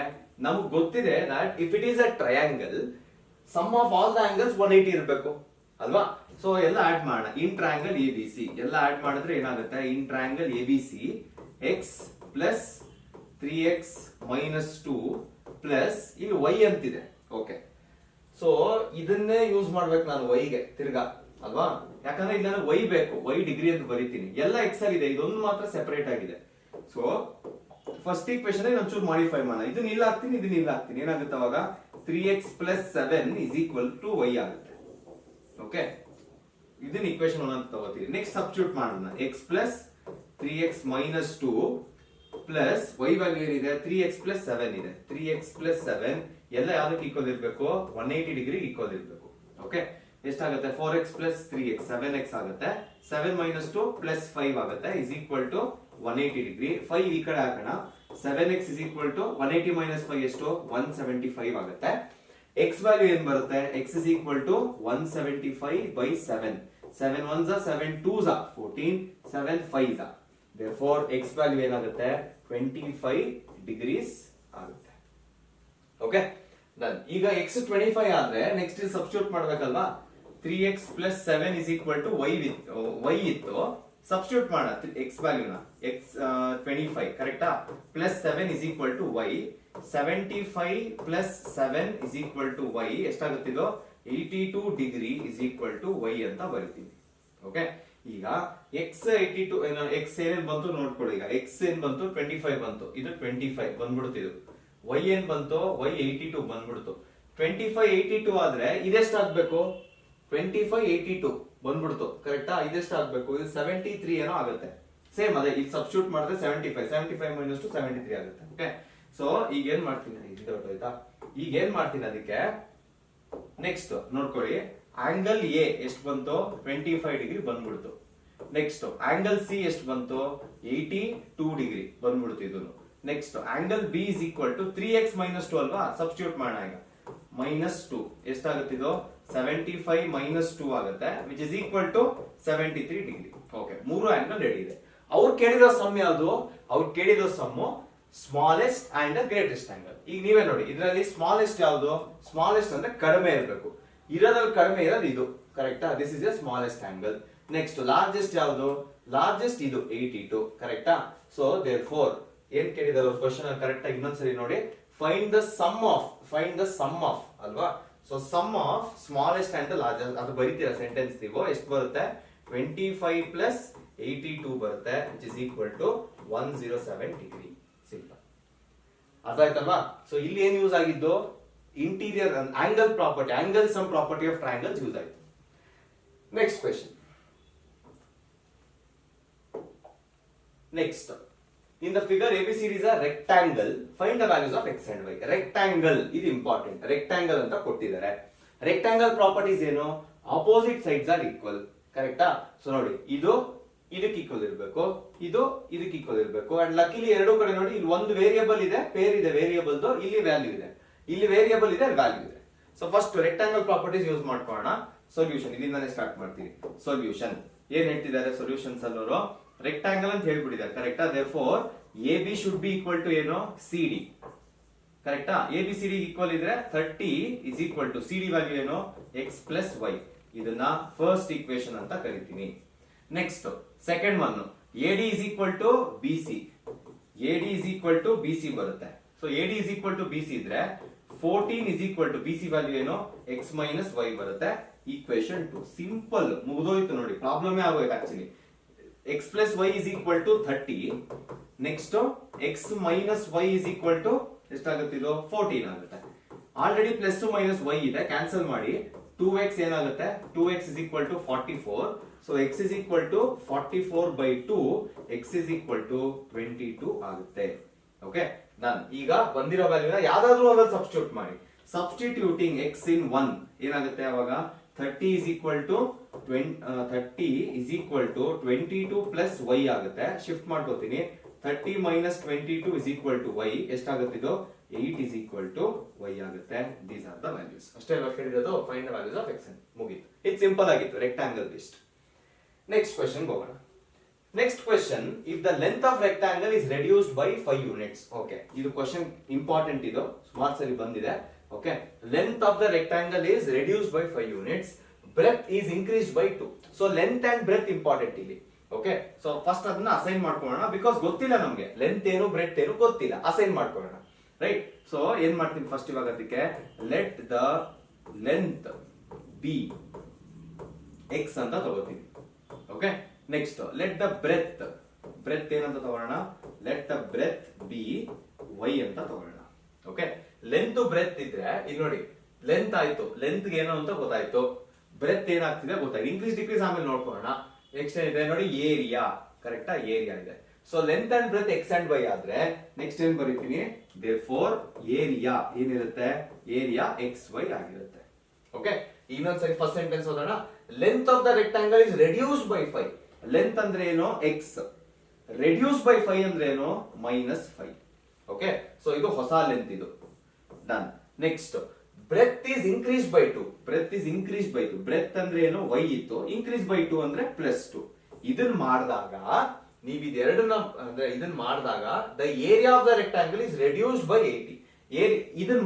ಗೊತ್ತಿದೆ that if it is a triangle sum of all the angles 180 ಇರಬೇಕು ಅಲ್ವಾ. ಸೊ ಎಲ್ಲ ಆಡ್ ಮಾಡೋಣ. In triangle A B C ಎಲ್ಲ ಆಡ್ ಮಾಡಿದ್ರೆ ಏನಾಗುತ್ತೆ, in triangle A B C x plus 3x minus 2 plus ಇಲ್ಲಿ y ಅಂತಿದೆ. ಓಕೆ, ಸೊ ಇದನ್ನೇ ಯೂಸ್ ಮಾಡ್ಬೇಕು ನಾನು y ಗೆ ತಿರ್ಗಾ ಅಲ್ವಾ, ಯಾಕಂದ್ರೆ ಇಲ್ಲಿ ನನಗೆ y ಬೇಕು, y ಡಿಗ್ರಿ ಅಂತ ಬರೀತೀನಿ. ಎಲ್ಲ x ಆಗಿದೆ, ಇದೊಂದು ಮಾತ್ರ ಸೆಪರೇಟ್ ಆಗಿದೆ. ಸೊ ಫಸ್ಟ್ ಈಕ್ವೇಶನ್ ಒಂಚೂರು ಮಾಡಿಫೈ ಮಾಡೋಣ. ಇದನ್ನ ಇಲ್ಲ ಹಾಕ್ತೀನಿ, ಇದನ್ನ ಇಲ್ಲ ಹಾಕ್ತೀನಿ, ಏನಾಗುತ್ತೆ ಅವಾಗ 3x plus 7 is equal to y ಆಗುತ್ತೆ. ಓಕೆ, ಇದನ್ನ ಈಕ್ವೇಶನ್ 1 ಅಂತ ತಗೋತೀವಿ. ನೆಕ್ಸ್ಟ್ ಸಬ್ಸ್ಟಿಟ್ಯೂಟ್ ಮಾಡೋಣ. x plus 3x minus 2 plus y value ಏನಿದೆ, 3x ಪ್ಲಸ್ 7 ಇದೆ. 3x ಪ್ಲಸ್ 7 ಎಲ್ಲ ಯಾವ್ದಕ್ಕೆ ಈಕ್ವಲ್ ಇರಬೇಕು, 180 ಡಿಗ್ರಿ ಈಕ್ವಲ್ ಇರಬೇಕು. ಓಕೆ, ಎಷ್ಟಾಗುತ್ತೆ, 4x ಪ್ಲಸ್ 3x 7x ಆಗುತ್ತೆ, 7 ಮೈನಸ್ 2 ಪ್ಲಸ್ 5 ಆಗುತ್ತೆ, ಇಸ್ ಈಕ್ವಲ್ ಟು 180 ಡಿಗ್ರಿ. 5 ಈ ಕಡೆ ಹಾಕೋಣ, 7x is equal to 180 minus 5 ಎಷ್ಟು, 175 ಆಗುತ್ತೆ. x ವ್ಯಾಲ್ಯೂ ಏನ್ ಬರುತ್ತೆ, x is equal to 175 by 7. 7 1s 7 2s 14, 7 5s. therefore x value ಏನಾಗುತ್ತೆ, 25 ಡಿಗ್ರೀಸ್ ಆಗುತ್ತೆ. Okay done. ಈಗ x 25 ಆದ್ರೆ ನೆಕ್ಸ್ಟ್ ಇಲ್ಲಿ ಸಬ್ಸ್ಟಿಟ್ಯೂಟ್ ಮಾಡ್ಬೇಕಲ್ವಾ. 3x plus 7 is equal to y ಇತ್ತು, ಸಬ್ಸ್ಟಿಟ್ಯೂಟ್ ಮಾಡೋಣ x ವ್ಯಾಲ್ಯೂನ, x 25 ಕರೆಕ್ಟಾ, plus 7 is equal to y, 75 plus 7 is equal to y ಎಷ್ಟಾಗುತ್ತೆ, ಇದು 82 degree is equal to y ಅಂತ ಬರಿತೀವಿ. ಓಕೆ, ಈಗ x 82 x ಏನೇನ್ ಬಂತು ನೋಡ್ಕೊಳ್ಳಿ. ಈಗ x ಏನ್ ಬಂತು, 25 ಬಂತು, ಇದು 25 ಬಂದ್ಬಿಡ್ತು. ಇದು y ಏನ್ ಬಂತು, y 82 ಬಂದ್ಬಿಡ್ತು. 25 82 ಆದ್ರೆ ಇದೆಷ್ಟಾಗ್ಬೇಕು, 25 82 ಬಂದ್ಬಿಡ್ತು ಕರೆಕ್ಟಾ. ಇದೆಷ್ಟು ಆಗ್ಬೇಕು, ಇದು 73 ಏನೋ ಆಗುತ್ತೆ. ಸೇಮ್ ಅದೇ ಇಲ್ಲಿ ಸಬ್ಸ್ಟಿಟ್ಯೂಟ್ ಮಾಡಿದ್ರೆ 75 ಮೈನಸ್ 2 73 ಆಗುತ್ತೆ. ಓಕೆ, ಸೊ ಈಗ ಏನ್ ಮಾಡ್ತೀನಿ, ಆಯ್ತಾ, ಈಗ ಏನ್ ಮಾಡ್ತೀನಿ ಅದಕ್ಕೆ, ನೆಕ್ಸ್ಟ್ ನೋಡ್ಕೊಳ್ಳಿ. ಆಂಗಲ್ ಎ ಎಷ್ಟು ಬಂತು, 25 ಡಿಗ್ರಿ ಬಂದ್ಬಿಡ್ತು. ನೆಕ್ಸ್ಟ್ ಆಂಗಲ್ ಸಿ ಎಷ್ಟು ಬಂತು, 82 ಡಿಗ್ರಿ ಬಂದ್ಬಿಡ್ತು ಇದನ್ನು. Next angle B is equal to 3x minus 2 ಅಲ್ವಾ, ಸಬ್ಸ್ಟಿಟ್ಯೂಟ್ ಮಾಡೋಣ. ಈಗ ಮೈನಸ್ 2 ಎಷ್ಟಾಗುತ್ತೆ, ಇದು 75 ಮೈನಸ್ 2 ಆಗುತ್ತೆ, which is equal to 73 degree. Okay, ಮೂರು ಆಂಗಲ್ ರೆಡಿ ಇದೆ. ಅವ್ರು ಕೇಳಿರೋ ಸಮ್ ಯಾವುದು, ಅವ್ರು ಕೇಳಿರೋ sum smallest and greatest angle. ಈಗ ನೀವೇ ನೋಡಿ, ಇದರಲ್ಲಿ ಸ್ಮಾಲೆಸ್ಟ್ ಯಾವುದು, ಸ್ಮಾಲೆಸ್ಟ್ ಅಂದ್ರೆ ಕಡಿಮೆ ಇರಬೇಕು, ಇರೋದ್ರಲ್ಲಿ ಕಡಿಮೆ ಇರೋದು ಇದು ಕರೆಕ್ಟಾ, this is A smallest angle. Next largest ಯಾವುದು, ಲಾರ್ಜೆಸ್ಟ್ ಇದು 82 ಕರೆಕ್ಟಾ. ಸೊ ದೇರ್ ಫೋರ್ ಏನ್ ಕೇಳಿದಾರೆ ಕ್ವಶನ್ ಕರೆಕ್ಟ್ ಆಗಿ ಇನ್ನೊಂದ್ಸರಿ ನೋಡಿ, ಫೈಂಡ್ ದ ಸಮ್ ಆಫ್ ಅಲ್ವಾ. So sum of smallest and largest ಅದು ಬರೀತೀರಾ ಸೆಂಟೆನ್ಸ್ ನೀವು, ಎಷ್ಟು ಬರುತ್ತೆ, 25 ಪ್ಲಸ್ 82 ಬರುತ್ತೆ, which is equal to 107 degree. Simple, ಅರ್ಥ ಆಯ್ತಲ್ವಾ. ಸೊ ಇಲ್ಲಿ ಏನ್ ಯೂಸ್ ಆಗಿದ್ದು, interior angle property, angle sum property of triangles use ಆಯ್ತು. Next question. Next, in the figure ABCD is a rectangle, find the values of x and y. rectangle ಇದು important, rectangle ಅಂತ ಕೊಟ್ಟಿದ್ದಾರೆ. rectangle properties ಏನು, opposite sides are equal ಕರೆಕ್ಟಾ. So ನೋಡಿ, ಇದು ಇದಕ್ಕೆ equal ಇರಬೇಕು, ಇದು ಇದಕ್ಕೆ ಈಕ್ವಲ್ ಇರಬೇಕು. ಅಂಡ್ ಲಕ್ಕಿಲಿ ಎರಡೂ ಕಡೆ ನೋಡಿ, ಇಲ್ಲಿ ಒಂದು ವೇರಿಯಬಲ್ ಇದೆ, ಪೇರ್ ಇದೆ ವೇರಿಯಬಲ್, ಇಲ್ಲಿ ವ್ಯಾಲ್ಯೂ ಇದೆ, ಇಲ್ಲಿ ವೇರಿಯಬಲ್ ಇದೆ, ವ್ಯಾಲ್ಯೂ ಇದೆ. So first rectangle properties use ಮಾಡ್ಕೊಳ್ಳೋಣ. ಸೊಲ್ಯೂಷನ್ ಇಲ್ಲಿಂದಾನೇ ಸ್ಟಾರ್ಟ್ ಮಾಡ್ತೀನಿ. ಸೊಲ್ಯೂಷನ್ ಏನ್ ಹೇಳ್ತಿದ್ದಾರೆ ಸೊಲ್ಯೂಷನ್ಸ್ ಅಲ್ಲವರು ರೆಕ್ಟಾಂಗಲ್ ಅಂತ ಹೇಳ್ಬಿಟ್ಟಿದ್ದಾರೆ ಕರೆಕ್ಟಾ. Therefore A B should be equal to ಏನು ಸಿ ಡಿ ಕರೆಕ್ಟಾ. A B C D equal ಇದ್ರೆ 30 is equal to C D value ಏನು ಎಕ್ಸ್ ಪ್ಲಸ್ ವೈ. ಇದನ್ನ ಫಸ್ಟ್ ಈಕ್ವೇಶನ್ ಅಂತ ಕರಿತೀನಿ. Next second one A D is equal to B C. A D is equal to B C ಬರುತ್ತೆ. So A D is equal to B C ಇದ್ರೆ 14 is equal to B C value ಏನು x minus y ಬರುತ್ತೆ. Equation 2 simple ಮುಗಿದೋಯ್ತು ನೋಡಿ, problem ಆಗೋಯ್ತು actually. X plus y is equal to 30. Next x minus y is equal to ಎಷ್ಟಾಗುತ್ತೆ ಇದು 14 ಆಗುತ್ತೆ. Already plus minus y ಇದೆ, ಕ್ಯಾನ್ಸಲ್ ಮಾಡಿ 2x ಏನಾಗುತ್ತೆ 2x is equal to 44. So x is equal to 44/2 x is equal to 22 ಆಗುತ್ತೆ. Okay done. ಈಗ ಬಂದಿರೋ ವ್ಯಾಲ್ಯೂನ ಯಾವ್ದಾದ್ರು ಒಂದಲ್ಲಿ ಸಬ್ಸ್ಟಿಟ್ಯೂಟ್ ಮಾಡಿ. ಸಬ್ಸ್ಟಿಟ್ಯೂಟಿಂಗ್ x ಇನ್ 1 ಏನಾಗುತ್ತೆ ಅವಾಗ 30 is equal to 22 plus y ಆಗುತ್ತೆ. ಶಿಫ್ಟ್ ಮಾಡ್ಕೋತೀನಿ. 30 minus 22 is equal to y ಎಷ್ಟಾಗುತ್ತೆ ಇದು 8 ಇಸ್ ಈಕ್ವಲ್ ಟು y ಆಗುತ್ತೆ. These are the values. ಅಷ್ಟೇ ಅಲ್ವಾ ಕೇಳಿರೋದು, find the values of x n. ಮುಗೀತು. ಇದು ಸಿಂಪಲ್ ಆಗಿತ್ತು ರೆಕ್ಟಾಂಗಲ್ ಬೇಸ್ಡ್. ನೆಕ್ಸ್ಟ್ ಕ್ವೆಶ್ಚನ್ ಹೋಗೋಣ. Next question, if the length of rectangle is reduced by 5 units. Okay, ಇದು question important, ಇದು ಮಾರ್ಕ್ಸ್ ಅಲ್ಲಿ ಬಂದಿದೆ. Okay, length of the rectangle is reduced by 5 units, breadth is increased by 2. So length and breadth important ಇಲ್ಲಿ. Okay, so first ಅದನ್ನ assign ಮಾಡ್ಕೊಳ್ಳೋಣ. Because ಗೊತ್ತಿಲ್ಲ ನಮ್ಗೆ length ಏನು ಬ್ರೆತ್ ಏನು ಗೊತ್ತಿಲ್ಲ. ಅಸೈನ್ ಮಾಡ್ಕೊಳ್ಳೋಣ. ರೈಟ್. ಸೊ ಏನ್ ಮಾಡ್ತೀನಿ ಫಸ್ಟ್ ಇವಾಗ ಅದಕ್ಕೆ let the length be x ಅಂತ ತಗೋತೀನಿ. Okay, next let the breadth ಏನಂತ ತಗೊಳ್ಳೋಣ, let the breadth be y ಅಂತ ತಗೊಳ್ಳೋಣ. ಓಕೆ, ಲೆಂತ್ ಬ್ರೆತ್ ಇದ್ರೆ ಇಲ್ಲಿ ನೋಡಿ, ಲೆಂತ್ ಆಯ್ತು, ಲೆಂತ್ ಏನು ಅಂತ ಗೊತ್ತಾಯ್ತು, ಬ್ರೆತ್ ಏನಾಗ್ತಿದೆ ಗೊತ್ತಾಯ್ತು. ಇನ್ಕ್ರೀಸ್ ಡಿಕ್ರೀಸ್ ಆಮೇಲೆ ನೋಡ್ಕೊಳ್ಳೋಣ. ನೆಕ್ಸ್ಟ್ ಏನಿದೆ ನೋಡಿ, ಏರಿಯಾ. ಕರೆಕ್ಟಾ, ಏರಿಯಾ ಇದೆ. So length and breadth x and y ಆದ್ರೆ ನೆಕ್ಸ್ಟ್ ಏನ್ ಬರೀತೀನಿ, ದೇರ್ಫೋರ್ ಏರಿಯಾ ಏನಿರುತ್ತೆ, ಏರಿಯಾ ಎಕ್ಸ್ ವೈ ಆಗಿರುತ್ತೆ. ಓಕೆ, ಇನ್ನೊಂದ್ಸರಿ ಫಸ್ಟ್ ಸೆಂಟೆನ್ಸ್ ಓದೋಣ. Length of the rectangle is reduced by 5. Length ಅಂದ್ರೆ ಏನು ಎಕ್ಸ್, ರೆಡ್ಯೂಸ್ ಬೈ 5 ಅಂದ್ರೆ ಏನು -5. ಓಕೆ, ಸೊ ಇದು ಹೊಸ ಲೆಂತ್, ಇದು done. Next breadth is increase by 2. Breadth is increase by 2. Breadth ಅಂದ್ರೆ ಏನು y ಇತ್ತು, ಇನ್ಕ್ರೀಸ್ ಬೈ 2 ಅಂದ್ರೆ +2. ಇದನ್ನ ಮಾಡಿದಾಗ ನೀವು ಇದೆರಡನ್ನ ಅಂದ್ರೆ ಇದನ್ನ ಮಾಡಿದಾಗ the area of the rectangle is reduced by 80. ಇದನ್ನ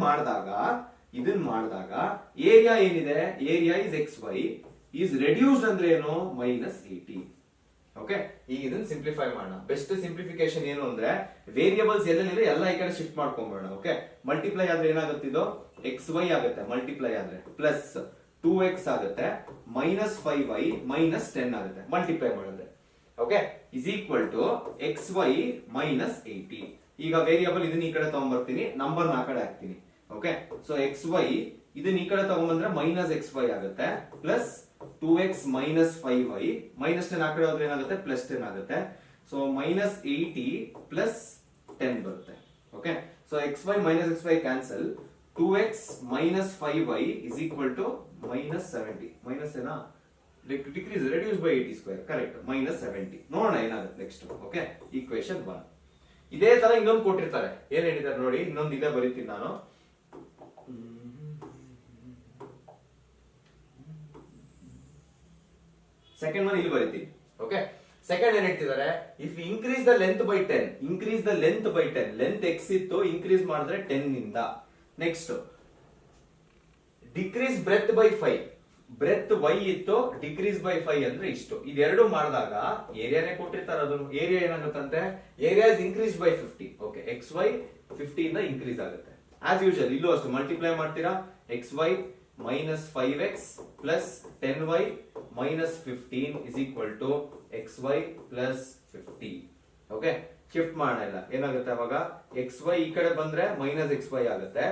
ಮಾಡಿದಾಗ ಏರಿಯಾ ಏನಿದೆ, area is xy is reduced ಅಂದ್ರೆ ಏನು -80. ಓಕೆ, ಈಗ ಇದನ್ನ ಸಿಂಪ್ಲಿಫೈ ಮಾಡೋಣ. ಬೆಸ್ಟ್ ಸಿಂಪ್ಲಿಫಿಕೇಶನ್ ಏನು ಅಂದ್ರೆ ವೇರಿಯೇಬಲ್ಸ್ ಎಲ್ಲೆಲ್ಲಿದೆ ಎಲ್ಲ ಈ ಕಡೆ ಶಿಫ್ಟ್ ಮಾಡ್ಕೊಂಡ್ಬಿಡೋಣ. ಓಕೆ, ಮಲ್ಟಿಪ್ಲೈ ಆದ್ರೆ ಏನಾಗುತ್ತೆ, ಇದು xy ಆಗುತ್ತೆ. ಮಲ್ಟಿಪ್ಲೈ ಆದ್ರೆ ಪ್ಲಸ್ 2x ಆಗುತ್ತೆ, -5y -10 ಆಗುತ್ತೆ ಮಲ್ಟಿಪ್ಲೈ ಮಾಡಿದ್ರೆ. Okay, is equal to xy -80. ಈಗ ವೇರಿಯೇಬಲ್ ಇದನ್ನ ಈ ಕಡೆ ತಗೊಂಡ್ಬರ್ತೀನಿ, ನಂಬರ್ ನ ಆ ಕಡೆ ಹಾಕ್ತೀನಿ. ಓಕೆ, ಸೊ xy ಇದನ್ನ ಈ ಕಡೆ ತಗೊಂಡ್ಬಂದ್ರೆ -xy ಆಗುತ್ತೆ, ಪ್ಲಸ್ 2x -5y -10 ಆ ಕಡೆ ಹೋದ್ರೆ ಏನಾಗುತ್ತೆ, +10 ಆಗುತ್ತೆ. ಸೊ -80 +10 ಬರುತ್ತೆ. Okay, so xy -xy cancel, 2x -5y is equal to -70. Minus ಏನಾ, ಡಿಕ್ರೀಸ್ ರೆಡ್ಯೂಸ್ ಬೈ 80². ಕರೆಕ್ಟ್, -70. ನೋಡೋಣ ಏನಾಗುತ್ತೆ ನೆಕ್ಸ್ಟ್. Okay, equation 1. ಇದೇ ತರ ಇನ್ನೊಂದು ಕೊಟ್ಟಿರ್ತಾರೆ. ಏನ್ ಹೇಳಿದ್ದಾರೆ ನೋಡಿ, ಇನ್ನೊಂದು ಇದೇ ಬರೀತೀನಿ ನಾನು. ಸೆಕೆಂಡ್ ಒನ್ ಇಲ್ಲಿ ಬರೀತೀನಿ. ಓಕೆ, ಸೆಕೆಂಡ್ ಏನ್ ಹೇಳ್ತಿದ್ದಾರೆ, if increase the length by 10. Increase the length by 10. Length x ಇತ್ತು, ಇನ್ಕ್ರೀಸ್ ಮಾಡಿದ್ರೆ 10 ಇಂದ. Next decrease breadth by 5. Breadth y ಇತ್ತು, ಡಿಕ್ರೀಸ್ ಬೈ 5 ಅಂದ್ರೆ ಇಷ್ಟು. ಇದೆರಡು ಮಾಡಿದಾಗ ಏರಿಯಾನೇ ಕೊಟ್ಟಿರ್ತಾರೆ, ಅದನ್ನು ಏರಿಯಾ ಏನಾಗುತ್ತಂತೆ, area is increase by 50. Okay, xy 50 ಇಂದ ಇನ್ಕ್ರೀಸ್ ಆಗುತ್ತೆ. ಆಸ್ ಯೂಶುವಲ್ ಇಲ್ಲೂ ಅಷ್ಟು ಮಲ್ಟಿಪ್ಲೈ ಮಾಡ್ತೀರಾ. xy -5x plus 10y minus 15 is equal to xy plus 50. Okay, shift ಮಾಡೋಣ. ಇಲ್ಲ ಏನಾಗುತ್ತೆ ಅವಾಗ, xy ಈ ಕಡೆ ಬಂದ್ರೆ -xy ಆಗುತ್ತೆ,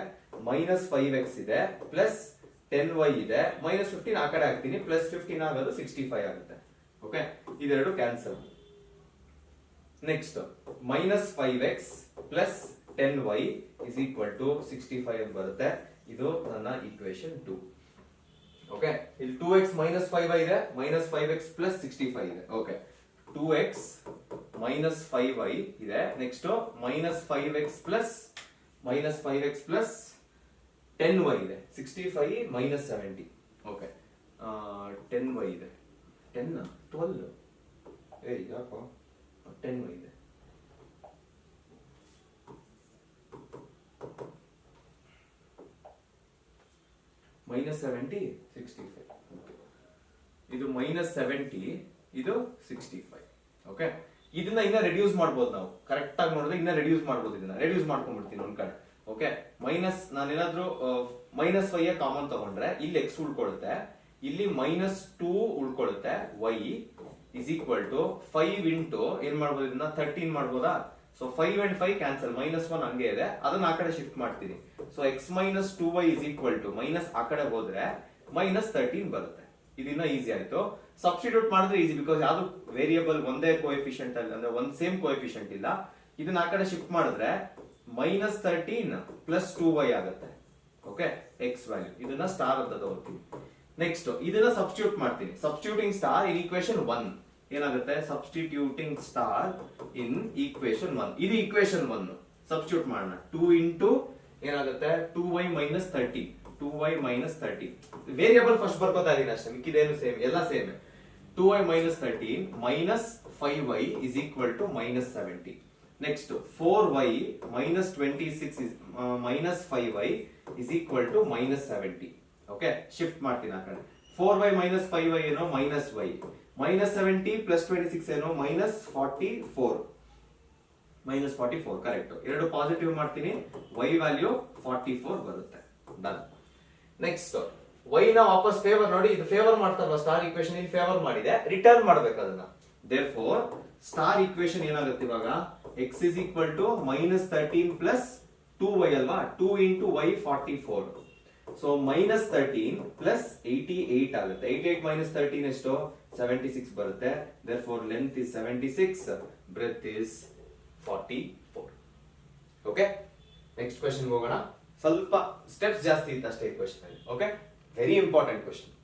-5x ಇದೆ, ಪ್ಲಸ್ 10y ಇದೆ, -15 ಆ ಕಡೆ ಹಾಕ್ತೀನಿ, ಪ್ಲಸ್ 15 ಆಗೋದು 65 ಆಗುತ್ತೆ. ಓಕೆ, ಇದೆರಡು cancel. Next -5x plus 10y is equal to 65 ಅಂತ ಬರುತ್ತೆ. ಇದು ನನ್ನ ಈಕ್ವೇಶನ್ 2. ಓಕೆ, ಇಲ್ಲಿ 2x -5y ಇದೆ, -5x ಪ್ಲಸ್ 65 ಇದೆ. ಓಕೆ, 2x -5y ಇದೆ. ನೆಕ್ಸ್ಟ್ -5x ಪ್ಲಸ್ 10y ಇದೆ, 65 -70. ಓಕೆ, 10y ಇದೆ, 10 12 ಯಾಕೋ 10y ಇದೆ, -70 65, ಇದು -70 ಇದು 65. ಓಕೆ, ಇದನ್ನ ಇನ್ನ ರೆಡ್ಯೂಸ್ ಮಾಡ್ಬೋದು ನಾವು, ಕರೆಕ್ಟ್ ಆಗಿ ನೋಡಿದ್ರೆ ಇನ್ನ ರೆಡ್ಯೂಸ್ ಮಾಡ್ಬೋದು, ಇದನ್ನ ರೆಡ್ಯೂಸ್ ಮಾಡ್ಕೊಂಡ್ಬಿಡ್ತೀನಿ ಒಂದ್ ಕಡೆ. ಓಕೆ, ಮೈನಸ್ ನಾನೇನಾದ್ರೂ -y ಕಾಮನ್ ತಗೊಂಡ್ರೆ ಇಲ್ಲಿ x ಉಳ್ಕೊಳ್ಳುತ್ತೆ, ಇಲ್ಲಿ -2 ಉಳ್ಕೊಳ್ಳುತ್ತೆ, y is equal to 5 into ಏನ್ ಮಾಡ್ಬೋದು, ಇದನ್ನ 13 ಮಾಡ್ಬೋದಾ. ಸೊ 5 and 5 ಕ್ಯಾನ್ಸಲ್, -1 ಹಂಗೆ ಇದೆ, ಅದನ್ನ ಆ ಕಡೆ ಶಿಫ್ಟ್ ಮಾಡ್ತೀನಿ. So x - 2y is equal to minus ಆ ಕಡೆ ಹೋದ್ರೆ -13 ಬರುತ್ತೆ. ಇದನ್ನ ಈಸಿ ಆಯ್ತು. ಸಬ್ಸ್ಟಿಟ್ಯೂಟ್ ಮಾಡಿದ್ರೆ ಈಸಿ, ಬಿಕಾಸ್ ಯಾವ್ದು ವೇರಿಯಬಲ್ ಒಂದೇ ಕೋಎಫಿಷಿಯಂಟ್ ಅಲ್ಲಿ, ಅಂದ್ರೆ ಒಂದ್ ಸೇಮ್ ಕೋಎಫಿಷಿಯಂಟ್ ಇಲ್ಲ. ಇದನ್ನ ಆ ಕಡೆ ಶಿಫ್ಟ್ ಮಾಡಿದ್ರೆ -13 + 2y ಆಗುತ್ತೆ. ಓಕೆ, x ವ್ಯಾಲ್ಯೂ ಇದನ್ನ ಸ್ಟಾರ್ ಅಂತ ತಗೋತೀನಿ. ನೆಕ್ಸ್ಟ್ ಇದನ್ನ ಸಬ್ಸ್ಟಿಟ್ಯೂಟ್ ಮಾಡ್ತೀನಿ. ಸಬ್ಸ್ಟಿಟ್ಯೂಟಿಂಗ್ ಸ್ಟಾರ್ ಇನ್ ಈಕ್ವೇಶನ್ 1 ಏನಾಗುತ್ತೆ, ಸಬ್ಸ್ಟಿಟ್ಯೂಟಿಂಗ್ ಸ್ಟಾರ್ ಇನ್ ಈಕ್ವೇಶನ್ 1, ಇದು ಈಕ್ವೇಶನ್ 1. ಸಬ್ಸ್ಟಿಟ್ಯೂಟ್ ಮಾಡೋಣ. 2 ಇಂಟು ಏನಾಗುತ್ತೆ 2y - 30, 2y - 30. ವೇರಿಯಬಲ್ ಫಸ್ಟ್ ಬರ್ಕೋತಾ ಇದೀನಿ ಅಷ್ಟೇ, ಮಿಕ್ಕಿದೇನು ಸೇಮ್, ಎಲ್ಲ same. 2y - 13 - 5y is equal to -70. Next 4y - 26 - 5y is equal to -70. Okay, shift ಮಾಡ್ತೀನಿ ಆ ಕಡೆ. 4y - 5y ಏನೋ -y, -70 + 26 ಏನೋ -44, -44 ಕರೆಕ್ಟ್. ಎರಡು ಪಾಸಿಟಿವ್ ಮಾಡ್ತೀನಿ, y ವ್ಯಾಲ್ಯೂ 44 ಬರುತ್ತೆ. ಡನ್. ನೆಕ್ಸ್ಟ್ y ನ ವಾಪಸ್ ಫೇವರ್ ನೋಡಿ, ಇದು ಫೇವರ್ ಮಾಡ್ತಾರಲ್ಲ ಸ್ಟಾರ್ ಈಕ್ವೇಶನ್, ಇಲ್ಲಿ ಫೇವರ್ ಮಾಡಿದೆ, ರಿಟರ್ನ್ ಮಾಡ್ಬೇಕು ಅದನ್ನ. ದೇರ್ಫೋರ್ ಸ್ಟಾರ್ ಈಕ್ವೇಶನ್ ಏನಾಗುತ್ತೆ ಇವಾಗ, x is equal to -13 + 2y ಅಲ್ವಾ, 2 ಇಂಟು y 44. ಸೊ -13 + 88 ಆಗುತ್ತೆ. 88 - 13 ಎಷ್ಟು, 76 ಬರುತ್ತೆ. Therefore length is 76, breadth is 44. Okay, next question ಹೋಗೋಣ. ಸ್ವಲ್ಪ ಸ್ಟೆಪ್ಸ್ ಜಾಸ್ತಿ ಇತ್ತು ಅಷ್ಟೇ ಈ ಕ್ವೆಶ್ಚನ್ ಅಲ್ಲಿ. Okay, very important question.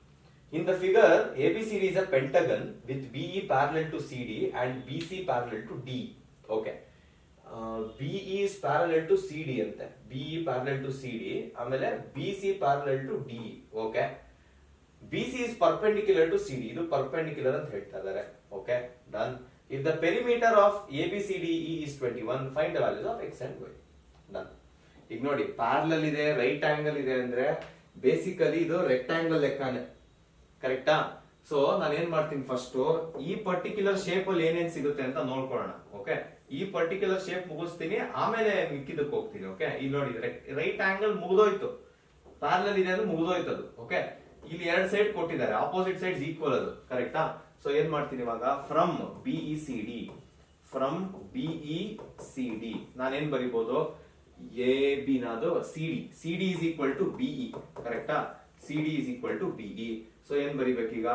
In the figure, ABCD is a pentagon with BE parallel to CD and BC parallel to D. Okay. BE is parallel to CD ante. BE parallel to CD. ಆಮೇಲೆ BC parallel to D. Okay. BC is perpendicular to CD. ಇದು perpendicular ಅಂತ ಹೇಳ್ತಾ ಇದ್ದಾರೆ. Okay. Done. If the perimeter of ABCDE is 21, find the values of x and y. Done. ಈಗ ನೋಡಿ, parallel ಇದೆ, right angle ಇದೆ ಅಂದ್ರೆ ಬೇಸಿಕಲಿ ಇದು ರೆಕ್ಟಾಂಗಲ್ ಲೆಕ್ಕನೇ, ಕರೆಕ್ಟಾ. ಸೊ ನಾನು ಏನ್ ಮಾಡ್ತೀನಿ, ಫಸ್ಟ್ ಈ ಪರ್ಟಿಕ್ಯುಲರ್ ಶೇಪ್ ಅಲ್ಲಿ ಏನೇನ್ ಸಿಗುತ್ತೆ ಅಂತ ನೋಡ್ಕೊಳ್ಳೋಣ. ಓಕೆ, ಈ ಪರ್ಟಿಕ್ಯುಲರ್ ಶೇಪ್ ಮುಗಿಸ್ತೀನಿ, ಆಮೇಲೆ ಮಿಕ್ಕಿದಕ್ಕೆ ಹೋಗ್ತೀನಿ. ಓಕೆ, ಇಲ್ಲಿ ನೋಡಿ ರೈಟ್ ಆಂಗಲ್ ಮುಗಿದೋಯ್ತು, ಪ್ಯಾರಲಲ್ ಇದೆ ಅಂದ್ರೆ ಮುಗಿದೋಯ್ತು ಅದು. ಓಕೆ, ಇಲ್ಲಿ ಎರಡು ಸೈಡ್ ಕೊಟ್ಟಿದ್ದಾರೆ, ಆಪೋಸಿಟ್ ಸೈಡ್ಸ್ ಈಕ್ವಲ್ ಅದು, ಕರೆಕ್ಟಾ. ಸೊ ಏನ್ ಮಾಡ್ತೀನಿ ಇವಾಗ, ಫ್ರಮ್ ಬಿಇಸಿಡಿ ನಾನೇನ್ ಬರಿಬಹುದು, ಎ ಬಿ ನಾದು CD is equal to BE, ಕರೆಕ್ಟಾ. CD is equal to BE. So ಏನ್ ಬರಿಬೇಕೀಗ,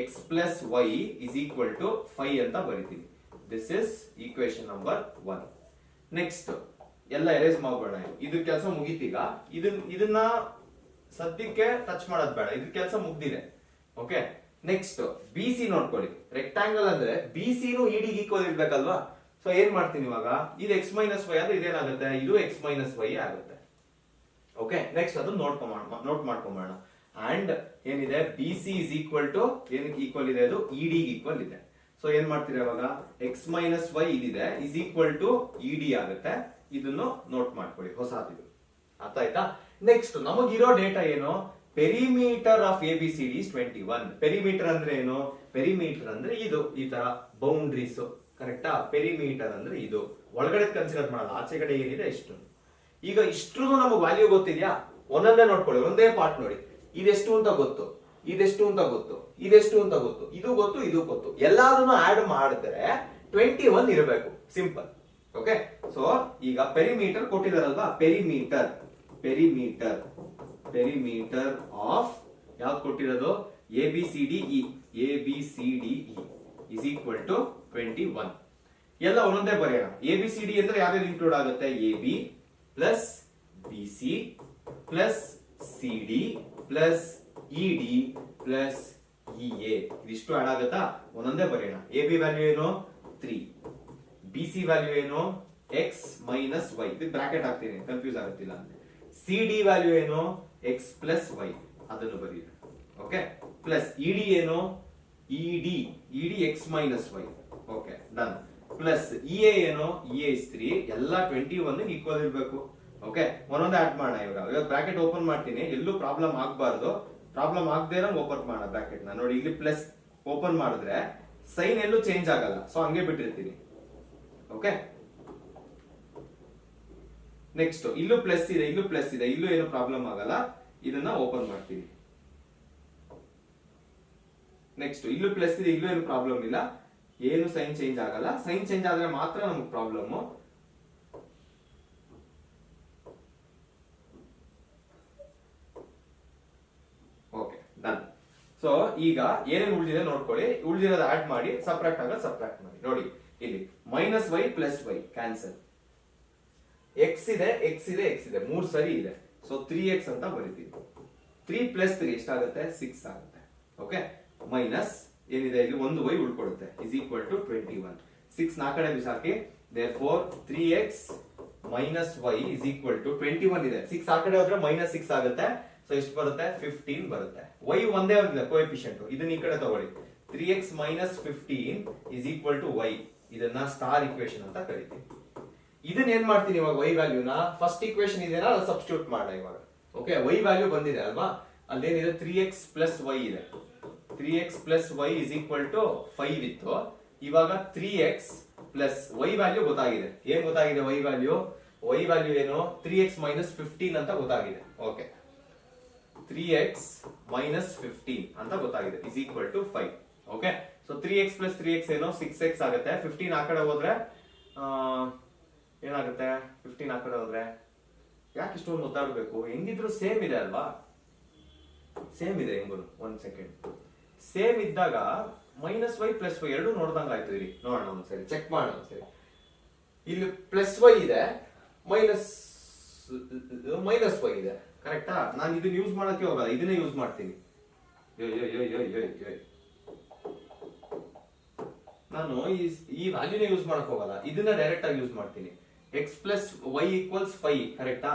x + y is equal to 5 ಅಂತ ಬರಿತೀನಿ. This is equation number 1. Next ಎಲ್ಲ ಎರೇಸ್ ಮಾಡೋಣ. ಇದು ಕೆಲಸ ಮುಗೀತೀಗ, ಇದನ್ನ ಸದ್ಯಕ್ಕೆ ಟಚ್ ಮಾಡೋದ್ ಬೇಡ, ಇದು ಕೆಲಸ ಮುಗ್ದಿದೆ. ಓಕೆ, ನೆಕ್ಸ್ಟ್ BC ನೋಡ್ಕೊಳ್ಳಿ. ರೆಕ್ಟಾಂಗಲ್ ಅಂದ್ರೆ BC ನು ED ಈಕ್ವಲ್ ಇರ್ಬೇಕಲ್ವಾ. ಸೊ ಏನ್ ಮಾಡ್ತೀನಿ ಇವಾಗ, ಇದು x - y ಆದ್ರೆ ಇದೇನಾಗುತ್ತೆ, ಇದು x - y ಆಗುತ್ತೆ. ಓಕೆ, ನೆಕ್ಸ್ಟ್ ಅದು ನೋಟ್ ಮಾಡ್ಕೊಂಬೋಣ. ಅಂಡ್ ಏನಿದೆ, BC ಇಸ್ ಈಕ್ವಲ್ ಟು ಏನಕ್ಕೆ ಈಕ್ವಲ್ ಇದೆ, ಅದು ED ಈಕ್ವಲ್ ಇದೆ. ಸೊ ಏನ್ ಮಾಡ್ತೀರಾ ಇವಾಗ, x - y ಇದಿದೆ ಇಸ್ ಈಕ್ವಲ್ ಟು ED ಆಗುತ್ತೆ. ಇದನ್ನು ನೋಟ್ ಮಾಡ್ಕೊಳ್ಳಿ, ಹೊಸದಿದು. ಅರ್ಥ ಆಯ್ತಾ. ನೆಕ್ಸ್ಟ್ ನಮಗಿರೋ ಡೇಟಾ ಏನು, perimeter of ABCD is 21. Perimeter ಅಂದ್ರೆ ಏನು, ಪೆರಿಮೀಟರ್ ಅಂದ್ರೆ ಇದು ಈ ತರ ಬೌಂಡ್ರೀಸ್, ಕರೆಕ್ಟಾ. ಪೆರಿಮೀಟರ್ ಅಂದ್ರೆ ಇದು ಒಳಗಡೆ ಕನ್ಸಿಡರ್ ಮಾಡಲ್ಲ, ಆಚೆ ಕಡೆ ಏನಿದೆ ಇಷ್ಟು. ಈಗ ಇಷ್ಟು ನಮಗೆ ವ್ಯಾಲ್ಯೂ ಗೊತ್ತಿದ್ಯಾ, ಒಂದೊಂದೇ ನೋಡ್ಕೊಳ್ಳಿ, ಒಂದೇ ಪಾರ್ಟ್ ನೋಡಿ. ಇದೆಷ್ಟು ಅಂತ ಗೊತ್ತು, ಇದೆಷ್ಟು ಅಂತ ಗೊತ್ತು, ಇದೆಷ್ಟು ಅಂತ ಗೊತ್ತು, ಇದು ಗೊತ್ತು, ಇದು ಗೊತ್ತು. ಎಲ್ಲಾದನ್ನು ಆಡ್ ಮಾಡಿದ್ರೆ 21 ಇರಬೇಕು, ಸಿಂಪಲ್. ಓಕೆ, ಸೊ ಈಗ ಪೆರಿಮೀಟರ್ ಕೊಟ್ಟಿದಾರಲ್ವಾ, ಪೆರಿಮೀಟರ್ ಆಫ್ ಯಾವ್ದು ಕೊಟ್ಟಿರೋದು, ABCDE ಇಸ್ ಈಕ್ವಲ್ ಟು 21. ಎಲ್ಲ ಒಂದೊಂದೇ ಬರೆಯೋಣ. ABCD ಅಂದ್ರೆ ಯಾವ್ಯಾವ್ದು ಇನ್ಕ್ಲೂಡ್ ಆಗುತ್ತೆ, AB plus BC plus CD plus ED plus EA, ಇದಿಷ್ಟು ಆಡ್ ಆಗುತ್ತಾ, ಒಂದೊಂದೇ ಬರೆಯೋಣ. AB ವ್ಯಾಲ್ಯೂ ಏನು 3, BC ವ್ಯಾಲ್ಯೂ ಏನು x - y, ಇದು ಬ್ರಾಕೆಟ್ ಹಾಕ್ತೀನಿ ಕನ್ಫ್ಯೂಸ್ ಆಗುತ್ತಿಲ್ಲ. CD ವ್ಯಾಲ್ಯೂ ಏನು x + y, ಅದನ್ನು ಬರೆಯೋಣ. ಓಕೆ ಪ್ಲಸ್ ಇಡಿ ಏನು ED x minus y okay done plus E A ಏನು ಇ ಎ ಇಸ್ 3 ಎಲ್ಲ 21 ಈಕ್ವಲ್ ಇರಬೇಕು ಓಕೆ ಒಂದೊಂದು ಆಡ್ ಮಾಡೋಣ ಇವಾಗ ಬ್ರಾಕೆಟ್ ಓಪನ್ ಮಾಡ್ತೀನಿ ಎಲ್ಲೂ ಪ್ರಾಬ್ಲಮ್ ಆಗಬಾರ್ದು ಪ್ರಾಬ್ಲಮ್ ಆಗದೆ ಇರೋ ಓಪನ್ ಮಾಡೋಣ ಬ್ರಾಕೆಟ್ ನ ನೋಡಿ ಇಲ್ಲಿ ಪ್ಲಸ್ ಓಪನ್ ಮಾಡಿದ್ರೆ ಸೈನ್ ಎಲ್ಲೂ ಚೇಂಜ್ ಆಗಲ್ಲ ಸೊ ಹಂಗೆ ಬಿಟ್ಟಿರ್ತೀನಿ ಓಕೆ ನೆಕ್ಸ್ಟ್ ಇಲ್ಲೂ ಪ್ಲಸ್ ಇದೆ ಇಲ್ಲೂ ಏನು ಪ್ರಾಬ್ಲಮ್ ಆಗಲ್ಲ ಇದನ್ನ ಓಪನ್ ಮಾಡ್ತೀನಿ ನೆಕ್ಸ್ಟ್ ಇಲ್ಲೂ ಪ್ಲಸ್ ಇದೆ ಇಲ್ಲೂ ಏನು ಪ್ರಾಬ್ಲಮ್ ಇಲ್ಲ ಏನು ಸೈನ್ ಚೇಂಜ್ ಆಗಲ್ಲ ಸೈನ್ ಚೇಂಜ್ ಆದ್ರೆ ಮಾತ್ರ ನಮಗೆ ಪ್ರಾಬ್ಲಮ್ ಓಕೆ ಡನ್ ಸೊ ಈಗ ಏನೇನು ಉಳಿದಿದೆ ನೋಡ್ಕೊಳ್ಳಿ ಉಳಿದಿರೋದು ಆಡ್ ಮಾಡಿ ಸಬ್ಟ್ರಾಕ್ಟ್ ಆಗ ಸಬ್ಟ್ರಾಕ್ಟ್ ಮಾಡಿ ನೋಡಿ ಇಲ್ಲಿ minus y plus y cancel x ಇದೆ ಮೂರ್ ಸರಿ ಇದೆ ಸೊ 3x ಅಂತ ಬರೀತೀವಿ 3 ಪ್ಲಸ್ 3 ಎಷ್ಟಾಗುತ್ತೆ 6 ಆಗುತ್ತೆ ಓಕೆ ಮೈನಸ್ ಏನಿದೆ ಇಲ್ಲಿ ಒಂದು y ಉಳ್ಕೊಡುತ್ತೆ ಇಸ್ ಈಕ್ವಲ್ ಟು 21 6 ನಾಲ್ಕಡೆ ಬಿಸಾಕಿ therefore 3x minus y is equal to 21 ಇದೆ 6 ಆ ಕಡೆ ಹೋದ್ರೆ ಮೈನಸ್ 6 ಆಗುತ್ತೆ ಸೊ ಎಷ್ಟು ಬರುತ್ತೆ 15 ಬರುತ್ತೆ y ಒಂದೇ ಒಂದಿದೆ ಕೋಎಫಿಷಿಯಂಟ್ ಇದನ್ನ ಈ ಕಡೆ ತಗೊಳ್ಳಿ 3x minus 15 is equal to y ಇದನ್ನ ಸ್ಟಾರ್ ಇಕ್ವೇಶನ್ ಅಂತ ಕರಿತೀವಿ ಇದನ್ನ ಏನ್ ಮಾಡ್ತೀನಿ ಇವಾಗ y ವ್ಯಾಲ್ಯೂನ ಫಸ್ಟ್ ಇಕ್ವೇಶನ್ ಇದೆನಾ ಅದು ಸಬ್ಸ್ಟಿಟ್ಯೂಟ್ ಮಾಡ ಇವಾಗ ಓಕೆ y ವ್ಯಾಲ್ಯೂ ಬಂದಿದೆ ಅಲ್ವಾ ಅಲ್ಲೇನಿದೆ 3x ಪ್ಲಸ್ y ಇದೆ 3x plus y is equal to 5 ಇತ್ತು ಇವಾಗ 3x ಪ್ಲಸ್ y ವ್ಯಾಲ್ಯೂ ಗೊತ್ತಾಗಿದೆ ಏನ್ ಗೊತ್ತಾಗಿದೆ y ವ್ಯಾಲ್ಯೂ ಏನು 3x ಮೈನಸ್ 15 ಅಂತ ಗೊತ್ತಾಗಿದೆ ಓಕೆ 3x ಮೈನಸ್ 15 ಅಂತ ಗೊತ್ತಾಗಿದೆ is equal to 5 okay so 3x plus 3x ಏನು 6x ಆಗುತ್ತೆ 15 ಆ ಕಡೆ ಹೋದ್ರೆ ಏನಾಗುತ್ತೆ 15 ಆ ಕಡೆ ಹೋದ್ರೆ ಯಾಕೆ ಇಷ್ಟೊಂದು ಗೊತ್ತಾಗಬೇಕು ಹೆಂಗಿದ್ರು ಸೇಮ್ ಇದೆ ಅಲ್ವಾ ಸೇಮ್ ಇದೆ ಹೆಂಗು ಒಂದ್ ಸೆಕೆಂಡ್ ಸೇಮ್ ಇದ್ದಾಗ ಮೈನಸ್ ವೈ ಪ್ಲಸ್ ವೈ ಎರಡು ನೋಡ್ದಂಗ ಆಯ್ತು ಇಲ್ಲಿ ನೋಡೋಣ ಒಂದ್ಸರಿ ಚೆಕ್ ಮಾಡೋಣ ಒಂದ್ಸರಿ ಇಲ್ಲಿ ಪ್ಲಸ್ ವೈ ಇದೆ ಮೈನಸ್ ವೈ ಇದೆ ಕರೆಕ್ಟಾ ನಾನು ಇದನ್ನ ಯೂಸ್ ಮಾಡಕ್ಕೆ ಹೋಗಲ್ಲ ಇದನ್ನೇ ಯೂಸ್ ಮಾಡ್ತೀನಿ ನಾನು ಈ ವ್ಯಾಲ್ಯೂನೇ ಯೂಸ್ ಮಾಡಕ್ ಹೋಗಲ್ಲ ಇದನ್ನ ಡೈರೆಕ್ಟ್ ಆಗಿ ಯೂಸ್ ಮಾಡ್ತೀನಿ ಎಕ್ಸ್ ಪ್ಲಸ್ ವೈ ಈಕ್ವಲ್ಸ್ 5 ಕರೆಕ್ಟಾ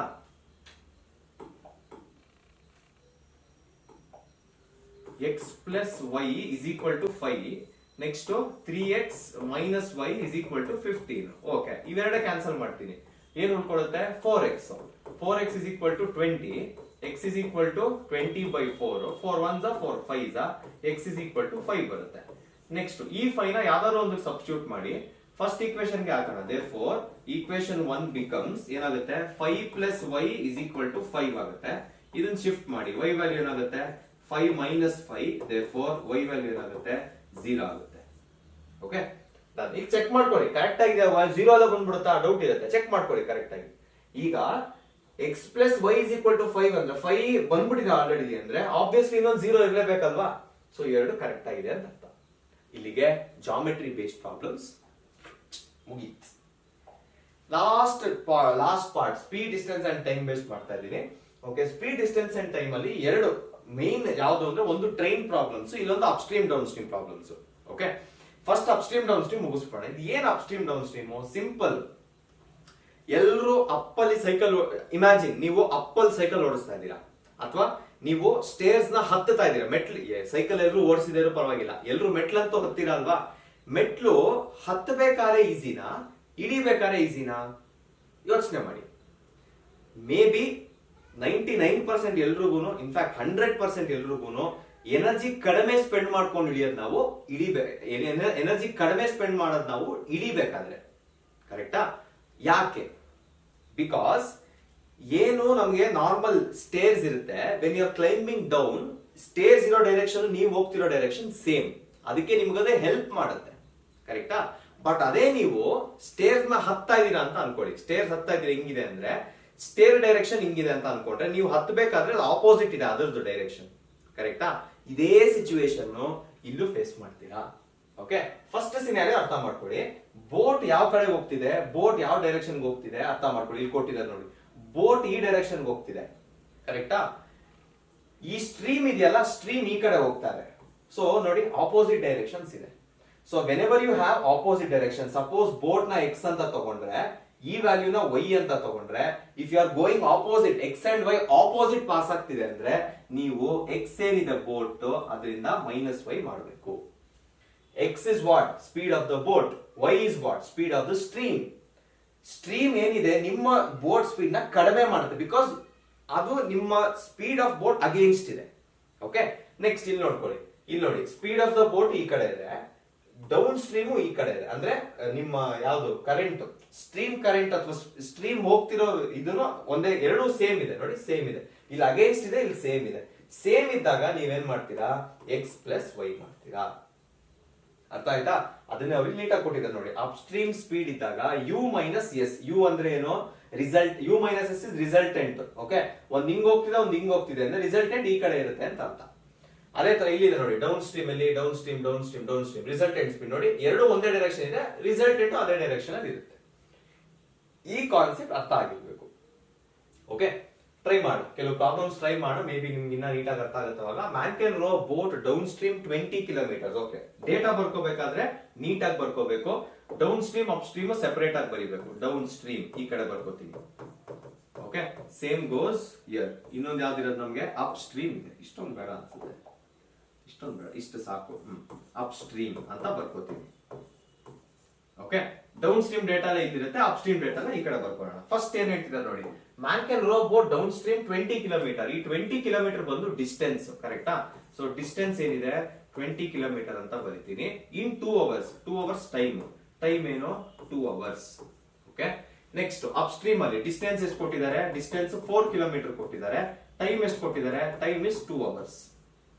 x plus y is equal to 5 next 3x minus y is equal to 15 okay ಇವೆರಡೇ ಕ್ಯಾನ್ಸಲ್ ಮಾಡ್ತೀನಿ ಏನ್ ಉಳ್ಕೊಳ್ಳುತ್ತೆ 4x is equal to 20 x is equal to 20 by 4 4 1s are 4 5s are x is equal to 5 ಬರುತ್ತೆ next ಈ 5 ನ ಯಾವ್ದಾದ್ರು ಒಂದು substitute ಮಾಡಿ ಫಸ್ಟ್ ಈಕ್ವೇಶನ್ ಗೆ ಹಾಕೋಣ therefore equation 1 becomes ಏನಾಗುತ್ತೆ 5 plus y is equal to 5 ಆಗುತ್ತೆ ಇದನ್ನ ಶಿಫ್ಟ್ ಮಾಡಿ y ವ್ಯಾಲ್ಯೂ ಏನಾಗುತ್ತೆ 5 minus 5 therefore y ವ್ಯಾಲ್ಯೂ ಏನಾಗುತ್ತೆ 0 ಆಗುತ್ತೆ ಓಕೆ ಈಗ ಚೆಕ್ ಮಾಡ್ಕೊಳ್ಳಿ ಕರೆಕ್ಟ್ ಆಗಿದೆ 0 ಅಲ್ಲ ಬಂದ್ಬಿಡುತ್ತಾ ಡೌಟ್ ಇರುತ್ತೆ ಚೆಕ್ ಮಾಡ್ಕೊಳ್ಳಿ ಕರೆಕ್ಟ್ ಆಗಿ ಈಗ x plus y is equal to 5 ಅಂದ್ರೆ 5 ಬಂದ್ಬಿಟ್ಟಿದೆ ಆಲ್ರೆಡಿ ಅಂದ್ರೆ ಆಬ್ವಿಯಸ್ಲಿ ಇನ್ನೊಂದು 0 ಇರಲೇಬೇಕಲ್ವಾ ಸೊ ಎರಡು ಕರೆಕ್ಟ್ ಆಗಿದೆ ಅಂತ ಅರ್ಥ ಇಲ್ಲಿಗೆ ಜಾಮೆಟ್ರಿ ಬೇಸ್ಡ್ ಪ್ರಾಬ್ಲಮ್ಸ್ ಮುಗೀತು last part speed distance and time based ಮಾಡ್ತಾ ಇದ್ದೀನಿ okay speed distance and time ಅಲ್ಲಿ ಎರಡು ಮೇನ್ ಯಾವುದು ಅಂದ್ರೆ ಒಂದು ಟ್ರೈನ್ ಪ್ರಾಬ್ಲಮ್ಸ್ ಇಲ್ಲೊಂದು upstream down stream problems okay first upstream down stream ಮುಗಿಸ್ಬೋಣ ಇದು ಏನ್ ಅಪ್ಸ್ಟ್ರೀಮ್ ಡೌನ್ ಸ್ಟ್ರೀಮ್ ಸಿಂಪಲ್ ಎಲ್ಲರೂ ಅಪ್ಪಲ್ಲಿ ಸೈಕಲ್ ಇಮ್ಯಾಜಿನ್ ನೀವು ಅಪ್ಪಲ್ ಸೈಕಲ್ ಓಡಿಸ್ತಾ ಇದ್ದೀರಾ ಅಥವಾ ನೀವು ಸ್ಟೇರ್ಸ್ ನ ಹತ್ತುತ್ತಾ ಇದ್ದೀರಾ ಮೆಟ್ಲು ಸೈಕಲ್ ಎಲ್ಲರೂ ಓಡಿಸಿದ್ರು ಪರವಾಗಿಲ್ಲ ಎಲ್ಲರೂ ಮೆಟ್ಲಂತೂ ಹತ್ತೀರಾ ಅಲ್ವಾ ಮೆಟ್ಲು ಹತ್ತಬೇಕಾದ್ರೆ ಈಸಿನಾ ಇಳಿಬೇಕಾದ್ರೆ ಈಸಿನಾ ಯೋಚನೆ ಮಾಡಿ ಮೇ ಬಿ 99% ಎಲ್ರಿಗೂ ಇನ್ಫ್ಯಾಕ್ಟ್ 100% ಎಲ್ರಿಗೂ ಎನರ್ಜಿ ಕಡಿಮೆ ಸ್ಪೆಂಡ್ ಮಾಡ್ಕೊಂಡು ಇಳಿಯೋದು ನಾವು ಎನರ್ಜಿ ಕಡಿಮೆ ಸ್ಪೆಂಡ್ ಮಾಡೋದು ನಾವು ಇಳಿಬೇಕಾದ್ರೆ ಕರೆಕ್ಟಾ ಯಾಕೆ ಬಿಕಾಸ್ ಏನು ನಮ್ಗೆ ನಾರ್ಮಲ್ ಸ್ಟೇರ್ಸ್ ಇರುತ್ತೆ when you are climbing down stairs ಇರೋ ಡೈರೆಕ್ಷನ್ ನೀವು ಹೋಗ್ತಿರೋ ಡೈರೆಕ್ಷನ್ ಸೇಮ್ ಅದಕ್ಕೆ ನಿಮ್ಗದೇ ಹೆಲ್ಪ್ ಮಾಡುತ್ತೆ ಕರೆಕ್ಟಾ ಬಟ್ ಅದೇ ನೀವು ಸ್ಟೇರ್ಸ್ ನ ಹತ್ತಾ ಇದೀರಾ ಅಂತ ಅನ್ಕೊಳ್ಳಿ ಸ್ಟೇರ್ಸ್ ಹತ್ತಾ ಇದೀರಾ ಹಿಂಗಿದೆ ಅಂದ್ರೆ ಸ್ಟೇರ್ ಡೈರೆಕ್ಷನ್ ಹಿಂಗಿದೆ ಅಂತ ಅನ್ಕೊಂಡ್ರೆ ನೀವು ಹತ್ತಬೇಕಾದ್ರೆ ಆಪೋಸಿಟ್ ಇದೆ ಅದರದ್ದು ಡೈರೆಕ್ಷನ್ ಕರೆಕ್ಟಾ ಇದೇ ಸಿಚುವೇಶನ್ ಇಲ್ಲೂ ಫೇಸ್ ಮಾಡ್ತೀರಾ ಓಕೆ ಫಸ್ಟ್ ಸಿನಾರಿಯೋ ಅರ್ಥ ಮಾಡ್ಕೊಳ್ಳಿ ಬೋಟ್ ಯಾವ ಕಡೆ ಹೋಗ್ತಿದೆ ಬೋಟ್ ಯಾವ ಡೈರೆಕ್ಷನ್ ಹೋಗ್ತಿದೆ ಅರ್ಥ ಮಾಡ್ಕೊಳ್ಳಿ ಇಲ್ಲಿ ಕೊಟ್ಟಿದ್ದಾರೆ ನೋಡಿ ಬೋಟ್ ಈ ಡೈರೆಕ್ಷನ್ ಹೋಗ್ತಿದೆ ಕರೆಕ್ಟಾ ಈ ಸ್ಟ್ರೀಮ್ ಇದೆಯಲ್ಲ ಸ್ಟ್ರೀಮ್ ಈ ಕಡೆ ಹೋಗ್ತಾರೆ ಸೊ ನೋಡಿ ಆಪೋಸಿಟ್ ಡೈರೆಕ್ಷನ್ಸ್ ಇದೆ so whenever you have opposite direction suppose boat ನ ಎಕ್ಸ್ ಅಂತ ತಗೊಂಡ್ರೆ ಈ ವ್ಯಾಲ್ಯೂನ y ಅಂತ ತಗೊಂಡ್ರೆ if you are going opposite x and y opposite pass ಆಗ್ತಿದೆ ಅಂದ್ರೆ ನೀವು x ಏನಿದೆ ಬೋಟ್ ಅದರಿಂದ -y ಮಾಡಬೇಕು. x is what? Speed of the boat. y is what? Speed of the stream. Stream ಏನಿದೆ ನಿಮ್ಮ ಬೋಟ್ ಸ್ಪೀಡ್ ನ ಕಡಿಮೆ ಮಾಡುತ್ತೆ ಬಿಕಾಸ್ ಅದು ನಿಮ್ಮ ಸ್ಪೀಡ್ ಆಫ್ ಬೋಟ್ ಅಗೇನ್ಸ್ಟ್ ಇದೆ. ಓಕೆ, ನೆಕ್ಸ್ಟ್ ಇಲ್ಲಿ ನೋಡ್ಕೊಳ್ಳಿ, ಇಲ್ಲಿ ನೋಡಿ ಸ್ಪೀಡ್ ಆಫ್ ದ ಬೋಟ್ ಈ ಕಡೆ ಇದೆ, ಡೌನ್ ಸ್ಟ್ರೀಮ್ ಈ ಕಡೆ ಇದೆ. ಅಂದ್ರೆ ನಿಮ್ಮ ಯಾವುದು ಕರೆಂಟ್, ಸ್ಟ್ರೀಮ್ ಕರೆಂಟ್ ಅಥವಾ ಸ್ಟ್ರೀಮ್ ಹೋಗ್ತಿರೋ ಇದನ್ನು ಒಂದೇ, ಎರಡು ಸೇಮ್ ಇದೆ ನೋಡಿ, ಸೇಮ್ ಇದೆ. ಇಲ್ಲಿ ಅಗೇನ್ಸ್ಟ್ ಇದೆ, ಇಲ್ಲಿ ಸೇಮ್ ಇದೆ. ಸೇಮ್ ಇದ್ದಾಗ ನೀವೇನ್ ಮಾಡ್ತೀರಾ, x ಪ್ಲಸ್ y ಮಾಡ್ತೀರಾ. ಅರ್ಥ ಆಯ್ತಾ? ಅದನ್ನ ಅವ್ರಿಗೆ ನೀಟಾಗಿ ಕೊಟ್ಟಿದ್ದಾರೆ ನೋಡಿ. ಅಪ್ ಸ್ಟ್ರೀಮ್ ಸ್ಪೀಡ್ ಇದ್ದಾಗ u ಮೈನಸ್ ಎಸ್, ಯು ಅಂದ್ರೆ ಏನು, result, u minus S is resultant. Okay, ಒಂದ್ ಹಿಂಗ್ ಹೋಗ್ತಿದೆ, ಒಂದ್ ಹಿಂಗ್ ಹೋಗ್ತಿದೆ ಅಂದ್ರೆ ರಿಸಲ್ಟೆಂಟ್ ಈ ಕಡೆ ಇರುತ್ತೆ ಅಂತ ಅರ್ಥ. ಅದೇ ತರ ಇಲ್ಲಿದೆ ನೋಡಿ, ಡೌನ್ ಸ್ಟ್ರೀಮ್ ಅಲ್ಲಿ down stream down stream down stream, resultant speed ನೋಡಿ, ಎರಡು ಒಂದೇ ಡೈರೆಕ್ಷನ್ ಇದೆ, ರಿಸಲ್ಟೆಂಟ್ ಅದೇ ಡೈರೆಕ್ಷನ್ ಅಲ್ಲಿ ಇರುತ್ತೆ. ಈ ಕಾನ್ಸೆಪ್ಟ್ ಅರ್ಥ ಆಗಿರ್ಬೇಕು. ಓಕೆ, ಟ್ರೈ ಮಾಡು, ಕೆಲವು ಪ್ರಾಬ್ಲಮ್ಸ್ ಟ್ರೈ ಮಾಡು, ಮೇ ಬಿ ನಿಮ್ಗೆ ಇನ್ನ ನೀಟಾಗಿ ಅರ್ಥ ಆಗುತ್ತವಾಗ. Man can row boat down stream 20 kilometres. Okay, data ಬರ್ಕೋಬೇಕಾದ್ರೆ ನೀಟಾಗಿ ಬರ್ಕೋಬೇಕು. Down stream up stream separate ಆಗಿ ಬರೀಬೇಕು. ಡೌನ್ ಸ್ಟ್ರೀಮ್ ಈ ಕಡೆ ಬರ್ಕೋತೀವಿ. Okay, same goes here. ಇನ್ನೊಂದು ಯಾವ್ದಿರೋದು ನಮ್ಗೆ, ಅಪ್ ಸ್ಟ್ರೀಮ್ ಇದೆ. ಇಷ್ಟೊಂದು ಬೇಡ ಅನ್ಸುತ್ತೆ, ಇಷ್ಟೊಂದು ಬೇಡ, ಇಷ್ಟು ಸಾಕು. ಅಪ್ ಸ್ಟ್ರೀಮ್ ಅಂತ ಬರ್ಕೋತೀವಿ. ಓಕೆ, ಡೌನ್ ಸ್ಟ್ರೀಮ್ ಡೇಟಾ ಇದಿರುತ್ತೆ, ಅಪ್ ಸ್ಟ್ರೀಮ್ ಡೇಟಾ ಈ ಕಡೆ ಬರ್ಕೊಳ್ಳೋಣ. ಫಸ್ಟ್ ಏನ್ ಹೇಳ್ತಿದ್ದಾರೆ ನೋಡಿ, man can row boat down stream 20 kilometre. ಈ 20 ಕಿಲೋಮೀಟರ್ ಬಂದು ಡಿಸ್ಟೆನ್ಸ್, ಕರೆಕ್ಟಾ? ಸೊ ಡಿಸ್ಟೆನ್ಸ್ ಏನಿದೆ 20 ಕಿಲೋಮೀಟರ್ ಅಂತ ಬರೀತೀನಿ. In 2 hours, 2 hours time, time ಏನು 2 hours. Okay, next upstream ಅಲ್ಲಿ ಡಿಸ್ಟೆನ್ಸ್ ಎಷ್ಟು ಕೊಟ್ಟಿದ್ದಾರೆ, ಡಿಸ್ಟೆನ್ಸ್ 4 ಕಿಲೋಮೀಟರ್ ಕೊಟ್ಟಿದ್ದಾರೆ. ಟೈಮ್ ಎಷ್ಟು ಕೊಟ್ಟಿದ್ದಾರೆ, ಟೈಮ್ ಇಸ್ 2 ಅವರ್ಸ್.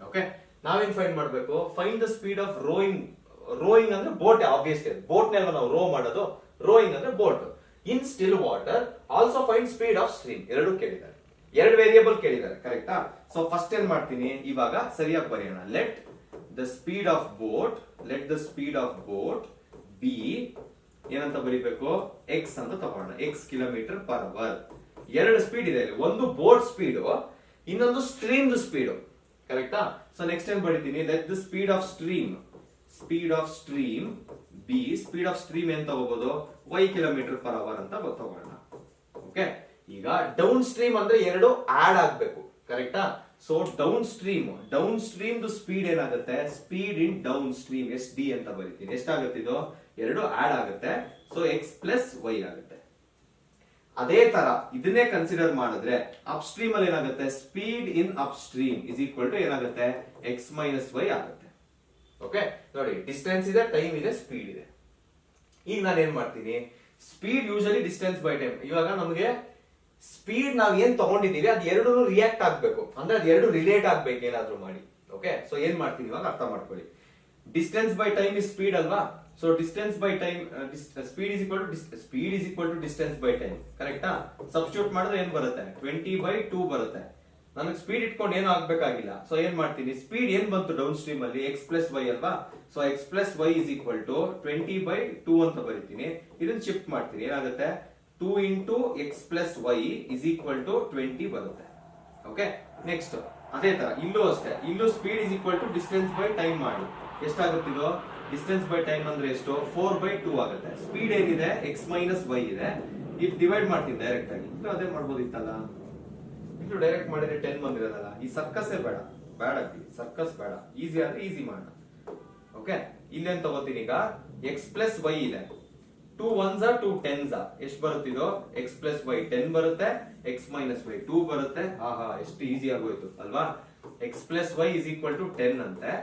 ಓಕೆ, ನಾವೇನ್ ಫೈಂಡ್ ಮಾಡಬೇಕು, find the speed of rowing. Rowing ಅಂದ್ರೆ ಬೋಟ್, ಆಬ್ವಿಯಸ್ಲಿ ಬೋಟ್ ನಲ್ಲಿ ನಾವು ರೋ ಮಾಡೋದು. ರೋಯಿಂಗ್ ಅಂದ್ರೆ boat. In still water also find speed of stream. ಎರಡು ಕೇಳಿದ್ದಾರೆ, ಎರಡು ವೇರಿಯೇಬಲ್ ಕೇಳಿದ್ದಾರೆ, ಕರೆಕ್ಟಾ? ಸೊ ಫಸ್ಟ್ ಏನ್ ಮಾಡ್ತೀನಿ, ಇವಾಗ ಸರಿಯಾಗಿ ಬರೆಯೋಣ. Let the speed of boat, let the speed of boat B ಏನಂತ ಬರೀಬೇಕು, x ಅಂತ ತಗೋಣ. x kilometre per hour. ಎರಡು ಸ್ಪೀಡ್ ಇದೆ, ಒಂದು ಬೋಟ್ ಸ್ಪೀಡ್, ಇನ್ನೊಂದು ಸ್ಟ್ರೀಮ್ ಸ್ಪೀಡ್, ಕರೆಕ್ಟಾ? ಸೊ ನೆಕ್ಸ್ಟ್ ಏನ್ ಬರೀತೀನಿ, let the speed of stream, speed of stream B, speed of stream ಏನ್ ತಗೋಬಹುದು, y ಕಿಲೋಮೀಟರ್ ಪರ್ ಅವರ್ ಅಂತ ತಗೋಣ. ಓಕೆ, ಈಗ ಡೌನ್ ಸ್ಟ್ರೀಮ್ ಅಂದ್ರೆ ಎರಡು ಆಡ್ ಆಗ್ಬೇಕು, ಕರೆಕ್ಟಾ? ಸೊ ಡೌನ್ ಸ್ಟ್ರೀಮ್ ಸ್ಪೀಡ್ ಏನಾಗುತ್ತೆ, speed in downstream S D ಅಂತ ಬರೀತೀನಿ. ಎಷ್ಟಾಗುತ್ತೆ ಇದು, ಎರಡು ಆಡ್ ಆಗುತ್ತೆ. ಸೊ x ಪ್ಲಸ್ y ಆಗುತ್ತೆ. ಅದೇ ತರ ಇದನ್ನೇ ಕನ್ಸಿಡರ್ ಮಾಡಿದ್ರೆ ಅಪ್ ಸ್ಟ್ರೀಮ್ ಅಲ್ಲಿ ಏನಾಗುತ್ತೆ, speed in upstream is equal to ಏನಾಗುತ್ತೆ, x ಮೈನಸ್ y ಆಗುತ್ತೆ. ಓಕೆ, ನೋಡಿ ಡಿಸ್ಟೆನ್ಸ್ ಇದೆ, ಟೈಮ್ ಇದೆ, ಸ್ಪೀಡ್ ಇದೆ. ಈಗ ನಾನು ಏನ್ ಮಾಡ್ತೀನಿ, speed usually distance by time. ಇವಾಗ ನಮಗೆ ಸ್ಪೀಡ್ ನಾವ್ ಏನ್ ತಗೊಂಡಿದೀವಿ ಅದು ಎರಡು ರಿಯಾಕ್ಟ್ ಆಗ್ಬೇಕು, ಅಂದ್ರೆ ಅದು ಎರಡು ರಿಲೇಟ್ ಆಗ್ಬೇಕು ಏನಾದ್ರೂ ಮಾಡಿ. ಓಕೆ, ಸೊ ಏನ್ ಮಾಡ್ತೀನಿ ಇವಾಗ ಅರ್ಥ ಮಾಡ್ಕೊಳ್ಳಿ. Distance by time is speed ಅಲ್ವಾ? So distance by time, speed is equal to distance by time, ಕರೆಕ್ಟಾ? ಸಬ್ಸ್ಟಿಟ್ಯೂಟ್ ಮಾಡಿದ್ರೆ ಏನ್ ಬರುತ್ತೆ, 20/2 ಬರುತ್ತೆ. ನನಗೆ ಸ್ಪೀಡ್ ಇಟ್ಕೊಂಡು ಏನು ಆಗ್ಬೇಕಾಗಿಲ್ಲ. ಸೊ ಏನ್ ಮಾಡ್ತೀನಿ, ಸ್ಪೀಡ್ ಏನ್ ಬಂತು ಡೌನ್ ಸ್ಟ್ರೀಮ್ ಅಲ್ಲಿ, x ಪ್ಲಸ್ y ಅಲ್ವಾ? So x plus y is equal to 20/2 ಅಂತ ಬರೀತೀನಿ. ಇದನ್ನ ಶಿಫ್ಟ್ ಮಾಡ್ತೀನಿ, ಏನಾಗುತ್ತೆ, 2 into x plus y is equal to 20 ಬರುತ್ತೆ. ಓಕೆ, ನೆಕ್ಸ್ಟ್ ಅದೇ ತರ ಇಲ್ಲೂ ಅಷ್ಟೇ, ಇಲ್ಲೂ speed is equal to distance by time ಮಾಡಿ. ಎಷ್ಟಾಗುತ್ತಿದೋ, ಡಿಸ್ಟೆನ್ಸ್ ಬೈ ಟೈಮ್ ಅಂದ್ರೆ ಎಷ್ಟು, 4/2 ಆಗುತ್ತೆ. ಸ್ಪೀಡ್ ಏನಿದೆ, x ಮೈನಸ್ y ಇದೆ. ಇದು ಡಿವೈಡ್ ಮಾಡ್ತೀನಿ ಡೈರೆಕ್ಟ್ ಆಗಿ, ಅದೇ ಮಾಡ್ಬೋದಿತ್ತಲ್ಲ. ಡೈರೆಕ್ಟ್ ಮಾಡಿದ್ರೆ 10 ಬಂದಿರೋದಲ್ಲ. ಈ ಸರ್ಕಸ್ ಬೇಡ, ಸರ್ಕಸ್ ಬೇಡ, ಈಸಿ ಆದ್ರೆ ಈಸಿ ಮಾಡೋಣ. ಓಕೆ, ಇಲ್ಲೇನ್ ತಗೋತೀನಿ ಈಗ, x ಪ್ಲಸ್ y ಇದೆ, 2 1s 2 10s ಎಷ್ಟು ಬರುತ್ತಿದೋ, x ಪ್ಲಸ್ y 10 ಬರುತ್ತೆ, x ಮೈನಸ್ y 2 ಬರುತ್ತೆ. ಆಹಾ, ಎಷ್ಟು ಈಸಿ ಆಗೋಯ್ತು ಅಲ್ವಾ? x plus y is equal to 10 ಅಂತೆ,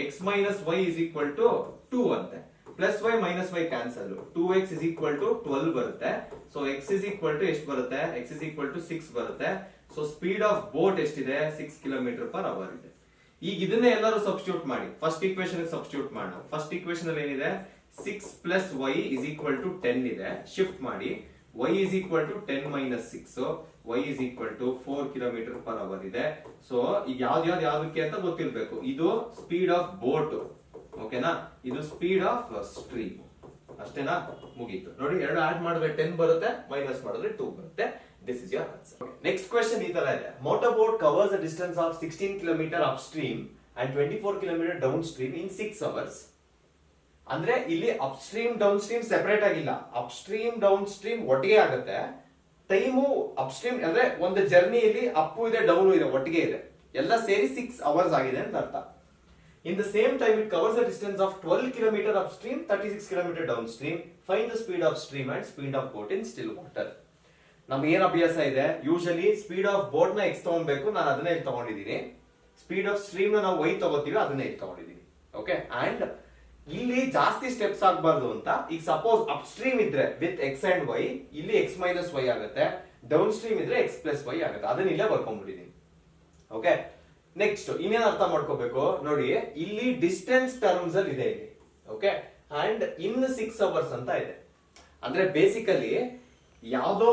x minus y is equal to 2 ಅಂತೆ. Plus y minus y cancel, 2x is equal to 12 ಬರುತ್ತೆ. So x is equal to ಎಷ್ಟು ಬರುತ್ತೆ, x ಇಸ್ ಈಕ್ವಲ್ ಟು 6 ಬರುತ್ತೆ. So speed of boat ಎಷ್ಟಿದೆ, 6 kilometre per hour ಇದೆ. ಈಗ ಇದನ್ನೇ ಎಲ್ಲರೂ ಸಬ್ಸ್ಟಿಟ್ಯೂಟ್ ಮಾಡಿ, ಫಸ್ಟ್ ಈಕ್ವೇಶನ್ ಸಬ್ಸ್ಟಿಟ್ಯೂಟ್ ಮಾಡೋಣ. ಫಸ್ಟ್ ಈಕ್ವೇಶನ್ ಅಲ್ಲಿ ಏನಿದೆ, 6 plus y is equal to 10 ಇದೆ. ಶಿಫ್ಟ್ ಮಾಡಿ, y is equal to 10 minus 6, y is equal to 4 kilometre per hour ಇದೆ. ಸೊ ಈಗ ಯಾವ್ದಕ್ಕೆ ಅಂತ ಗೊತ್ತಿರ್ಬೇಕು. ಇದು ಸ್ಪೀಡ್ ಆಫ್ ಬೋಟ್, ಓಕೆನಾ? ಇದು ಸ್ಪೀಡ್ ಆಫ್ ಸ್ಟ್ರೀಮ್. ಅಷ್ಟೇನಾ, ಮುಗೀತು. ನೋಡಿ, ಎರಡು ಆಡ್ ಮಾಡಿದ್ರೆ 10 ಬರುತ್ತೆ, ಮೈನಸ್ ಮಾಡಿದ್ರೆ 2 ಬರುತ್ತೆ. This is your answer. Next question ಈ ತರ ಇದೆ. Motorboat covers a distance of 16 km upstream and 24 km downstream in 6 hours. ಅಂದ್ರೆ ಇಲ್ಲಿ up stream down stream separate ಆಗಿಲ್ಲ, ಅಪ್ ಸ್ಟ್ರೀಮ್ ಡೌನ್ ಸ್ಟ್ರೀಮ್ ಒಟ್ಟಿಗೆ ಆಗುತ್ತೆ. ಟೈಮು ಅಪ್ ಸ್ಟ್ರೀಮ್ ಅಂದ್ರೆ ಒಂದು ಜರ್ನಿಯಲ್ಲಿ ಅಪ್ ಇದೆ ಡೌನ್ ಇದೆ ಒಟ್ಟಿಗೆ ಇದೆ, ಎಲ್ಲ ಸೇರಿ 6 hours ಆಗಿದೆ ಅಂತ ಅರ್ಥ. ಇನ್ the same time it covers the distance of 12 km up stream, 36 km down stream. Find the speed of stream and speed of boat in still water. ನಮ್ಗೆ ಏನ್ ಅಭ್ಯಾಸ ಇದೆ, ಯೂಶಲಿ ಸ್ಪೀಡ್ ಆಫ್ ಬೋಟ್ ನ X ತಗೊಳ್ಬೇಕು, ನಾನು ಅದನ್ನೇ ಇಲ್ಲಿ ತಗೊಂಡಿದ್ದೀನಿ. ಸ್ಪೀಡ್ ಆಫ್ ಸ್ಟ್ರೀಮ್ ನ ನಾವು ವೈ ತಗೋತೀವಿ, ಅದನ್ನೇ ಇಲ್ಲಿ ತಗೊಂಡಿದ್ದೀನಿ. ಓಕೆ, ಅಂಡ್ ಇಲ್ಲಿ ಜಾಸ್ತಿ ಸ್ಟೆಪ್ಸ್ ಆಗಬಾರ್ದು ಅಂತ, ಈಗ ಸಪೋಸ್ ಅಪ್ ಸ್ಟ್ರೀಮ್ ಇದ್ರೆ ವಿತ್ ಎಕ್ಸ್ ಅಂಡ್ ವೈ, ಇಲ್ಲಿ ಎಕ್ಸ್ ಮೈನಸ್ ವೈ ಆಗುತ್ತೆ. ಡೌನ್ ಸ್ಟ್ರೀಮ್ ಇದ್ರೆ ಎಕ್ಸ್ ಪ್ಲಸ್ ವೈ ಆಗುತ್ತೆ. ಅದನ್ನ ಇಲ್ಲೇ ಬರ್ಕೊಂಡ್ಬಿಟ್ಟಿದ್ದೀನಿ. ಓಕೆ, ನೆಕ್ಸ್ಟ್ ಇನ್ನೇನ್ ಅರ್ಥ ಮಾಡ್ಕೋಬೇಕು ನೋಡಿ, ಇಲ್ಲಿ ಡಿಸ್ಟೆನ್ಸ್ ಟರ್ಮ್ಸ್ ಅಲ್ಲಿ ಇದೆ ಇಲ್ಲಿ. ಓಕೆ, ಅಂಡ್ ಇನ್ 6 hours ಅಂತ ಇದೆ. ಅಂದ್ರೆ ಬೇಸಿಕಲಿ ಯಾವ್ದೋ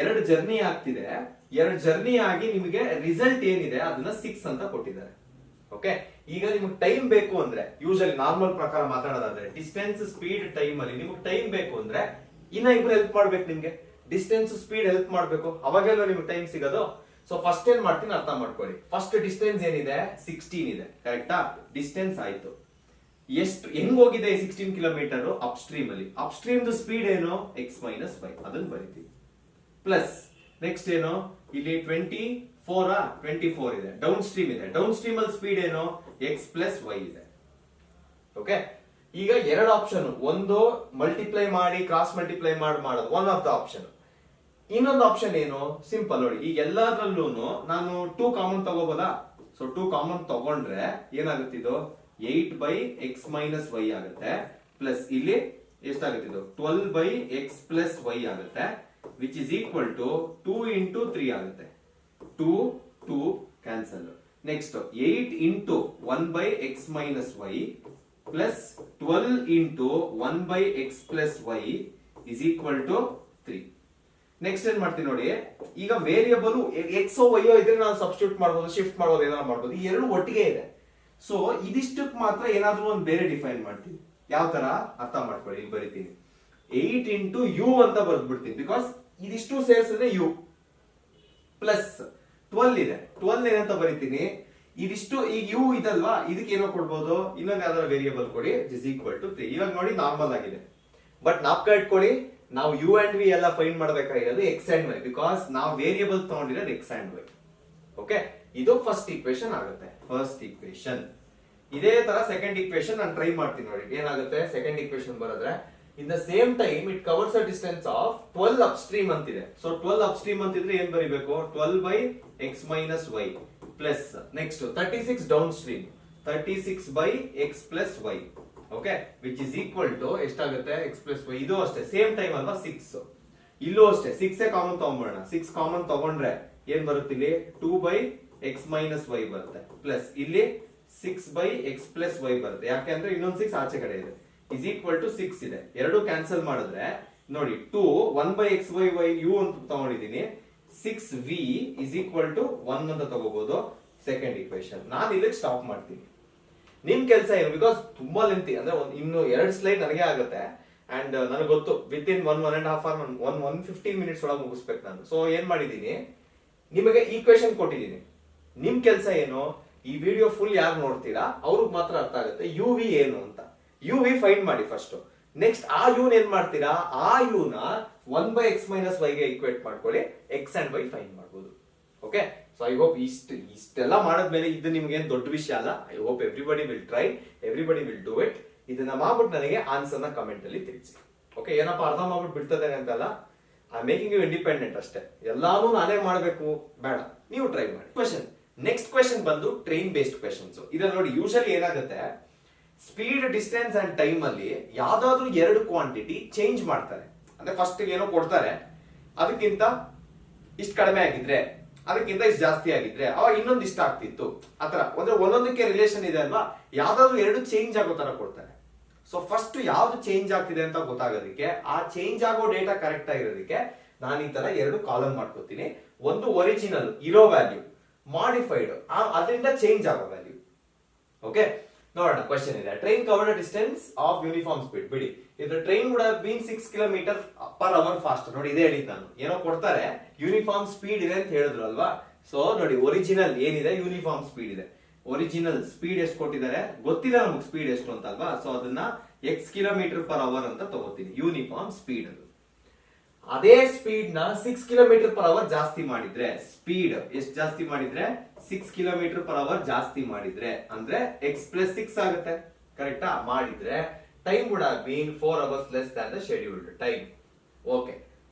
ಎರಡು ಜರ್ನಿ ಆಗ್ತಿದೆ, ಎರಡು ಜರ್ನಿ ಆಗಿ ನಿಮಗೆ ರಿಸಲ್ಟ್ ಏನಿದೆ ಅದನ್ನ 6 ಅಂತ ಕೊಟ್ಟಿದ್ದಾರೆ. ಓಕೆ, ಈಗ ನಿಮ್ಗೆ ಟೈಮ್ ಬೇಕು ಅಂದ್ರೆ, ಯೂಶಲಿ ನಾರ್ಮಲ್ ಪ್ರಕಾರ ಮಾತಾಡೋದಾದ್ರೆ ಡಿಸ್ಟೆನ್ಸ್ ಸ್ಪೀಡ್ ಟೈಮ್ ಅಲ್ಲಿ ನಿಮ್ಗೆ ಟೈಮ್ ಬೇಕು ಅಂದ್ರೆ ಇನ್ನ ಇಬ್ರು ಹೆಲ್ಪ್ ಮಾಡ್ಬೇಕು ನಿಮ್ಗೆ. ಡಿಸ್ಟೆನ್ಸ್ ಸ್ಪೀಡ್ ಹೆಲ್ಪ್ ಮಾಡ್ಬೇಕು, ಅವಾಗೆಲ್ಲ ನಿಮ್ಗೆ ಟೈಮ್ ಸಿಗೋದು. ಸೊ ಫಸ್ಟ್ ಏನ್ ಮಾಡ್ತೀನಿ ಅರ್ಥ ಮಾಡ್ಕೊಳ್ಳಿ. ಫಸ್ಟ್ ಡಿಸ್ಟೆನ್ಸ್ ಏನಿದೆ 16 ಇದೆ, ಕರೆಕ್ಟಾ? ಡಿಸ್ಟೆನ್ಸ್ ಆಯ್ತು. ಎಷ್ಟು ಹೆಂಗ್ ಹೋಗಿದೆ 16 ಕಿಲೋಮೀಟರ್ ಅಪ್ ಸ್ಟ್ರೀಮ್ ಅಲ್ಲಿ. ಅಪ್ ಸ್ಟ್ರೀಮ್ ಸ್ಪೀಡ್ ಏನು ಎಕ್ಸ್ ಮೈನಸ್ ವೈ, ಅದನ್ನ ಬರಿತೀವಿ. ಪ್ಲಸ್ ನೆಕ್ಸ್ಟ್ ಏನು, ಇಲ್ಲಿ 24 ಇದೆ. ಡೌನ್ ಸ್ಟ್ರೀಮ್ ಇದೆ, ಡೌನ್ ಸ್ಟ್ರೀಮ್ ಅಲ್ಲಿ ಸ್ಪೀಡ್ ಏನು ಎಕ್ಸ್ ಪ್ಲಸ್ ವೈ ಇದೆ. ಓಕೆ, ಈಗ ಎರಡು ಆಪ್ಷನ್, ಒಂದು ಮಲ್ಟಿಪ್ಲೈ ಮಾಡಿ ಕ್ರಾಸ್ ಮಲ್ಟಿಪ್ಲೈ ಮಾಡೋದು ಒನ್ ಆಫ್ ದ ಆಪ್ಷನ್. ಇನ್ನೊಂದು ಆಪ್ಷನ್ ಏನು, ಸಿಂಪಲ್ ನೋಡಿ, ಈಗ ಎಲ್ಲಾದ್ರಲ್ಲೂ ನಾನು 2 ಕಾಮನ್ ತಗೋಬೋದಾ? ಸೊ 2 ಕಾಮನ್ ತಗೊಂಡ್ರೆ ಏನಾಗುತ್ತೆ, ಇದು 8/x ಮೈನಸ್ ವೈ ಆಗುತ್ತೆ. ಪ್ಲಸ್ ಇಲ್ಲಿ ಎಷ್ಟಾಗುತ್ತೆ, ಇದು 12/x ಪ್ಲಸ್ ವೈ ಆಗುತ್ತೆ, which is equal to 2 into 3 ಆಗುತ್ತೆ. 2 cancel. Next 8 into 1/x minus y plus 12 into 1/x plus y is equal to 3. Next ಏನ್ ಮಾಡ್ತೀನಿ ನೋಡಿ, ಈಗ ವೇರಿಯಬಲ್ ಎಕ್ಸೋ ವೈಯೋ ಇದ್ರೆ ನಾನು ಸಬ್ಸ್ಟಿಟ್ಯೂಟ್ ಮಾಡ್ಬೋದು, ಶಿಫ್ಟ್ ಮಾಡ್ಬೋದು, ಏನಾದ್ರು ಮಾಡ್ಬೋದು. ಈ ಎರಡು ಒಟ್ಟಿಗೆ ಇದೆ. ಸೊ ಇದಿಷ್ಟಕ್ಕೆ ಮಾತ್ರ ಏನಾದ್ರೂ ಒಂದು ಬೇರೆ ಡಿಫೈನ್ ಮಾಡ್ತೀನಿ. ಯಾವ ತರ ಅರ್ಥ ಮಾಡ್ಕೊಳ್ಳಿ, ಇಲ್ಲಿ ಬರಿತೀನಿ 8 into u ಅಂತ ಬರ್ದ್ಬಿಡ್ತೀನಿ. ಬಿಕಾಸ್ ಇದಿಷ್ಟು ಸೇರಿಸಿದ್ರೆ u ಪ್ಲಸ್ 12 ಇದೆ. 12 ಏನಂತ ಬರಿತೀನಿ, ಇದಿಷ್ಟು ಈಗ u ಇದಲ್ವಾ, ಇದಕ್ಕೆ ಏನೋ ಕೊಡ್ಬೋದು, ಇನ್ನೊಂದು ಯಾವ್ದಾರ ವೇರಿಯಬಲ್ ಕೊಡಿ, ಇಸ್ ಈಕ್ವಲ್ ಟು 3. ಇವಾಗ ನೋಡಿ ನಾರ್ಮಲ್ ಆಗಿದೆ. ಬಟ್ ನಾಪ್ಕ ಇಟ್ಕೊಳ್ಳಿ, ನಾವು u ಅಂಡ್ v ಎಲ್ಲ ಫೈಂಡ್ ಮಾಡಬೇಕಾಗಿರೋದು x ಅಂಡ್ y, ಬಿಕಾಸ್ ನಾವು ವೇರಿಯಬಲ್ ತಗೊಂಡಿರೋದು x ಅಂಡ್ y. ಓಕೆ, ಇದು ಫಸ್ಟ್ ಈಕ್ವೇಶನ್ ಆಗುತ್ತೆ. First equation. ಇದೇ ತರ ಸೆಕೆಂಡ್ ಈಕ್ವೇಶನ್ ನಾನು ಟ್ರೈ ಮಾಡ್ತೀನಿ ನೋಡಿ, ಏನಾಗುತ್ತೆ ಸೆಕೆಂಡ್ ಈಕ್ವೇಶನ್ ಬರೋದ್ರೆ, in the same time it covers a distance of 12 up stream ಅಂತಿದೆ. ಸೊ 12 ಅಪ್ ಸ್ಟ್ರೀಮ್ ಅಂತಿದ್ರೆ ಏನ್ ಬರಿಬೇಕು, 12/x minus y plus next 36 down stream, 36/x plus y. Okay, which is equal to ಎಷ್ಟಾಗುತ್ತೆ, X plus Y. ಇದು ಅಷ್ಟೇ same time ಅಲ್ವಾ 6. ಇಲ್ಲೂ ಅಷ್ಟೇ 6 ಕಾಮನ್ ತಗೊಂಡ್ಬಿಡೋಣ. 6 ಕಾಮನ್ ತಗೊಂಡ್ರೆ ಏನ್ ಬರುತ್ತೆ, ಇಲ್ಲಿ 2/x ಮೈನಸ್ ವೈ ಬರುತ್ತೆ. ಪ್ಲಸ್ ಇಲ್ಲಿ 6/x ಪ್ಲಸ್ ವೈ ಬರುತ್ತೆ. ಯಾಕೆಂದ್ರೆ ಇನ್ನೊಂದು 6 ಆಚೆ ಕಡೆ ಇದೆ. ಇಸ್ ಈಕ್ವಲ್ ಟು 6 ಇದೆ. ಎರಡು ಕ್ಯಾನ್ಸಲ್ ಮಾಡಿದ್ರೆ ನೋಡಿ 2 1/x y u ಅಂತ ತಗೊಂಡಿದ್ದೀನಿ. 6v ಇಸ್ ಈಕ್ವಲ್ ಟು 1 ಅಂತ ತಗೋಬಹುದು. Second equation. ನಾನು ಇಲ್ಲಿ ಸ್ಟಾಪ್ ಮಾಡ್ತೀನಿ. ನಿಮ್ ಕೆಲಸ ಏನು, ಬಿಕಾಸ್ ತುಂಬಾ ಲೆಂತಿ, ಅಂದ್ರೆ ಇನ್ನು 2 ಸ್ಲೈಡ್ ನನಗೆ ಆಗುತ್ತೆ. ಅಂಡ್ ನನಗೆ ಗೊತ್ತು ವಿತ್ ಇನ್ 1.5 hour 115 minutes ಒಳಗೆ ಮುಗಿಸ್ಬೇಕು ನಾನು. ಸೊ ಏನ್ ಮಾಡಿದೀನಿ, ನಿಮಗೆ ಈಕ್ವೇಶನ್ ಕೊಟ್ಟಿದ್ದೀನಿ. ನಿಮ್ ಕೆಲಸ ಏನು, ಈ ವಿಡಿಯೋ ಫುಲ್ ಯಾರು ನೋಡ್ತೀರಾ ಅವ್ರಿಗೆ ಮಾತ್ರ ಅರ್ಥ ಆಗುತ್ತೆ ಯು ವಿ ಏನು ಅಂತ. ಯು ವಿ ಫೈಂಡ್ ಮಾಡಿ ಫಸ್ಟ್. ನೆಕ್ಸ್ಟ್ ಆ ಯೂನ್ ಏನ್ ಮಾಡ್ತೀರಾ, ಆ ಯೂನ 1/x ಮೈನಸ್ ವೈ ಗೆ ಈಕ್ವೇಟ್ ಮಾಡ್ಕೊಳ್ಳಿ, ಎಕ್ಸ್ ಅಂಡ್ ವೈ ಫೈಂಡ್ ಮಾಡ್ಬೋದು. ಓಕೆ, ಸೊ ಐ ಹೋಪ್ ಇಷ್ಟೆಲ್ಲ ಮಾಡಿದ್ಮೇಲೆ ಇದು ನಿಮ್ಗೆ ಏನ್ ದೊಡ್ಡ ವಿಷಯ ಅಲ್ಲ. I hope everybody will try, everybody will do it. ಇದನ್ನ ಮಾಡ್ಬಿಟ್ಟು ನನಗೆ ಆನ್ಸರ್ ನ ಕಮೆಂಟ್ ಅಲ್ಲಿ ತಿಳಿಸಿ. ಓಕೆ, ಏನಪ್ಪಾ ಅರ್ಧ ಮಾಡ್ಬಿಟ್ಟು ಬಿಡ್ತದೇನೆ ಅಂತಲ್ಲ, ಐ ಮೇಕಿಂಗ್ ಯು ಇಂಡಿಪೆಂಡೆಂಟ್ ಅಷ್ಟೇ. ಎಲ್ಲಾನು ನಾನೇ ಮಾಡ್ಬೇಕು ಬೇಡ, ನೀವು ಟ್ರೈ ಮಾಡಿ. ಕ್ವೆಶನ್, ನೆಕ್ಸ್ಟ್ ಕ್ವೆಶನ್ ಬಂದು ಟ್ರೈನ್ ಬೇಸ್ಡ್ ಕ್ವೆಶನ್ಸ್. ಇದ್ರಲ್ಲಿ ನೋಡಿ ಯೂಶಲಿ ಏನಾಗುತ್ತೆ, ಸ್ಪೀಡ್ ಡಿಸ್ಟೆನ್ಸ್ ಅಂಡ್ ಟೈಮ್ ಅಲ್ಲಿ ಯಾವ್ದಾದ್ರು ಎರಡು ಕ್ವಾಂಟಿಟಿ ಚೇಂಜ್ ಮಾಡ್ತಾರೆ. ಅಂದ್ರೆ ಫಸ್ಟ್ ಏನೋ ಕೊಡ್ತಾರೆ, ಅದಕ್ಕಿಂತ ಇಷ್ಟು ಕಡಿಮೆ ಆಗಿದ್ರೆ, ಅದಕ್ಕಿಂತ ಇಷ್ಟು ಜಾಸ್ತಿ ಆಗಿದ್ರೆ ಅವಾಗ ಇನ್ನೊಂದು ಇಷ್ಟ ಆಗ್ತಿತ್ತು. ಆತರ ಅಂದ್ರೆ ಒಂದೊಂದಕ್ಕೆ ರಿಲೇಷನ್ ಇದೆ ಅಲ್ವಾ, ಯಾವ್ದಾದ್ರು ಎರಡು ಚೇಂಜ್ ಆಗೋ ತರ ಕೊಡ್ತಾರೆ. ಸೊ ಫಸ್ಟ್ ಯಾವ್ದು ಚೇಂಜ್ ಆಗ್ತಿದೆ ಅಂತ ಗೊತ್ತಾಗೋದಕ್ಕೆ, ಆ ಚೇಂಜ್ ಆಗೋ ಡೇಟಾ ಕರೆಕ್ಟ್ ಆಗಿರೋದಕ್ಕೆ ನಾನು ಈ ತರ ಎರಡು ಕಾಲಮ್ ಮಾಡ್ಕೋತೀನಿ. ಒಂದು ಒರಿಜಿನಲ್ ಇರೋ ವ್ಯಾಲ್ಯೂ, ಮಾಡಿಫೈಡ್ ಅದರಿಂದ ಚೇಂಜ್ ಆಗೋ ವ್ಯಾಲ್ಯೂ. ಓಕೆ, ನೋಡೋಣ. ಕ್ವೆಶ್ಚನ್ ಇದೆ, train covered distance of uniform speed. ಬಿಡಿ, ಇದು train wood have bean 6 km/h fast. ನೋಡಿ ಇದೇ ಹೇಳಿದ್ ನಾನು, ಏನೋ ಕೊಡ್ತಾರೆ ಯೂನಿಫಾರ್ಮ್ ಸ್ಪೀಡ್ ಇದೆ ಅಂತ ಹೇಳಿದ್ರು ಅಲ್ವಾ. ಸೊ ನೋಡಿ ಒರಿಜಿನಲ್ ಏನಿದೆ, ಯೂನಿಫಾರ್ಮ್ ಸ್ಪೀಡ್ ಇದೆ. ಒರಿಜಿನಲ್ ಸ್ಪೀಡ್ ಎಷ್ಟು ಕೊಟ್ಟಿದ್ದಾರೆ ಗೊತ್ತಿಲ್ಲ ನಮ್ಗೆ, ಸ್ಪೀಡ್ ಎಷ್ಟು ಅಂತ ಅಲ್ವಾ. ಸೊ ಅದನ್ನ x ಕಿಲೋಮೀಟರ್ ಪರ್ ಅವರ್ ಅಂತ ತಗೋತೀನಿ, ಯೂನಿಫಾರ್ಮ್ ಸ್ಪೀಡ್ ಅದು. ಅದೇ ಸ್ಪೀಡ್ ನ 6 ಕಿಲೋಮೀಟರ್ ಪರ್ ಅವರ್ ಜಾಸ್ತಿ ಮಾಡಿದ್ರೆ, ಸ್ಪೀಡ್ ಎಷ್ಟು ಜಾಸ್ತಿ ಮಾಡಿದ್ರೆ 6 ಕಿಲೋಮೀಟರ್ ಪರ್ ಅವರ್ ಜಾಸ್ತಿ ಮಾಡಿದ್ರೆ ಅಂದ್ರೆ x ಪ್ಲಸ್ 6 ಆಗುತ್ತೆ, ಕರೆಕ್ಟಾ? ಮಾಡಿದ್ರೆ time would have been 4 hours less than the scheduled time. Okay,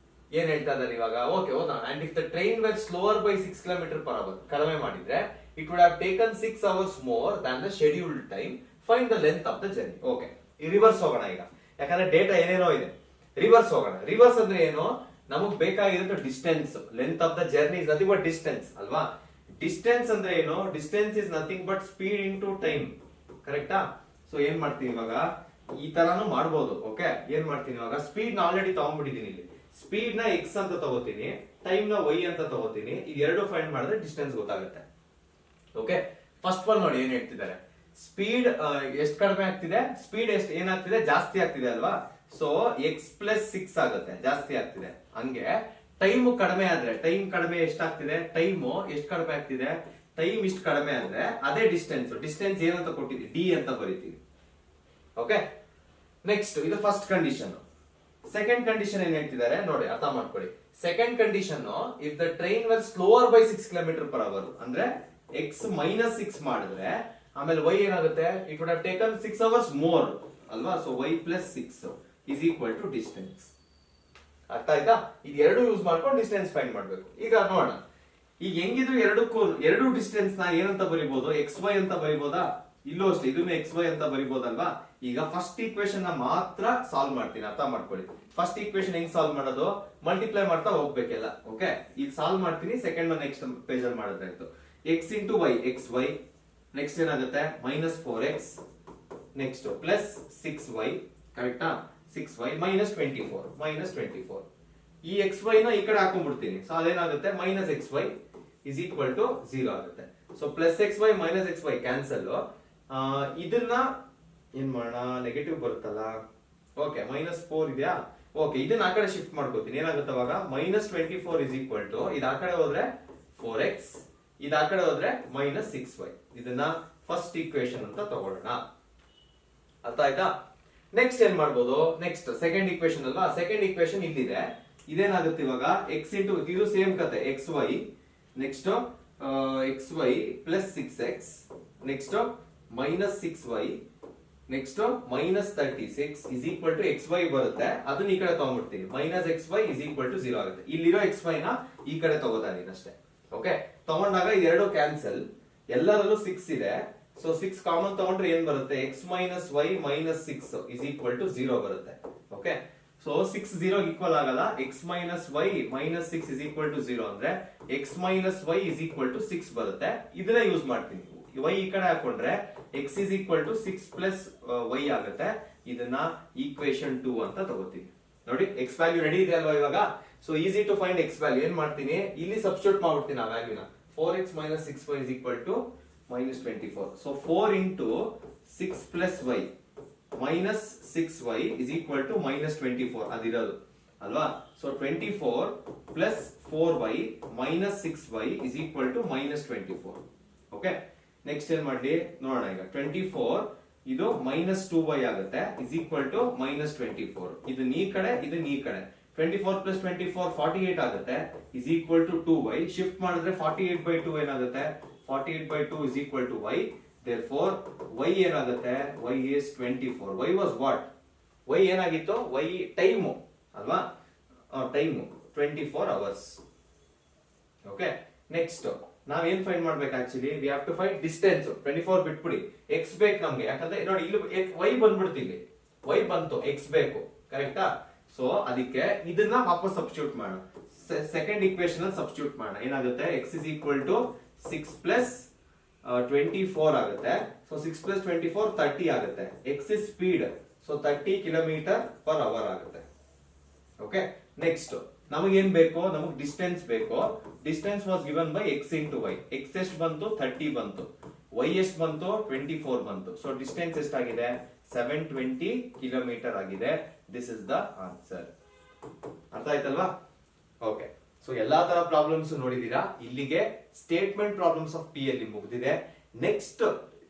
ಏನ್ ಹೇಳ್ತಾ ಇದ್ದಾರೆ ಇವಾಗ? ಓಕೆ ಓದೋಣ. And if the train were slower by 6 kilometre per hour, ಕಡಿಮೆ ಮಾಡಿದ್ರೆ it would have taken 6 hours more than the scheduled time. Find the length of the journey. Okay, reverse ಹೋಗೋಣ ಈಗ, ಯಾಕಂದ್ರೆ ಡೇಟಾ ಏನೇನೋ ಇದೆ. ರಿವರ್ಸ್ ಹೋಗೋಣ. Reverse ಅಂದ್ರೆ ಏನು? ನಮಗ್ ಬೇಕಾಗಿರೋ distance, length of the journey is nothing but distance ಅಲ್ವಾ? ಡಿಸ್ಟೆನ್ಸ್ ಅಂದ್ರೆ ಏನು? Distance is nothing but speed into time, ಕರೆಕ್ಟಾ? ಸೊ ಏನ್ ಮಾಡ್ತೀನಿ ಇವಾಗ? ಈ ತರಾನು ಮಾಡ್ಬೋದು. ಓಕೆ, ಏನ್ ಮಾಡ್ತೀನಿ ಇವಾಗ? ಸ್ಪೀಡ್ ನ ಆಲ್ರೆಡಿ ತಗೊಂಡ್ಬಿಟ್ಟಿದೀನಿ. ಇಲ್ಲಿ ಸ್ಪೀಡ್ ನ ಎಕ್ಸ್ ಅಂತ ತಗೋತೀನಿ, ಟೈಮ್ ನ ವೈ ಅಂತ ತಗೋತೀನಿ. ಇದೆರಡು ಫೈಂಡ್ ಮಾಡಿದ್ರೆ ಡಿಸ್ಟೆನ್ಸ್ ಗೊತ್ತಾಗುತ್ತೆ. ಓಕೆ, ಫಸ್ಟ್ ಒನ್ ನೋಡಿ ಏನ್ ಹೇಳ್ತಿದ್ದಾರೆ. ಸ್ಪೀಡ್ ಎಷ್ಟು ಕಡಿಮೆ ಆಗ್ತಿದೆ, ಸ್ಪೀಡ್ ಎಷ್ಟು ಏನಾಗ್ತಿದೆ? ಜಾಸ್ತಿ ಆಗ್ತಿದೆ ಅಲ್ವಾ? ಸೊ ಎಕ್ಸ್ ಪ್ಲಸ್ 6 ಆಗುತ್ತೆ, ಜಾಸ್ತಿ ಆಗ್ತಿದೆ. ಹಂಗೆ ಟೈಮ್ ಕಡಿಮೆ ಆದ್ರೆ, ಟೈಮ್ ಕಡಿಮೆ ಎಷ್ಟಾಗ್ತಿದೆ? ಟೈಮ್ ಎಷ್ಟು ಕಡಿಮೆ ಆಗ್ತಿದೆ? ಟೈಮ್ ಇಷ್ಟು ಕಡಿಮೆ ಆದ್ರೆ ಅದೇ ಡಿಸ್ಟೆನ್ಸ್. ಡಿಸ್ಟೆನ್ಸ್ ಏನಂತ ಕೊಟ್ಟಿದ್ದೀವಿ? ಡಿ ಅಂತ ಬರೀತೀವಿ. ಓಕೆ, ನೆಕ್ಸ್ಟ್ ಇದು ಫಸ್ಟ್ ಕಂಡೀಷನ್. ಸೆಕೆಂಡ್ ಕಂಡೀಷನ್ ಏನ್ ಹೇಳ್ತಿದ್ದಾರೆ ನೋಡಿ, ಅರ್ಥ ಮಾಡ್ಕೊಳ್ಳಿ. Second condition, if the train were slower by 6 kilometre per hour ಅಂದ್ರೆ ಎಕ್ಸ್ ಮೈನಸ್ 6 ಮಾಡಿದ್ರೆ ಆಮೇಲೆ ವೈ ಏನಾಗುತ್ತೆ? It would have taken 6 hours more ಅಲ್ವಾ? So y plus 6 is equal to distance. ಅರ್ಥ ಆಯ್ತಾ? ಇದೆರಡು ಯೂಸ್ ಮಾಡ್ಕೊಂಡು ಡಿಸ್ಟೆನ್ಸ್ ಫೈಂಡ್ ಮಾಡ್ಬೇಕು. ಈಗ ನೋಡೋಣ, ಈಗ ಹೆಂಗಿದ್ರು ಎರಡು ಡಿಸ್ಟೆನ್ಸ್ ನ ಏನಂತ ಬರಿಬಹುದು? ಎಕ್ಸ್ ವೈ ಅಂತ ಬರಿಬಹುದಾ? ಇಲ್ಲೂ ಅಷ್ಟೇ, ಇದನ್ನು ಎಕ್ಸ್ ವೈ ಅಂತ ಬರಿಬಹುದಲ್ವಾ? ಈಗ ಫಸ್ಟ್ ಈಕ್ವೇಶನ್ ನ ಮಾತ್ರ ಸಾಲ್ವ್ ಮಾಡ್ತೀನಿ, ಅರ್ಥ ಮಾಡ್ಕೊಳ್ಳಿ. ಫಸ್ಟ್ ಈಕ್ವೇಶನ್ ಹೆಂಗ್ ಸಾಲ್ವ್ ಮಾಡೋದು? ಮಲ್ಟಿಪ್ಲೈ ಮಾಡ್ತಾ ಹೋಗ್ಬೇಕೆಲ್ಲ. ಓಕೆ, ಈಗ ಸಾಲ್ವ್ ಮಾಡ್ತೀನಿ. ಸೆಕೆಂಡ್ ನೆಕ್ಸ್ಟ್ ಪೇಜ್ ಅಲ್ಲಿ ಮಾಡಿದ್ರೆ ಆಯ್ತು. X into y, x y. Next ಏನಾಗುತ್ತೆ? Minus 4x. Next plus 6y, ಕರೆಕ್ಟಾ? 6y ಮೈನಸ್ 24 ಈ ಎಕ್ಸ್ ವೈ ನ ಈ ಕಡೆ ಹಾಕೊಂಡ್ಬಿಡ್ತೀನಿ. ಸೊ ಅದೇನಾಗುತ್ತೆ? Minus x y is equal to 0 ಆಗುತ್ತೆ. So plus x y minus x y cancel. ಇದನ್ನ ಏನ್ ಮಾಡೋಣ? ನೆಗೆಟಿವ್ ಬರುತ್ತಲ್ಲ. ಓಕೆ, ಮೈನಸ್ 4 ಇದೆಯಾ? ಓಕೆ, ಇದನ್ನ ಆ ಕಡೆ ಶಿಫ್ಟ್ ಮಾಡ್ಕೋತೀನಿ. ಏನಾಗುತ್ತೆ ಅವಾಗ? ಮೈನಸ್ 24 ಇಸ್ ಈಕ್ವಲ್ ಟು, ಇದು ಆ ಕಡೆ ಹೋದ್ರೆ 4x, ಇದು ಆ ಕಡೆ ಹೋದ್ರೆ ಮೈನಸ್ 6y. ಇದನ್ನ ಫಸ್ಟ್ ಈಕ್ವೇಶನ್ ಅಂತ ತಗೊಳ್ಳೋಣ. ಅರ್ಥ ಆಯ್ತಾ? ನೆಕ್ಸ್ಟ್ ಏನ್ ಮಾಡ್ಬೋದು? ನೆಕ್ಸ್ಟ್ ಸೆಕೆಂಡ್ ಈಕ್ವೇಶನ್ ಅಲ್ವಾ? ಸೆಕೆಂಡ್ ಈಕ್ವೇಶನ್ ಇಲ್ಲಿದೆ. ಇದೇನಾಗುತ್ತೆ ಇವಾಗ? ಎಕ್ಸ್ ಇಂಟು, ಇದು ಸೇಮ್ ಕತೆ, x y. Next x y plus 6x. Next minus 6y. Next minus 36 is equal to x y ಬರುತ್ತೆ. ಅದನ್ನ ಈ ಕಡೆ ತಗೊಂಡ್ಬಿಡ್ತೀನಿ. Minus x y is equal to 0 ಆಗುತ್ತೆ. ಇಲ್ಲಿರೋ ಎಕ್ಸ್ ವೈ ನ ಈ ಕಡೆ ತಗೋತಾ ಇದೀನಿ ಅಷ್ಟೇ. ಓಕೆ, ತಗೊಂಡಾಗ ಇದೆರಡು ಕ್ಯಾನ್ಸಲ್. ಎಲ್ಲರಲ್ಲೂ 6 ಇದೆ. ಸೊ 6 ಕಾಮನ್ ತಗೊಂಡ್ರೆ ಏನ್ ಬರುತ್ತೆ? X minus y minus 6 is equal to 0 ಬರುತ್ತೆ. ಓಕೆ, ಸೊ 6 0 ಈಕ್ವಲ್ ಆಗಲ್ಲ. X minus y minus 6 is equal to 0 ಅಂದ್ರೆ x minus y is equal to 6 ಬರುತ್ತೆ. ಇದನ್ನ ಯೂಸ್ ಮಾಡ್ತೀನಿ. y ಈ ಕಡೆ ಹಾಕೊಂಡ್ರೆ x is equal to 6 plus y ಆಗುತ್ತೆ. ಇದನ್ನ ಈಕ್ವೇಶನ್ 2 ಅಂತ ತಗೋತೀವಿ. ನೋಡಿ, x ವ್ಯಾಲ್ಯೂ ರೆಡಿ ಇದೆ ಅಲ್ವಾ ಇವಾಗ? So easy to find x value. ಏನ್ ಮಾಡ್ತೀನಿ? ಇಲ್ಲಿ ಸಬ್ಸ್ಟಿಟ್ಯೂಟ್ ಮಾಡ್ಬಿಡ್ತೀನಿ ಆ ವ್ಯಾಲ್ಯೂನ. 4x minus 6y is equal to minus 24. So 4 into 6 plus y minus 6y is equal to minus 24 ಅದಿರೋದು ಅಲ್ವಾ? So 24 plus 4y minus 6y is equal to minus 24. Okay, next ಏನ್ ಮಾಡಿ ನೋಡೋಣ. ಈಗ 24 ಇದು ಮೈನಸ್ 2y ಆಗುತ್ತೆ ಇಸ್ ಈಕ್ವಲ್ ಟು ಮೈನಸ್ 24. ಇದನ್ನ ಈ ಕಡೆ, ಇದನ್ನ ಈ ಕಡೆ. 24 ಪ್ಲಸ್ 24 48 ಆಗುತ್ತೆ is equal to 2y. Shift ಮಾಡಿದ್ರೆ 48 ಬೈ 2 ಏನಾಗುತ್ತೆ? 48 by 2 is equal to y. Therefore, y ಏನಾಗುತ್ತೆ? y is 24. y was what? y ಏನಾಗಿತ್ತು? y ಟೈಮ್ ಅಲ್ವಾ? Time 24 hours. ಓಕೆ, ನೆಕ್ಸ್ಟ್ ನಾವ್ ಏನ್ ಫೈಂಡ್ ಮಾಡ್ಬೇಕು? Actually we have to find distance. 24 ಬಿಟ್ಬಿಡಿ, x ಬೇಕು ನಮ್ಗೆ. ಯಾಕಂದ್ರೆ ನೋಡಿ, ಇಲ್ಲಿ y ಬಂದ್ಬಿಡ್ತು, ಇಲ್ಲಿ y ಬಂತು, x ಬೇಕು, ಕರೆಕ್ಟಾ? ಸೊ ಅದಕ್ಕೆ ಇದನ್ನ ವಾಪಸ್ ಸಬ್ಸ್ಟಿಟ್ಯೂಟ್ ಮಾಡೋಣ. ಸೆಕೆಂಡ್ ಈಕ್ವೇಶನ್ ಅಲ್ಲಿ ಸಬ್ಸ್ಟಿಟ್ಯೂಟ್ ಮಾಡೋಣ. ಏನಾಗುತ್ತೆ? x is equal to 6 plus 24 ಆಗುತ್ತೆ. ಸೊ 6 ಪ್ಲಸ್ 24 30 ಆಗುತ್ತೆ. x is speed, so 30 kilometre per hour ಆಗುತ್ತೆ. ಓಕೆ, ನೆಕ್ಸ್ಟ್ ನಮಗೆ ಏನ್ ಬೇಕು? ನಮಗೆ ಡಿಸ್ಟೆನ್ಸ್ ಬೇಕು. Distance was given by x into y. x ಎಷ್ಟು ಬಂತು? 30 ಬಂತು. y ಎಷ್ಟು ಬಂತು? 24 ಬಂತು. ಸೊ ಡಿಸ್ಟೆನ್ಸ್ ಎಷ್ಟಾಗಿದೆ? 720 ಕಿಲೋಮೀಟರ್ ಆಗಿದೆ. This is the answer. ಅರ್ಥ ಆಯ್ತಲ್ವಾ? ಓಕೆ, ಸೊ ಎಲ್ಲಾ ತರ ಪ್ರಾಬ್ಲಮ್ಸ್ ನೋಡಿದೀರಾ. ಇಲ್ಲಿಗೆ ಸ್ಟೇಟ್ಮೆಂಟ್ ಪ್ರಾಬ್ಲಮ್ಸ್ ಆಫ್ ಪಿ ಅಲ್ಲಿ ಮುಗಿದಿದೆ. ನೆಕ್ಸ್ಟ್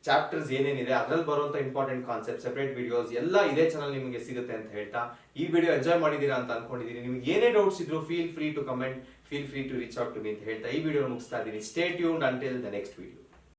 ಚಾಪ್ಟರ್ಸ್ ಏನೇನಿದೆ ಅದ್ರಲ್ಲಿ ಬರುವಂತ ಇಂಪಾರ್ಟೆಂಟ್ ಕಾನ್ಸೆಪ್ಟ್, ಸೆಪರೇಟ್ ವಿಡಿಯೋಸ್ ಎಲ್ಲ ಇದೇ ಚಾನಲ್ ನಿಮಗೆ ಸಿಗುತ್ತೆ ಅಂತ ಹೇಳ್ತಾ ಈ ವಿಡಿಯೋ ಎಂಜಾಯ್ ಮಾಡಿದೀರಾ ಅಂತ ಅನ್ಕೊಂಡಿದೀನಿ. ನಿಮ್ಗೆ ಏನೇ ಡೌಟ್ಸ್ ಇದ್ರು feel free to comment, feel free to reach out to me ಅಂತ ಹೇಳ್ತಾ ಈ ವಿಡಿಯೋ ಮುಗಿಸ್ತಾ ಇದ್ದೀನಿ. Stay tuned until the next video.